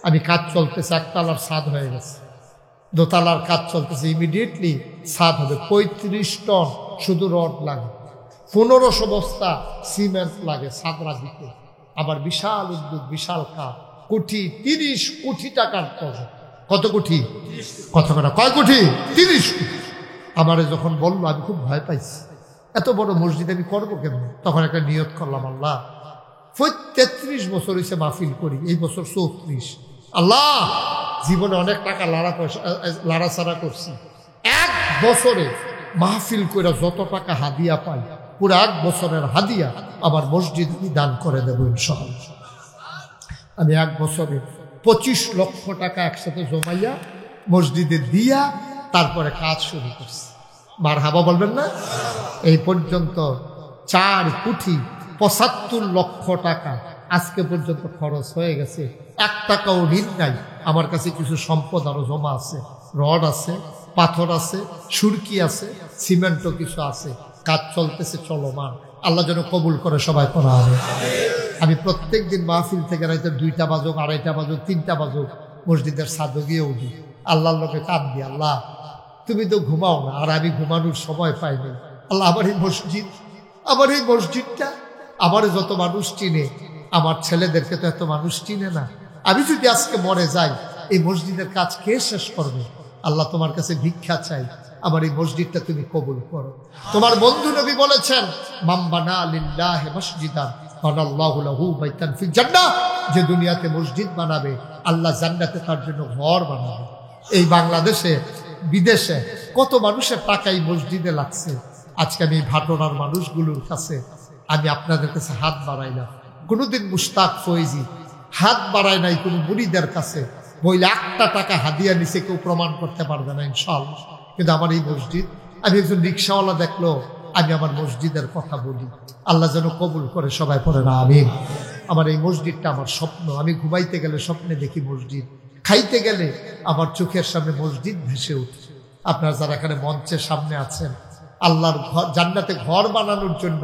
আমি কাজ চলতেছে, একতলার ছাদ হয়ে গেছে, দোতলার কাজ চলতেছে, ইমিডিয়েটলি ছাদ হবে। 35 টন শুধু রড লাগে, 1500 বস্তা সিমেন্ট লাগে ছাদরা দিতে। আবার বিশাল উদ্যোগ, বিশাল কাজ, 30 কোটি টাকার প্রজেক্ট। কত কোটি? কত টাকা? কয় কোটি? 30 কোটি। আমারে যখন বললো আমি খুব ভয় পাইছি, এত বড় মসজিদ আমি করবো কেমন? তখন একটা নিয়ত করলাম, আল্লাহ 33 বছর হয়েছে মাহফিল করি, এই বছর 34। আল্লাহ জীবনে অনেক টাকা লাড়াছাড়া করছি, 1 বছরে মাহফিল করে যত টাকা হাদিয়া পাই পুরো 1 বছরের হাদিয়া আমার মসজিদ দান করে দেবো ইনশাআল্লাহ। আমি 1 বছরে 25 লক্ষ টাকা একসাথে জমাইয়া মসজিদে দিয়া তারপরে কাজ শুরু করছি। মারহাবা বলবেন না? এই পর্যন্ত 4 কোটি 75 লক্ষ টাকা আজকে পর্যন্ত খরচ হয়ে গেছে। 1 টাকাও ঋণ নাই। আমার কাছে কিছু সম্পদ আরো জমা আছে, রড আছে, পাথর আছে, সুরকি আছে, সিমেন্টও কিছু আছে। কাজ চলতেছে, চলমান। আল্লাহ যেন কবুল করে সবাই করা হবে। আমি প্রত্যেক দিন মাহফিল থেকে রাইতে 2টা বাজুক, 2:30 বাজুক, 3টা বাজুক মসজিদের ছাদে গিয়ে উঠি, আল্লাহর লোকে কাঁদি, আল্লাহ তুমি তো ঘুমাও না, আর আমি ঘুমানোর সময় পাই নাই। আল্লাহ আমার এই মসজিদ, আমার এই মসজিদটা, আমার যত মানুষ চিনে, আমার ছেলেদেরকে তো এত মানুষ চিনে না। আমি যদি আজকে মরে যাই এই মসজিদের কাজ কে শেষ করবে? আল্লাহ তোমার কাছে ভিক্ষা চাই, আমার এই মসজিদটা তুমি কবুল করো। তোমার বন্ধু নবী বলেছেন, মান বানা লিল্লাহি মসজিদান বানাল্লাহু লাহু বাইতান ফিল জান্নাহ, যে দুনিয়াতে মসজিদ বানাবে আল্লাহ জান্নাতে তার জন্য ঘর বানাবে। এই বাংলাদেশে বিদেশে কত মানুষের টাকা এই মসজিদে লাগছে। আজকে আমি ভাটোরার মানুষগুলোর কাছে আমি আপনাদের কাছে হাত বাড়াইলাম। কোনোদিন মুশতাক ফয়েজি হাত বাড়ায় নাই কোনো মুরিদের কাছে, বইলে 1টা টাকা হাদিয়া নিচে কেউ প্রমাণ করতে পারবে না ইনশাআল্লাহ। কিন্তু আমার এই মসজিদ, আমি একজন রিক্সাওয়ালা দেখলো আমি আমার মসজিদের কথা বলি, আল্লাহ যেন কবুল করে সবাই পড়ে না আমিন। আমার এই মসজিদটা আমার স্বপ্ন। আমি ঘুমাইতে গেলে স্বপ্নে দেখি মসজিদ, খাইতে গেলে আমার চোখের সামনে মসজিদ ভেসে উঠে। আপনারা যারা এখানে মঞ্চের সামনে আছেন, আল্লাহর ঘর, জান্নাতে ঘর বানানোর জন্য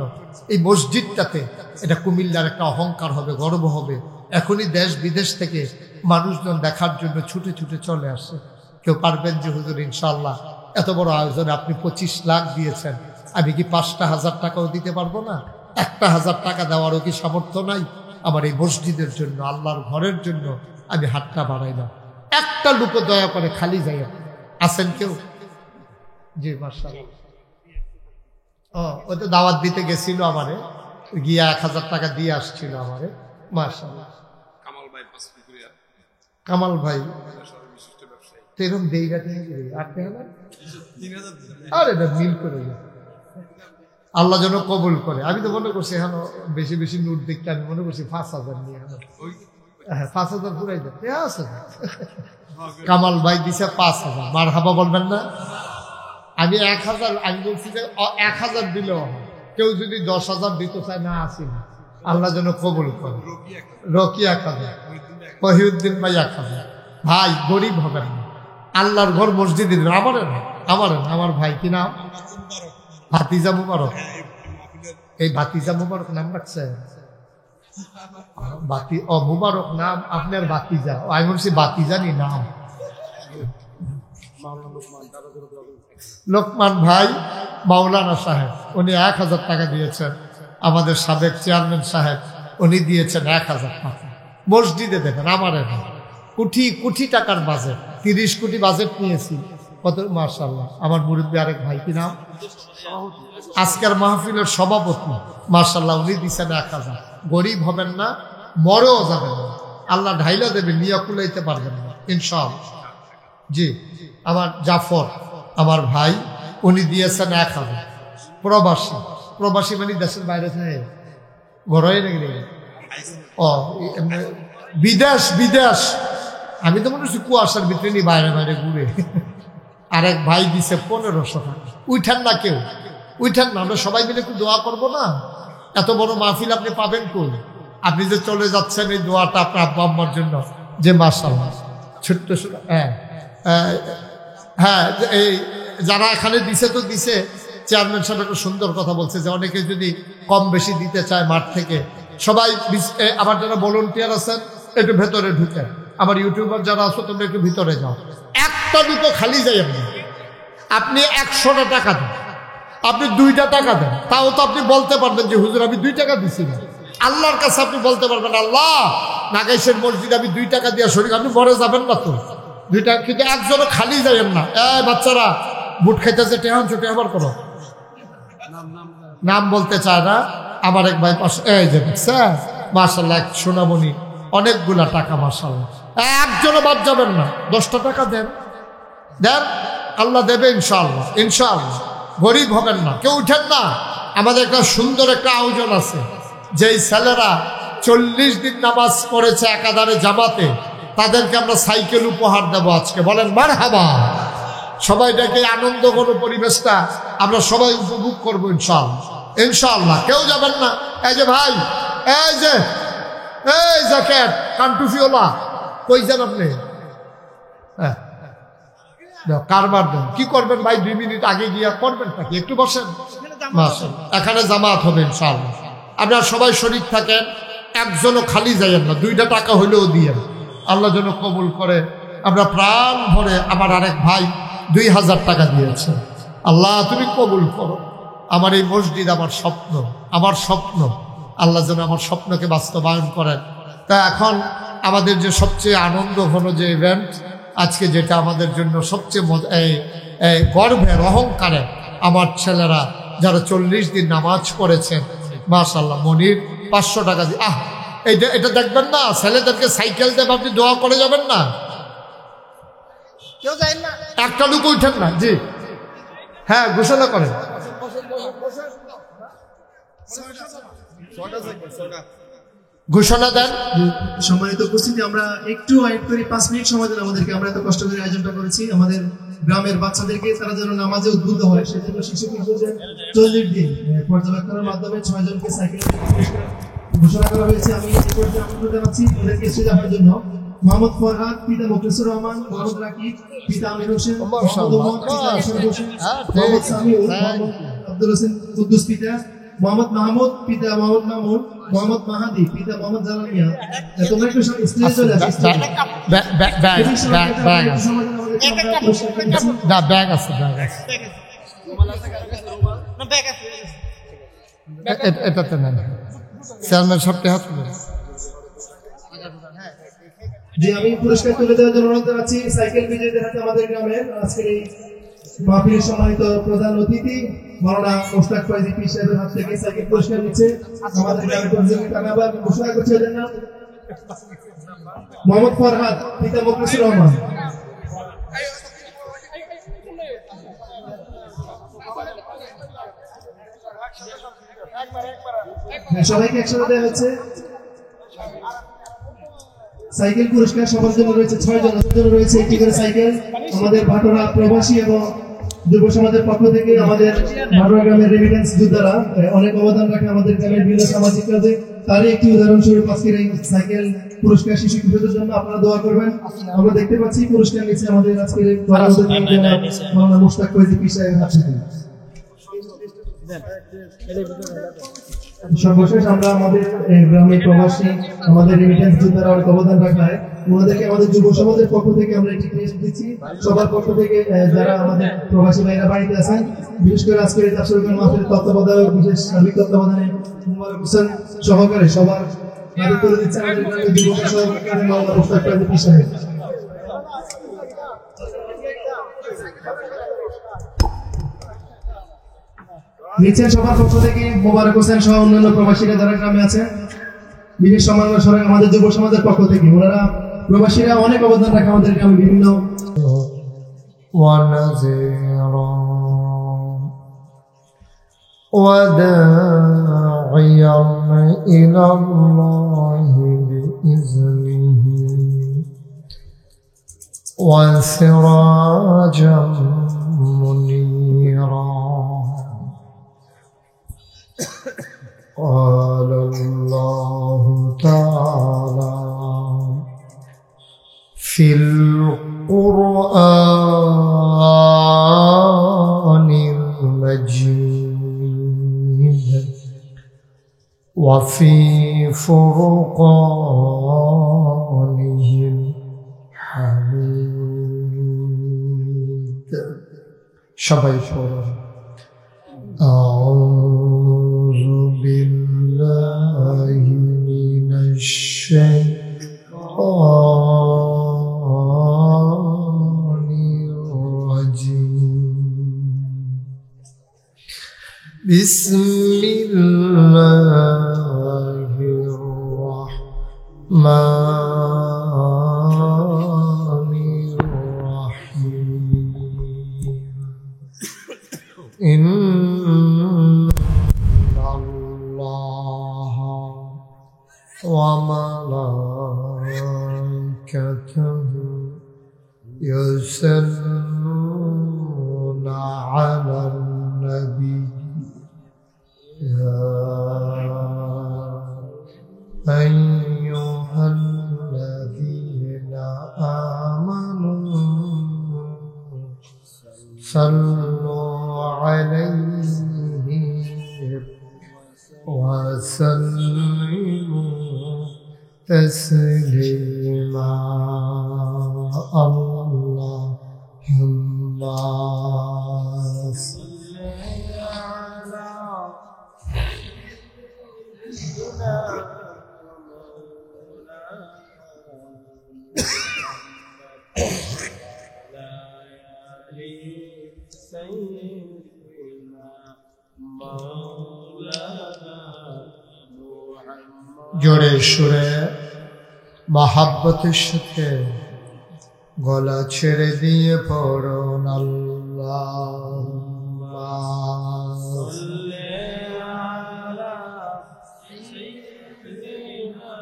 এই মসজিদটাতে, এটা কুমিল্লার একটা অহংকার হবে, গর্ব হবে। এখনই দেশ বিদেশ থেকে মানুষজন দেখার জন্য ছুটে ছুটে চলে আসে। কেউ পারবেন যে হুজুর ইনশাআল্লাহ এত বড় আয়োজনে আপনি 25 লাখ দিয়েছেন, আমি কি 5টা হাজার টাকাও দিতে পারবো না? 1,000 টাকা দেওয়ারও কি সামর্থ্য নাই? আমার এই মসজিদের জন্য, আল্লাহর ঘরের জন্য আমি হাতটা বাড়াই না। একটা লোক দয়া করে খালি যায় আছেন কেউ? জি মাশাআল্লাহ। ওই তো দাওয়াত দিতে গেছিল, আমারে গিয়া 1000 টাকা দিয়ে আসছিল আমারে। মাশাআল্লাহ। কামাল ভাই এরকম দেইগাতে আরে মিল করে আল্লাহ যেন কবুল করে। আমি তো মনে করছি এখন বেশি বেশি নোট দেখতে, আমি মনে করছি 5,000 নিয়ে 5,000 পুরাই দেয় আছে। কামাল ভাই দিছে 5,000। মারহাবা বলবেন না? আমি 1,000, আমি বলছি যে 1,000 দিলেও কেউ যদি 10,000 দিতে চায় না আসি না, আল্লাহ যেন কবুল করে। রকি 1,000, মহিউদ্দিন ভাই 1,000। ভাই গরিব হবেন না, আল্লাহর ঘর মসজিদে দিন। আমারে না, আমার ভাই কি নাম? ভাতিজা মুবারক। এই ভাতিজা মুবারক নাম রাখছে মুবারক নাম আপনার ভাতিজা? আমি বলছি ভাতিজানি নাম লোকমান ভাই মাওলানা সাহেব, উনি 1,000 টাকা দিয়েছেন। আমাদের সাবেক চেয়ারম্যান সাহেব উনি দিয়েছেন 1,000 টাকা। মসজিদে দেবেন, আমারে না। কোটি কোটি টাকার বাজেট, 30 কোটি বাজেট নিয়েছি। কত মাশাআল্লাহ। আমার মুরব্বী আরেক ভাই কি নাম? আজকের মাহফিলের সভাপতি মাশাআল্লাহ, উনি দিচ্ছেন 1,000। গরিব হবেন না, মরেও যাবেন না, আল্লাহ ঢাইলা দেবেন, নিয়ে কুলাইতে পারবেন না ইনশাআল্লাহ। জি, আমার জাফর আমার ভাই, উনি দিয়েছেন 1000। প্রবাসী, প্রবাসী মানে দেশের বাইরে থাকে, ঘরে নাকি ও বিদেশ, বিদেশ। আমি তো মনে হচ্ছি কুয়াশার ভিতরে নি বাইরে বাইরে ঘুরে। আরেক ভাই দিছে 1500 টাকা। উঠেন না কেউ, উঠেন না, আমরা সবাই মিলে একটু দোয়া করবো না? এত বড় মাহফিল আপনি পাবেন কই? আপনি যে চলে যাচ্ছেন এই দোয়াটা আপনার আব্বা আম্মার জন্য, যে মাশাআল্লাহ ছোট্ট ছোট। হ্যাঁ হ্যাঁ, এই যারা এখানে দিছে তো দিছে। চেয়ারম্যান সাহেব একটা সুন্দর কথা বলছে যে অনেকে যদি কম বেশি দিতে চায় মাঠ থেকে, সবাই আবার যারা ভলেন্টিয়ার আছেন একটু ভেতরে ঢুকে, আমার ইউটিউবার যারা আছো তোমরা একটু ভিতরে যাও। একটা দুটো খালি যাই আপনি 100টা টাকা দেন, আপনি 2টা টাকা দেন, তাও তো আপনি বলতে পারবেন যে হুজুর আমি 2 টাকা দিছি না। আল্লাহর কাছে আপনি বলতে পারবেন আল্লাহ নাগাইশের মসজিদে আমি 2 টাকা দিয়ে শরীর, আপনি মরে যাবেন না তো 2 টাকা। কিন্তু একজনও খালি যাইয়েন না। বাচ্চারা বুট খাইতেছে, টেহান ছোটে আবার করো, নাম বলতে চায় না। আমার এক ভাই পাশে, এই যে দেখছেন মাশাআল্লাহ, এক সোনামণি, অনেকগুলা টাকা মাশাআল্লাহ। একজনও বাদ যাবেন না, 10টা টাকা দেন, দেন, আল্লাহ দেবে ইনশাআল্লাহ, ইনশাআল্লাহ। গরিব হবেন না, কেউ উঠেন না। আমাদের একটা সুন্দর একটা আয়োজন আছে, যেই ছেলেরা 40 দিন নামাজ পড়েছে একাধারে জামাতে, তাদেরকে আমরা সাইকেল উপহার দেব আজকে। বলেন মারহাবা। সবাই ডেকে আনন্দ কোনো পরিবেশটা আমরা সবাই উপভোগ করবো ইনশাআল্লাহ, ইনশাআল্লাহ। কেউ যাবেন না। এই যে ভাই, এই যে এই জ্যাকেট কান্টুফিওলা, কই যান আপনি? হ্যাঁ কারবার দেন। কি করবেন ভাই? 2 মিনিট আগে গিয়া করবেন নাকি? একটু বসেন। মাশাআল্লাহ, এখানে জামাত হবে ইনশাআল্লাহ। আপনারা সবাই শরীক থাকেন, একজনও খালি যাইয়েন না, 2টা টাকা হইলেও দিয়েন, আল্লাহ যেন কবুল করে। আমরা প্রাণ ভরে, আমার আরেক ভাই 2000 টাকা দিয়েছে। আল্লাহ তুমি কবুল করো। আমার এই মসজিদ আমার স্বপ্ন, আমার স্বপ্ন, আল্লাহ যেন আমার স্বপ্নকে বাস্তবায়ন করেন। তা এখন আমাদের যে সবচেয়ে আনন্দ ঘন যে ইভেন্ট আজকে, যেটা আমাদের জন্য সবচেয়ে গর্বের, অহংকারে, আমার ছেলেরা যারা 40 দিন নামাজ পড়েছেন মাশাআল্লাহ। মনির 500 টাকা দিয়ে, এটা দেখবেন না, ছেলেদেরকে সাইকেল দেব, আপনি দোয়া করে যাবেন না? কেউ যায় না, একটা লোক উঠেন না। জি হ্যাঁ, ঘোষণা করেন। ঘোষণা দেন। সম্মানিত উপস্থিতি, আমরা একটু ওয়েট করি, 5 মিনিট সময় দেন আমাদেরকে। আমরা এত কষ্ট করে আয়োজনটা করেছি আমাদের গ্রামের বাচ্চাদেরকে, তারা যেন নামাজে উদ্বুদ্ধ হয়, সেজন্য শিশু কিশোরদের 40 দিন পর্যবেক্ষণের মাধ্যমে 6 জনকে সাইকেল ঘোষণা করা হয়েছে। আমি এই পর্যায়ে আমন্ত্রণ জানাচ্ছি ওদেরকে স্টেজে যাওয়ার জন্য। মোহাম্মদ ফরহাদ, পিতা মুখলিসুর রহমান, মোহাম্মদ রাকিব, পিতা আমির হোসেন, মোহাম্মদ ওমর, পিতা ইশরাক হোসেন, মোহাম্মদ সামিউল, মোহাম্মদ আব্দুল হোসেন কুদ্দুস, পিতা মোহাম্মদ মাহমুদ, পিতা মোহাম্মদ মামুন, মোহাম্মদ মাহাদি, পিতা মোহাম্মদ জালামিয়া। তোমরা একটু স্টেজে চলে আসো। এটাতে নেন চেয়ারম্যান সবটি হাত। যে আমি পুরস্কার তুলে দেওয়ার জন্য অনুরোধ জানাচ্ছি সাইকেল বিজয়ীদের হাতে আমাদের গ্রামের আজকের এই মাহফিলের সম্মানিত প্রধান অতিথি মাওলানা মোশতাক ফয়জী পীর সাহেবের হাত থেকে সাইকেল পুরস্কার নিচ্ছে আমাদের গ্রামের প্রেসিডেন্ট। আমি আবার ঘোষণা করছি ওদের নাম। মোহাম্মদ ফরহাদ, পিতা মুখলিসুর রহমান। সবাইকে একসাথে দেওয়া হচ্ছে সাইকেল পুরস্কার। সবার জন্য রয়েছে 6 জনের জন্য রয়েছে একটি করে সাইকেল। আমাদের ভাটোরা প্রবাসী এবং যুব সমাজের পক্ষ থেকে আমাদের ভাটোরা গ্রামের রেমিটেন্স যোদ্ধারা অনেক অবদান রাখে আমাদের গ্রামের বিভিন্ন সামাজিক কাজে। তারই একটি উদাহরণস্বরূপ আজকের এই সাইকেল পুরস্কার শিশু কিশোরদের জন্য আপনারা দোয়া করবেন। আমরা দেখতে পাচ্ছি পুরস্কার নিচ্ছে আমাদের আজকের মাওলানা মোশতাক ফয়জী পীর সাহেবের হাত থেকে। সর্বশেষ আমরা আমাদের গ্রামে প্রবাসী আমাদের রেমিটেন্স যোদ্ধারা অনেক অবদান রাখায় ওনাদেরকে আমাদের যুব সমাজের পক্ষ থেকে আমরা একটি ক্রেস্ট দিচ্ছি। সবার পক্ষ থেকে যারা আমাদের প্রবাসী ভাইরা বাড়িতে আছেন, বিশেষ করে আজকের এই তাফসীরুল মাহফিলের তত্ত্বাবধায়ক, বিশেষ সার্বিক তত্ত্বাবধানে মুবারক হোসেন সহকারে সবার হাতে তুলে দিচ্ছে আমাদের গ্রামের যুব সহকারী মাওলানা মোশতাক ফয়জী পীর সাহেব। নিচ্ছেন সবার পক্ষ থেকে মোবারক হোসেন সহ অন্যান্য প্রবাসীরা যারা গ্রামে আছে, বিশেষ সমাজ আমাদের যুব সমাজের পক্ষ থেকে। ওনারা প্রবাসীরা অনেক অবদান রাখে আমাদের গ্রামে বিভিন্ন ونذيرا وداعيا إلى الله بإذنه وسراجا منيرا قال الله تعالى في القرآن المجيد وفي فرقانه الحميد شباب أعوذ بالله من الشيطان الرجيم بسم الله الرحمن الرحيم إن الله وملائكته يصلون على النبي يا أيها الذين آمنوا صلوا عليه وسلموا تسليما اللهم صل على سيدنا জোরে সুরে মহাব্বতের সাথে গলা ছেড়ে দিয়ে পড়ুন আল্লাহুম্মা সাল্লি আলা সাইয়্যিদিনা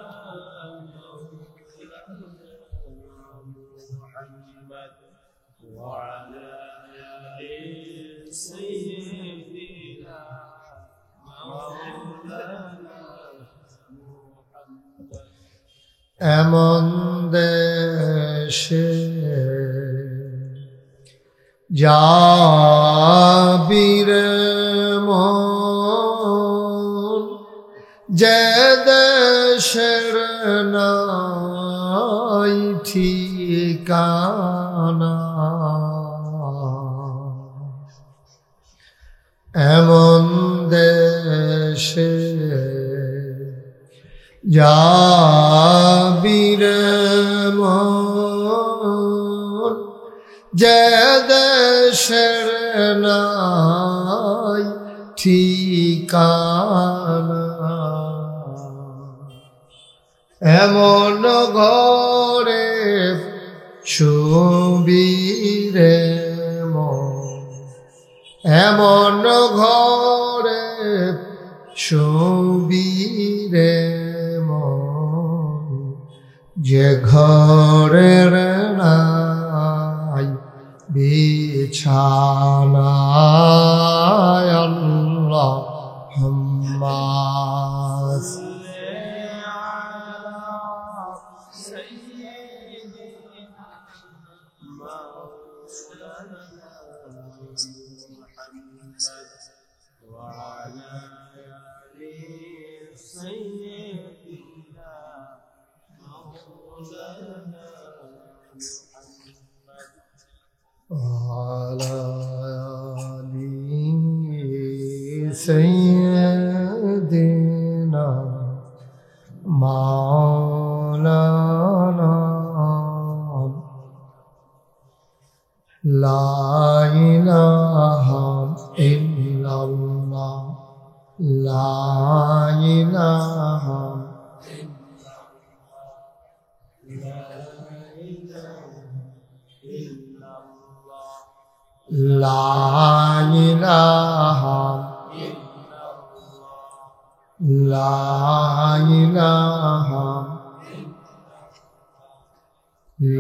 মুহাম্মদ ওয়া আলা আলি সাইয়্যিদিনা মাওলানা এমন দেশে যাবিরে মন যে দেশের নাই ঠিকানা এমন দেশে যাবিরে মন যে দেশের নাই ঠিকানা এমন ঘরে ছবিরে মন এমন ঘরে ছবিরে যে ঘরের নাই বিছানা আল্লাহুম্মা সাল্লি আলা সাইয়্যিদিনা মাওলানা মুহাম্মদ ওয়া আলা আলি সাইয়্যিদিনা وعلى آل سيدنا مولانا لا إله إلا الله لا إله إلا الله লা ইলাহা লা ইলাহা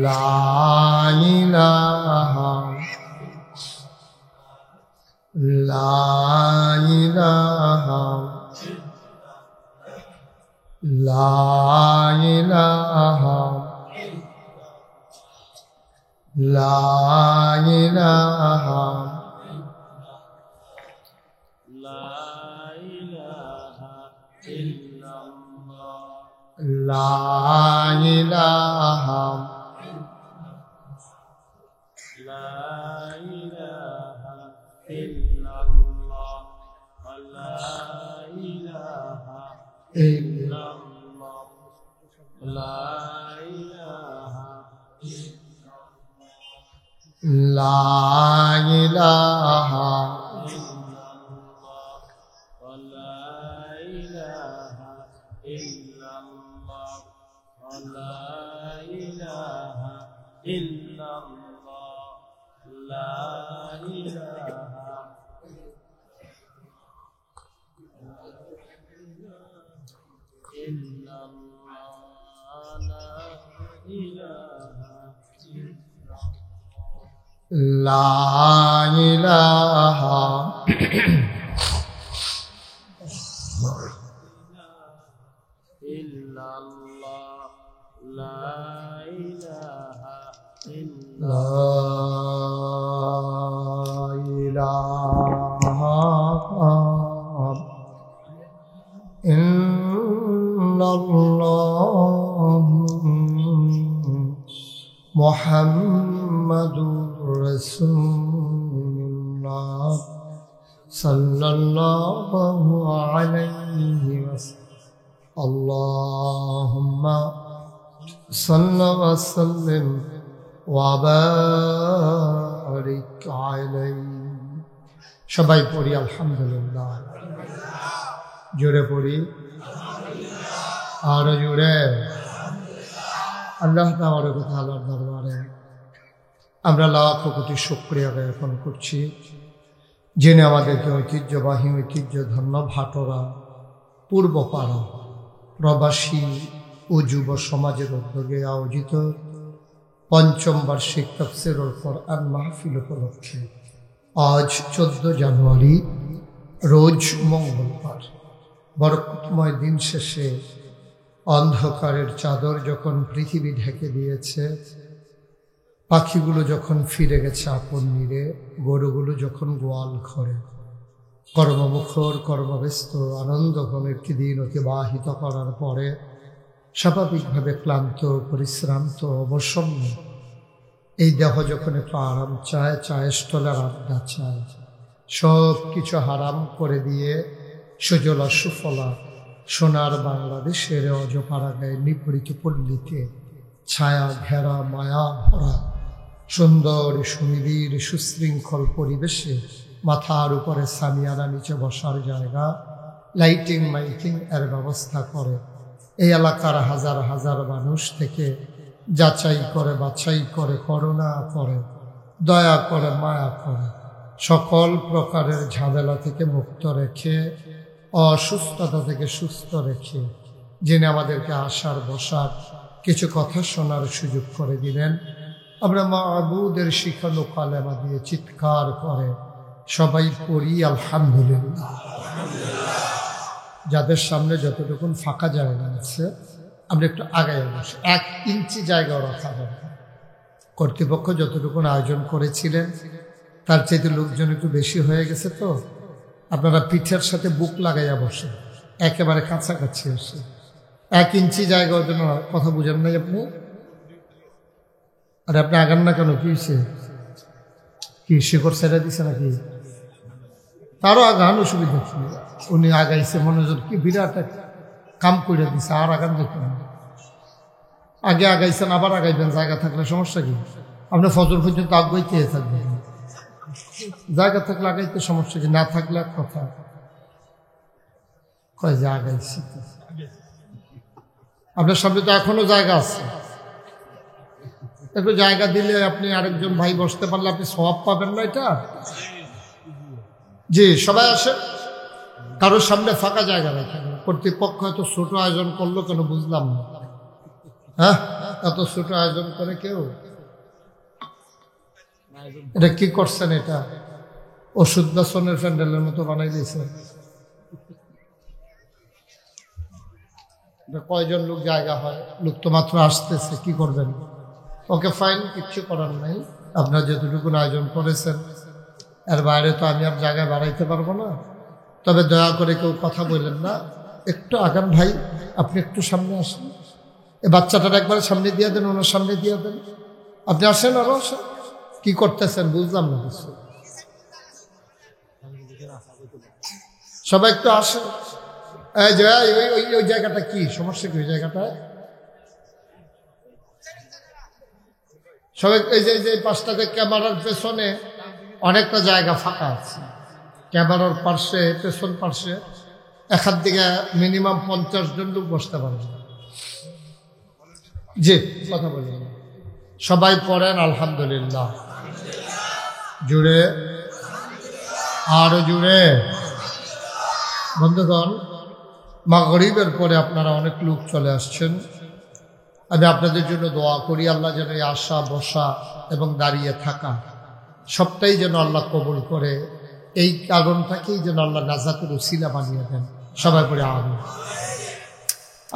লা ইলাহা লা ইলাহা লা ইলাহা লা ইলাহা লা ইলাহা لا إله إلا الله لا إله إلا الله لا إله إلا الله لا إله لا إله إلا الله لا إله إلا الله محمد رسول الله صلى الله عليه وسلم اللهم صل وسلم وبارك عليه সবাই পড়ি আলহামদুলিল্লাহ জোরে পড়ি আরো জোরে আল্লাহ তাবারক ওয়া তাআলার দরবারে আমরা লাখ কোটি শুকরিয়া জ্ঞাপন করছি যিনি আমাদেরকে ঐতিহ্যবাহী ঐতিহ্যধন্য ভাটোরা পূর্বপাড়া প্রবাসী ও যুব সমাজের উদ্যোগে আয়োজিত পঞ্চম বার্ষিক তাফসীরুল কোরআন মাহফিল উপলক্ষে আজ 14 জানুয়ারি রোজ মঙ্গলবার বরকতময় দিন শেষে অন্ধকারের চাদর যখন পৃথিবী ঢেকে দিয়েছে, পাখিগুলো যখন ফিরে গেছে আপন নীড়ে, গরুগুলো যখন গোয়াল ঘরে, কর্মমুখর কর্মব্যস্ত আনন্দঘন একটি দিন অতিবাহিত করার পরে স্বাভাবিকভাবে ক্লান্ত পরিশ্রান্ত অবসন্ন এই দেহ যখন একটু আরাম চায়, চায়ের স্টলের আড্ডা চায়, সব কিছু হারাম করে দিয়ে সুজলা সুফলা সোনার বাংলাদেশের অজপাড়াগায় নিপরিত পল্লীতে ছায়া ঘেরা মায়া ভরা সুন্দর সুনিবিড় সুশৃঙ্খল পরিবেশে মাথার উপরে সামিয়ানা নিচে বসার জায়গা, লাইটিং মাইটিং এর ব্যবস্থা করে এই এলাকার হাজার হাজার মানুষ থেকে যাচাই করে বাছাই করে করুণা করে দয়া করে মায়া করে সকল প্রকারের ঝামেলা থেকে মুক্ত রেখে অসুস্থতা থেকে সুস্থ রেখে যিনি আমাদেরকে আসার বসার কিছু কথা শোনার সুযোগ করে দিলেন, আমরা মাবুদের শিখানো কালেমা দিয়ে চিৎকার করে সবাই পড়ি আলহামদুলিল্লাহ। যাদের সামনে যতটুকুন ফাঁকা জায়গা আছে আমরা একটু আগায় বসি, 1 ইঞ্চি জায়গাও রাখা দরকার। কর্তৃপক্ষ যতটুকুন আয়োজন করেছিলেন তার চাইতে লোকজন একটু বেশি হয়ে গেছে, তো আপনারা পিঠের সাথে বুক লাগাইয়া বসে একেবারে কাছাকাছি এসে 1 ইঞ্চি জায়গার জন্য কথা বুঝেন নাই আপনি? আরে আপনি আগান না কেন? কি হয়েছে? কি শিকড় ছেড়ে দিছে নাকি? তারও আগান, অসুবিধা কি? উনি আগাইছে মনোযোগ, কি বিরাট এক কাম করে দিছে, আর আগান দেখুন। আগে আগাইছেন আবার আগাইবেন, জায়গা থাকলে সমস্যা কি? আপনি ফজর পর্যন্ত আগাইতে থাকবেন, জায়গা থাকলে আগাইতে সমস্যা কি? না থাকলে এক কথা কয় যে আগাইছি। আপনার সামনে তো এখনো জায়গা আছে, একটু জায়গা দিলে আপনি আরেকজন ভাই বসতে পারলে আপনি সওয়াব পাবেন না এটা? জি, সবাই আসে, কারোর সামনে ফাঁকা জায়গা রাখেন। কর্তৃপক্ষ এত ছোট আয়োজন করলো কেন বুঝলাম না। হ্যাঁ, এত ছোট আয়োজন করে কেউ? এটা কি করছেন? এটা ওষুধ বেসনের প্যান্ডেলের মতো বানাই দিয়েছে। কয়জন লোক জায়গা হয়? লোক তো মাত্র আসতেছে, কি করবেন? ওকে ফাইন, কিচ্ছু করার নাই। আপনারা যতটুকু আয়োজন করেছেন এর বাইরে তো আমি আর জায়গায় বাড়াইতে পারবো না। তবে দয়া করে কেউ কথা বললেন না, একটু আগান ভাই, আপনি একটু সামনে আসেন। এই বাচ্চাটার একবার সামনে দিয়ে দেন, ওনার সামনে দিয়ে দেন। আপনি আসেন, আরো আসেন। কি করতেছেন বুঝলাম না কিছু। সবাই একটু আসেন। এই যে ওই জায়গাটা কি সমস্যা? কি ওই জায়গাটা? সবাই এই যে পাশটাতে ক্যামেরার পেছনে অনেকটা জায়গা ফাঁকা আছে। ক্যামেরার পার্শ্বে, পেছন পার্শ্বে এখান থেকে মিনিমাম 50 জন লোক বসতে পারবে। জি, কথা বলবেন। সবাই পড়েন আলহামদুলিল্লাহ। জুড়ে, আরো জুড়ে। বন্ধুগণ, মাগরিবের পরে আপনারা অনেক লোক চলে আসছেন। আমি আপনাদের জন্য দোয়া করি, আল্লাহ যেন এই আসা, বসা এবং দাঁড়িয়ে থাকা সবটাই যেন আল্লাহ কবুল করে। এই কারণটাকেই যেন আল্লাহ নাজাতের উসিলা বানিয়ে দেন। সবাই পড়ে আমিন।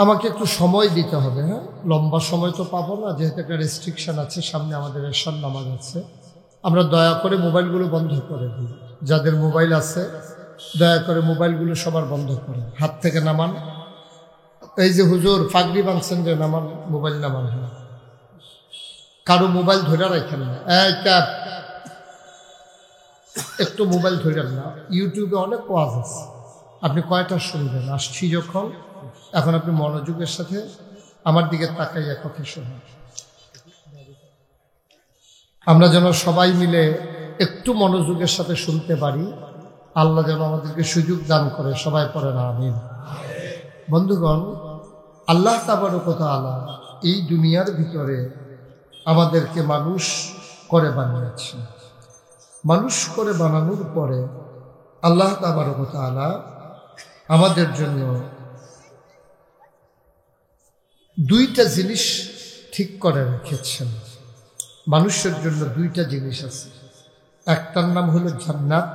আমাকে একটু সময় দিতে হবে। হ্যাঁ, লম্বা সময় তো পাবো না, যেহেতু একটা রেস্ট্রিকশন আছে। সামনে আমাদের এশার নামাজ আছে। আমরা দয়া করে মোবাইলগুলো বন্ধ করে দিই। যাদের মোবাইল আছে দয়া করে মোবাইলগুলো সবার বন্ধ করে হাত থেকে নামান। এই যে হুজুর ফাগড়ি বাঁধছেন যে, নামান, মোবাইল নামান। হ্যাঁ, কারো মোবাইল ধরে রাখেন না। এই ক্যাপ, একটু মোবাইল ধরেন না। ইউটিউবে অনেক ওয়াজ আছে, আপনি কয়টা শুনবেন? আসছি যখন, এখন আপনি মনোযোগের সাথে আমার দিকে তাকাইয়া কথা শুনুন। আমরা যেন সবাই মিলে একটু মনোযোগের সাথে শুনতে পারি। আল্লাহ যেন আমাদেরকে সুযোগ দান করে। সবাই পড়েন আমিন। বন্ধুগণ, আল্লাহ তাবারক ওয়া তাআলা এই দুনিয়ার ভিতরে আমাদেরকে মানুষ করে বানিয়েছেন। মানুষ করে বানানোর পরে আল্লাহ তাবারক ওয়া তাআলা আমাদের জন্য দুইটা জিনিস ঠিক করে রেখেছেন। মানুষের জন্য দুইটা জিনিস আছে, একটার নাম হলো জান্নাত,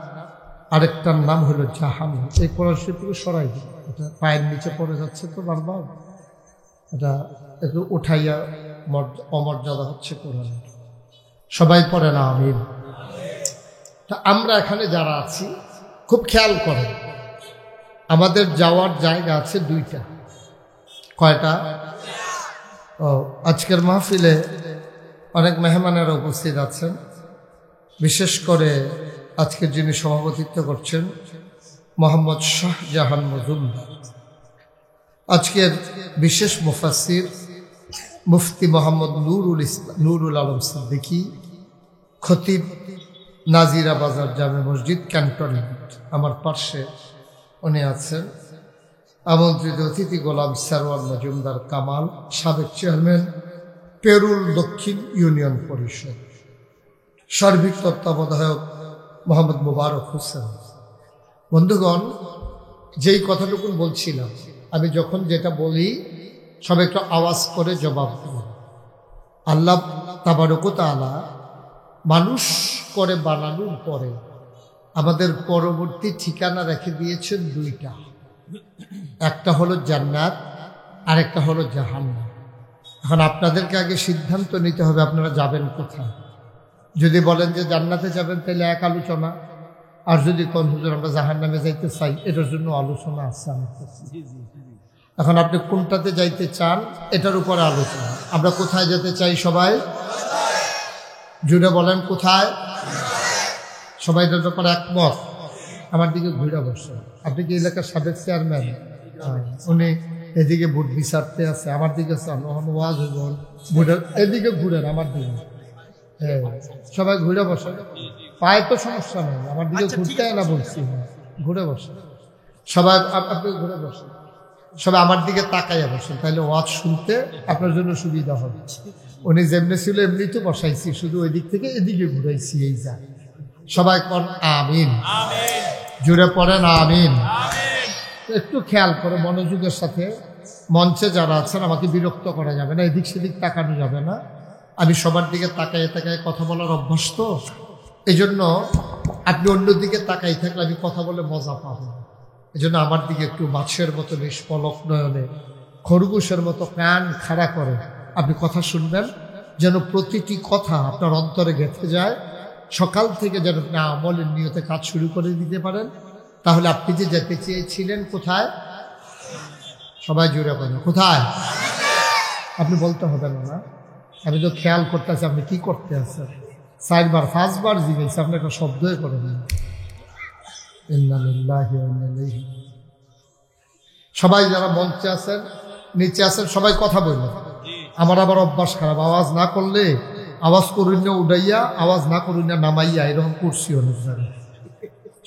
আরেকটার নাম হলো জাহান্নাম। এই পড়াশোনাটুকু সরাই দিন, এটা পায়ের নিচে পড়ে যাচ্ছে তো বারবার, এটা একটু উঠাইয়া অমর্যাদা হচ্ছে কোরআনের। সবাই পড়ে না আমিন। তা আমরা এখানে যারা আছি খুব খেয়াল করেন, আমাদের যাওয়ার জায়গা আছে দুইটা। কয়টা? ও, আজকের মাহফিলে অনেক মেহমানেরা উপস্থিত আছেন। বিশেষ করে আজকের যিনি সভাপতিত্ব করছেন মোহাম্মদ শাহজাহান মজুমদার, আজকের বিশেষ মুফাসসির মুফতি মোহাম্মদ নুরুল আলম সিদ্দিকী, খতিব নাজিরা বাজার জামে মসজিদ ক্যান্টনমেন্ট, আমার পার্শ্বে উনি আছেন। আমন্ত্রিত অতিথি গোলাম সারওয়ার মজুমদার কামাল, সাবেক চেয়ারম্যান পেরুল দক্ষিণ ইউনিয়ন পরিষদ, সার্বিক তত্ত্বাবধায়ক মোহাম্মদ মুবারক হোসেন। বন্ধুগণ, যেই কথাটুকু বলছিলাম, আমি যখন যেটা বলি সব একটু আওয়াজ করে জবাব দেব। আল্লাহ তাবারক ওয়া তাআলা মানুষ করে বানানোর পরে আমাদের পরবর্তী ঠিকানা রেখে দিয়েছেন দুইটা, একটা হলো জান্নাত, আরেকটা হলো জাহান্নাম। এখন আপনাদেরকে আগে সিদ্ধান্ত নিতে হবে আপনারা যাবেন কোথায়। যদি বলেন যে জান্নাতে যাবেন তাহলে এক আলোচনা, আর যদি কোন হুজুর আমরা জাহান্নামে যাইতে চাই, এটার জন্য আলোচনা আছে আমার কাছে। এখন আপনি কোনটাতে যাইতে চান এটার উপরে আলোচনা। আমরা কোথায় যেতে চাই? সবাই জুড়ে বলেন কোথায়? সবাই এটার ব্যাপারে একমত? আমার দিকে ঘুরে বসে। আপনি কি এলাকার সাবেক চেয়ারম্যান? উনি এদিকে ভোট বিচারতে আছে, আমার দিকে চান, ওয়াজ ভোটের এদিকে ঘুরেন, আমার দিকে। হ্যাঁ, সবাই ঘুরে বসে, পায়ে তো সমস্যা নেই, আমার দিকে ঘুরতে না বলছি, ঘুরে বসে সবাই। আপনি ঘুরে বসে, সবাই আমার দিকে তাকাইয়া বসেন, তাহলে ওয়াজ শুনতে আপনার জন্য সুবিধা হবে। উনি যেমনি ছিল এমনি তো বসাইছি, শুধু ওই দিক থেকে এদিকে ঘুরাইছি, এই যা। সবাই কোন আমিন, জুড়ে পড়েন আমিন। একটু খেয়াল করে মনোযোগের সাথে, মঞ্চে যারা আছেন আমাকে বিরক্ত করা যাবে না, এদিক সেদিক তাকানো যাবে না। আমি সবার দিকে তাকাই তাকাই কথা বলার অভ্যাস তো, এই জন্য আপনি অন্যদিকে তাকাই থাকলে আমি কথা বলে মজা পাবো। এই জন্য আমার দিকে একটু মাছের মতো নিষ্পলক নয়নে, খরগোশের মতো কান খাড়া করে আপনি কথা শুনবেন, যেন প্রতিটি কথা আপনার অন্তরে গেঁথে যায়। সকাল থেকে যেন আপনি আমলের নিয়তে কাজ শুরু করে দিতে পারেন। তাহলে আপনি যে যেতে চেয়েছিলেন কোথায়, সবাই জুড়ে বলেন কোথায়? আপনি বলতে হবে না, আমি তো খেয়াল করতেছি আপনি কি করতে আছেন। 4বার 5বার জিজ্ঞেস, আপনি একটা শব্দই করে দেন। সবাই যারা মঞ্চে আছেন, নিচে আছেন, সবাই কথা বলবেন। আমার আবার অভ্যাস খারাপ, আওয়াজ না করলে আওয়াজ করুন না উড়াইয়া, আওয়াজ না করুন না নামাইয়া, এরকম করছি অনেক জায়গায়।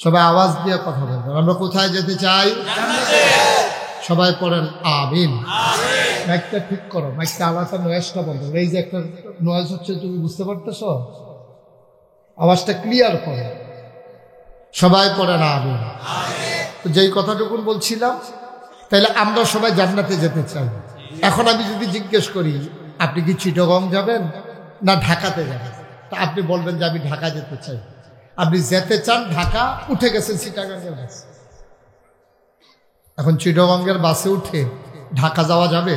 সবাই আওয়াজ দিয়ে কথা বলবেন। আমরা কোথায় যেতে চাই? সবাই পড়েন আমিন। মাইকটা ঠিক করো, মাইকটা আলাদা নয়েজটা বন্ধ। এই যে একটা নয়েজ হচ্ছে, তুমি বুঝতে পারতেছ? আওয়াজটা ক্লিয়ার করো। সবাই পড়েন আমিন। তো যেই কথাটুকুন বলছিলাম, তাহলে আমরা সবাই জান্নাতে যেতে চাই। এখন আমি যদি জিজ্ঞেস করি আপনি কি চিটাগং যাবেন না ঢাকাতে যাবেন, তা আপনি বলবেন যে আমি ঢাকা যেতে চাই। আপনি যেতে চান ঢাকা, উঠে গেছেন চিটাগংয়ের বাসে। এখন চিটাগংয়ের বাসে উঠে ঢাকা যাওয়া যাবে?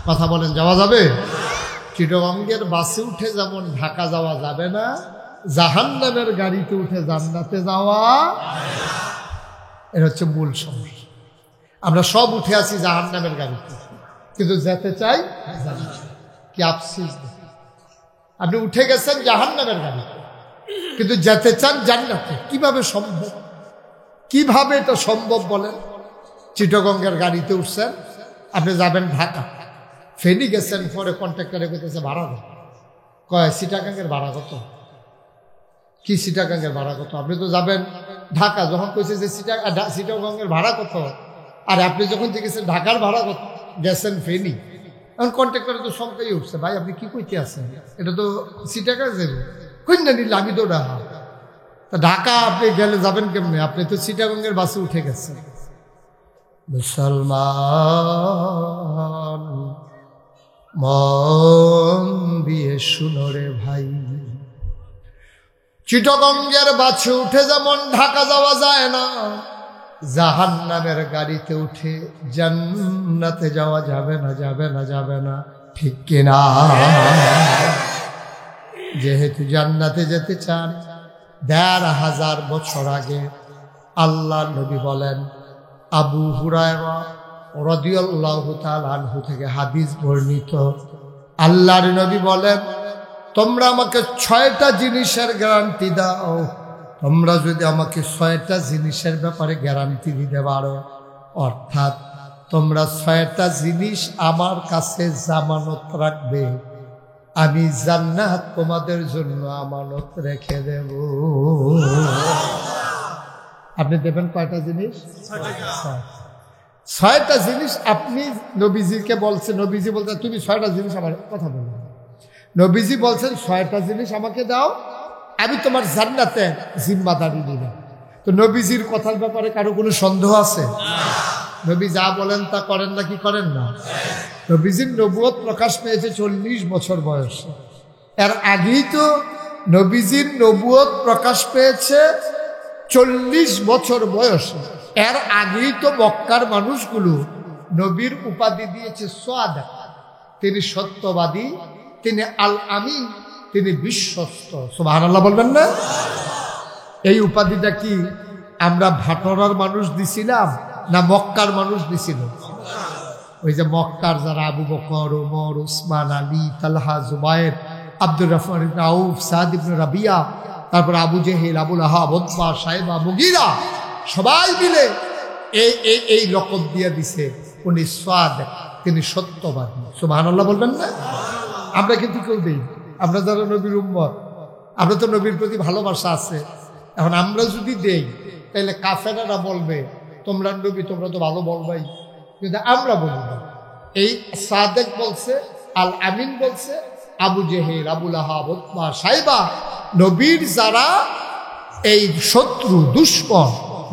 কথা বলেন, যাওয়া যাবে? চিটাগংয়ের বাসে উঠে যেমন ঢাকা যাওয়া যাবে না, জাহান্নামের গাড়িতে উঠে জান্নাতে যাওয়া, এর হচ্ছে মূল সমস্যা। আমরা সব উঠে আছি জাহান্নামের গাড়িতে, কিন্তু যেতে চাই জান্নাতে। কি আফসোস! আপনি উঠে গেছেন জাহান্নামের গাড়িতে, কিন্তু যেতে চান জান্নাতে। কিভাবে সম্ভব? কিভাবে এটা সম্ভব বলেন? চিটাগংয়ের গাড়িতে উঠছেন, আপনি যাবেন ঢাকা, ফেনি গেছেন, পরে কন্ট্রাক্টরে কইতেছে ভাড়া কত? কয় চিটাগংয়ের ভাড়া কত? কি চিটাগংয়ের ভাড়া কত? আপনি তো যাবেন ঢাকা, যখন কইছে যে চিটাগংয়ের ভাড়া কত, আর আপনি যখন দেখেছেন ঢাকার ভাড়া কত, গেছেন ফেনি। এখন কন্ট্রাক্টরে তো সংখ্যাই উঠছে, ভাই আপনি কি কইতে আছেন, এটা তো চিটাগং যাবে। কই না নিলে আমি তো ঢাকা, তা ঢাকা আপনি গেলে যাবেন কেমনে? আপনি তো চিটাগংয়ের বাসে উঠে গেছেন। মুসলমান মন দিয়ে শুনো রে ভাই, চিটাগংয়ের বাসে উঠে যেমন ঢাকা যাওয়া যায় না, জাহান্নামের গাড়িতে উঠে জান্নাতে যাওয়া যাবে না, যাবে না, যাবে না। ঠিক কিনা? যেহেতু জান্নাতে যেতে চান, ১৫০০ বছর আগে আল্লাহ নবী বলেন, আবু হুরায়রা রাদিয়াল্লাহু তাআলা আনহু থেকে হাদিস বর্ণিত, আল্লাহর নবী বলেন, তোমরা আমাকে 6টা জিনিসের গ্যারান্টি দাও। তোমরা যদি আমাকে 6টা জিনিসের ব্যাপারে গ্যারান্টি দিতে পারো, অর্থাৎ তোমরা 6টা জিনিস আমার কাছে জামানত রাখবে, আমি জান্নাত তোমাদের জন্য আমানত রেখে দেব। আপনি দেবেন কয়টা জিনিস? 6টা জিনিস আপনি নবীজিকে বলছেন। নবীজি বলছেন তুমি 6টা জিনিস আমার কথা বলো। নবীজি বলছেন 6টা জিনিস আমাকে দাও, আমি তোমার জান্নাতে জিম্মাদারি নিলাম। তো নবীজির কথার ব্যাপারে কারো কোনো সন্দেহ আছে? নবী যা বলেন তা করেন না কি করেন না? নবীজির নবুয়ত প্রকাশ পেয়েছে 40 বছর বয়সে। এর আগেই তো নবীজির নবুয়ত প্রকাশ পেয়েছে 40 বছর বয়সে। এর আগেই তো মক্কার মানুষগুলো নবীর উপাধি দিয়েছে সাদিক, তিনি সত্যবাদী, তিনি আল আমিন, তিনি বিশ্বস্ত। সুবহানাল্লাহ বলবেন না? এই উপাধিটা কি আমরা ভাটরার মানুষ দিছিলাম না মক্কার মানুষ দিছিল? ওই যে মক্কার যারা আবু বকর, ওমর, উসমান, আলী, তালহা, জুবায়ের, আব্দুর রহমান ইবনে আউফ, সাদ ইবনে রাবিয়া, তারপর আবু জেহেল, আবুল আহাব, উতবা, সাইবা, মুগীরা, সবাই মিলে এই লকব দিয়ে দিছে উনি সাদিক, তিনি সত্যবাদী। সুবহানাল্লাহ বলবেন না? আমরা কিন্তু কেউ দেই, আমরা যারা নবীর উম্মত, আমরা তো নবীর প্রতি ভালোবাসা আছে। এখন আমরা যদি দেই, তাহলে কাফেরারা বলবে তোমরা নবী, তোমরা তো ভালো বলবাই, কিন্তু আমরা বলি না। এই সাদেক বলছে, আল আমিন বলছে, আবু জেহেল, আবুল আহাব, উতবা, সাইবা, নবীর যারা এই শত্রু দুশ্মন,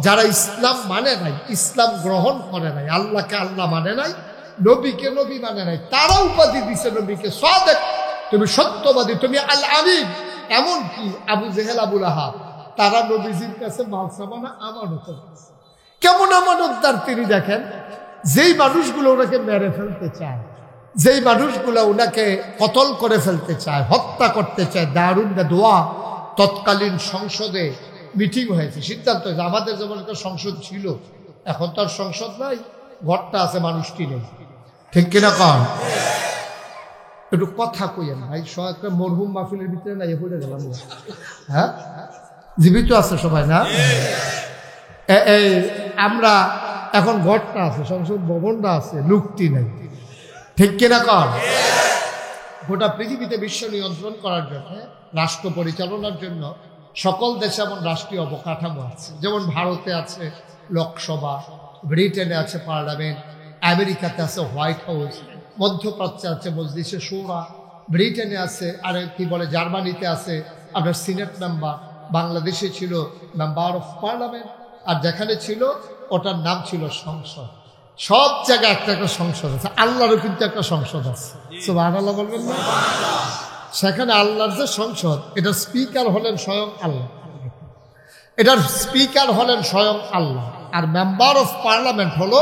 যারা ইসলাম মানে নাই, ইসলাম গ্রহণ করে নাই, আল্লাহকে আল্লাহ মানে নাই, নবীকে নবী মানে নাই, তারা উপাধি দিছে নবীকে সাদেক, তুমি সত্যবাদী, তুমি আল আমিন। এমনকি আবু জেহেল, আবুল আহাব, তারা নবীজির কাছে মাল সামানা আমানত। কেমন আমানতদার তিনি দেখেন, যেই মানুষগুলো ওনাকে মেরে ফেলতে চায়, যেই মানুষগুলো ওনাকে কতল করে ফেলতে চায়, হত্যা করতে চায়, দারুন দোয়া, তৎকালীন সংসদে মিটিং হয়েছে, সিদ্ধান্ত হয়েছে। আমাদের যেমন একটা সংসদ ছিল, এখন তো আর সংসদ নাই, ঘরটা আছে, মানুষটি নেই, ঠিক কিনা কন? একটু কথা কইয়েন ভাই, একটা মরহুম মাহফিলের ভিতরে না পড়ে গেলাম। হ্যাঁ, জীবিত আছে সবাই না? এই আমরা এখন ঘরটা আছে, সংসদ ভবনটা আছে, লোকটি নেই, ঠিক কিনা কন? গোটা পৃথিবীতে বিশ্ব নিয়ন্ত্রণ করার জন্য, রাষ্ট্র পরিচালনার জন্য সকল দেশে এমন রাষ্ট্রীয় অবকাঠামো আছে। যেমন ভারতে আছে লোকসভা, ব্রিটেনে আছে পার্লামেন্ট, আমেরিকাতে আছে হোয়াইট হাউস, মধ্যপ্রাচ্যে আছে মজলিসে শুরা, ব্রিটেনে আছে, আর কি বলে জার্মানিতে আছে আপনার সিনেট মেম্বার, বাংলাদেশে ছিল মেম্বার অফ পার্লামেন্ট, আর যেখানে ছিল ওটার নাম ছিল সংসদ। সব জায়গায় একটা একটা সংসদ আছে। আল্লাহরও কিন্তু একটা সংসদ আছে, সুবহানাল্লাহ বলবেন না? সেখানে আল্লাহর যে সংসদ, এটার স্পিকার হলেন স্বয়ং আল্লাহ, এটার স্পিকার হলেন স্বয়ং আল্লাহ, আর মেম্বার অফ পার্লামেন্ট হলো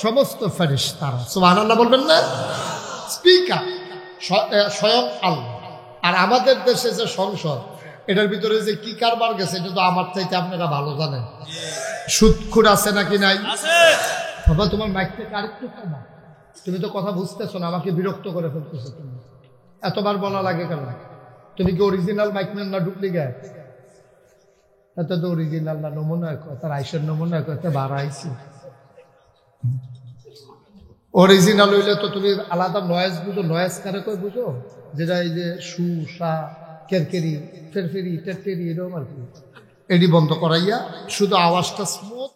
সমস্ত ফেরেশতারা, সুবহানাল্লাহ বলবেন না? স্পিকার স্বয়ং আল্লাহ। আর আমাদের দেশে যে সংসদ, এটার ভিতরে যে কি কারবার গেছে, এটা তো আমার চাইতে আপনারা ভালো জানেন। সুদখোর আছে নাকি নাই? বাবা, তোমার মাইক থেকে আরেকটু কমা, তুমি তো কথা বুঝতেছো না, আমাকে বিরক্ত করে ফেলতেছো। তুমি এতবার বলা লাগে কেন? তুমি কি অরিজিনাল মাইকম্যান না ডুপ্লিকেট? এত তো অরিজিনাল না, নমুনা কথা, আইসের নমুনা কথা বাড়াইছি। অরিজিনাল হইলে তো তুমি আলাদা নয়েজ বুঝো, নয়েজ কারে কই বুঝো, যেটা এই যে সু সা কেরকেরি ফেরফেরি টেরটেরি এরকম আর কি, এডি বন্ধ করাইয়া শুধু আওয়াজটা স্মুথ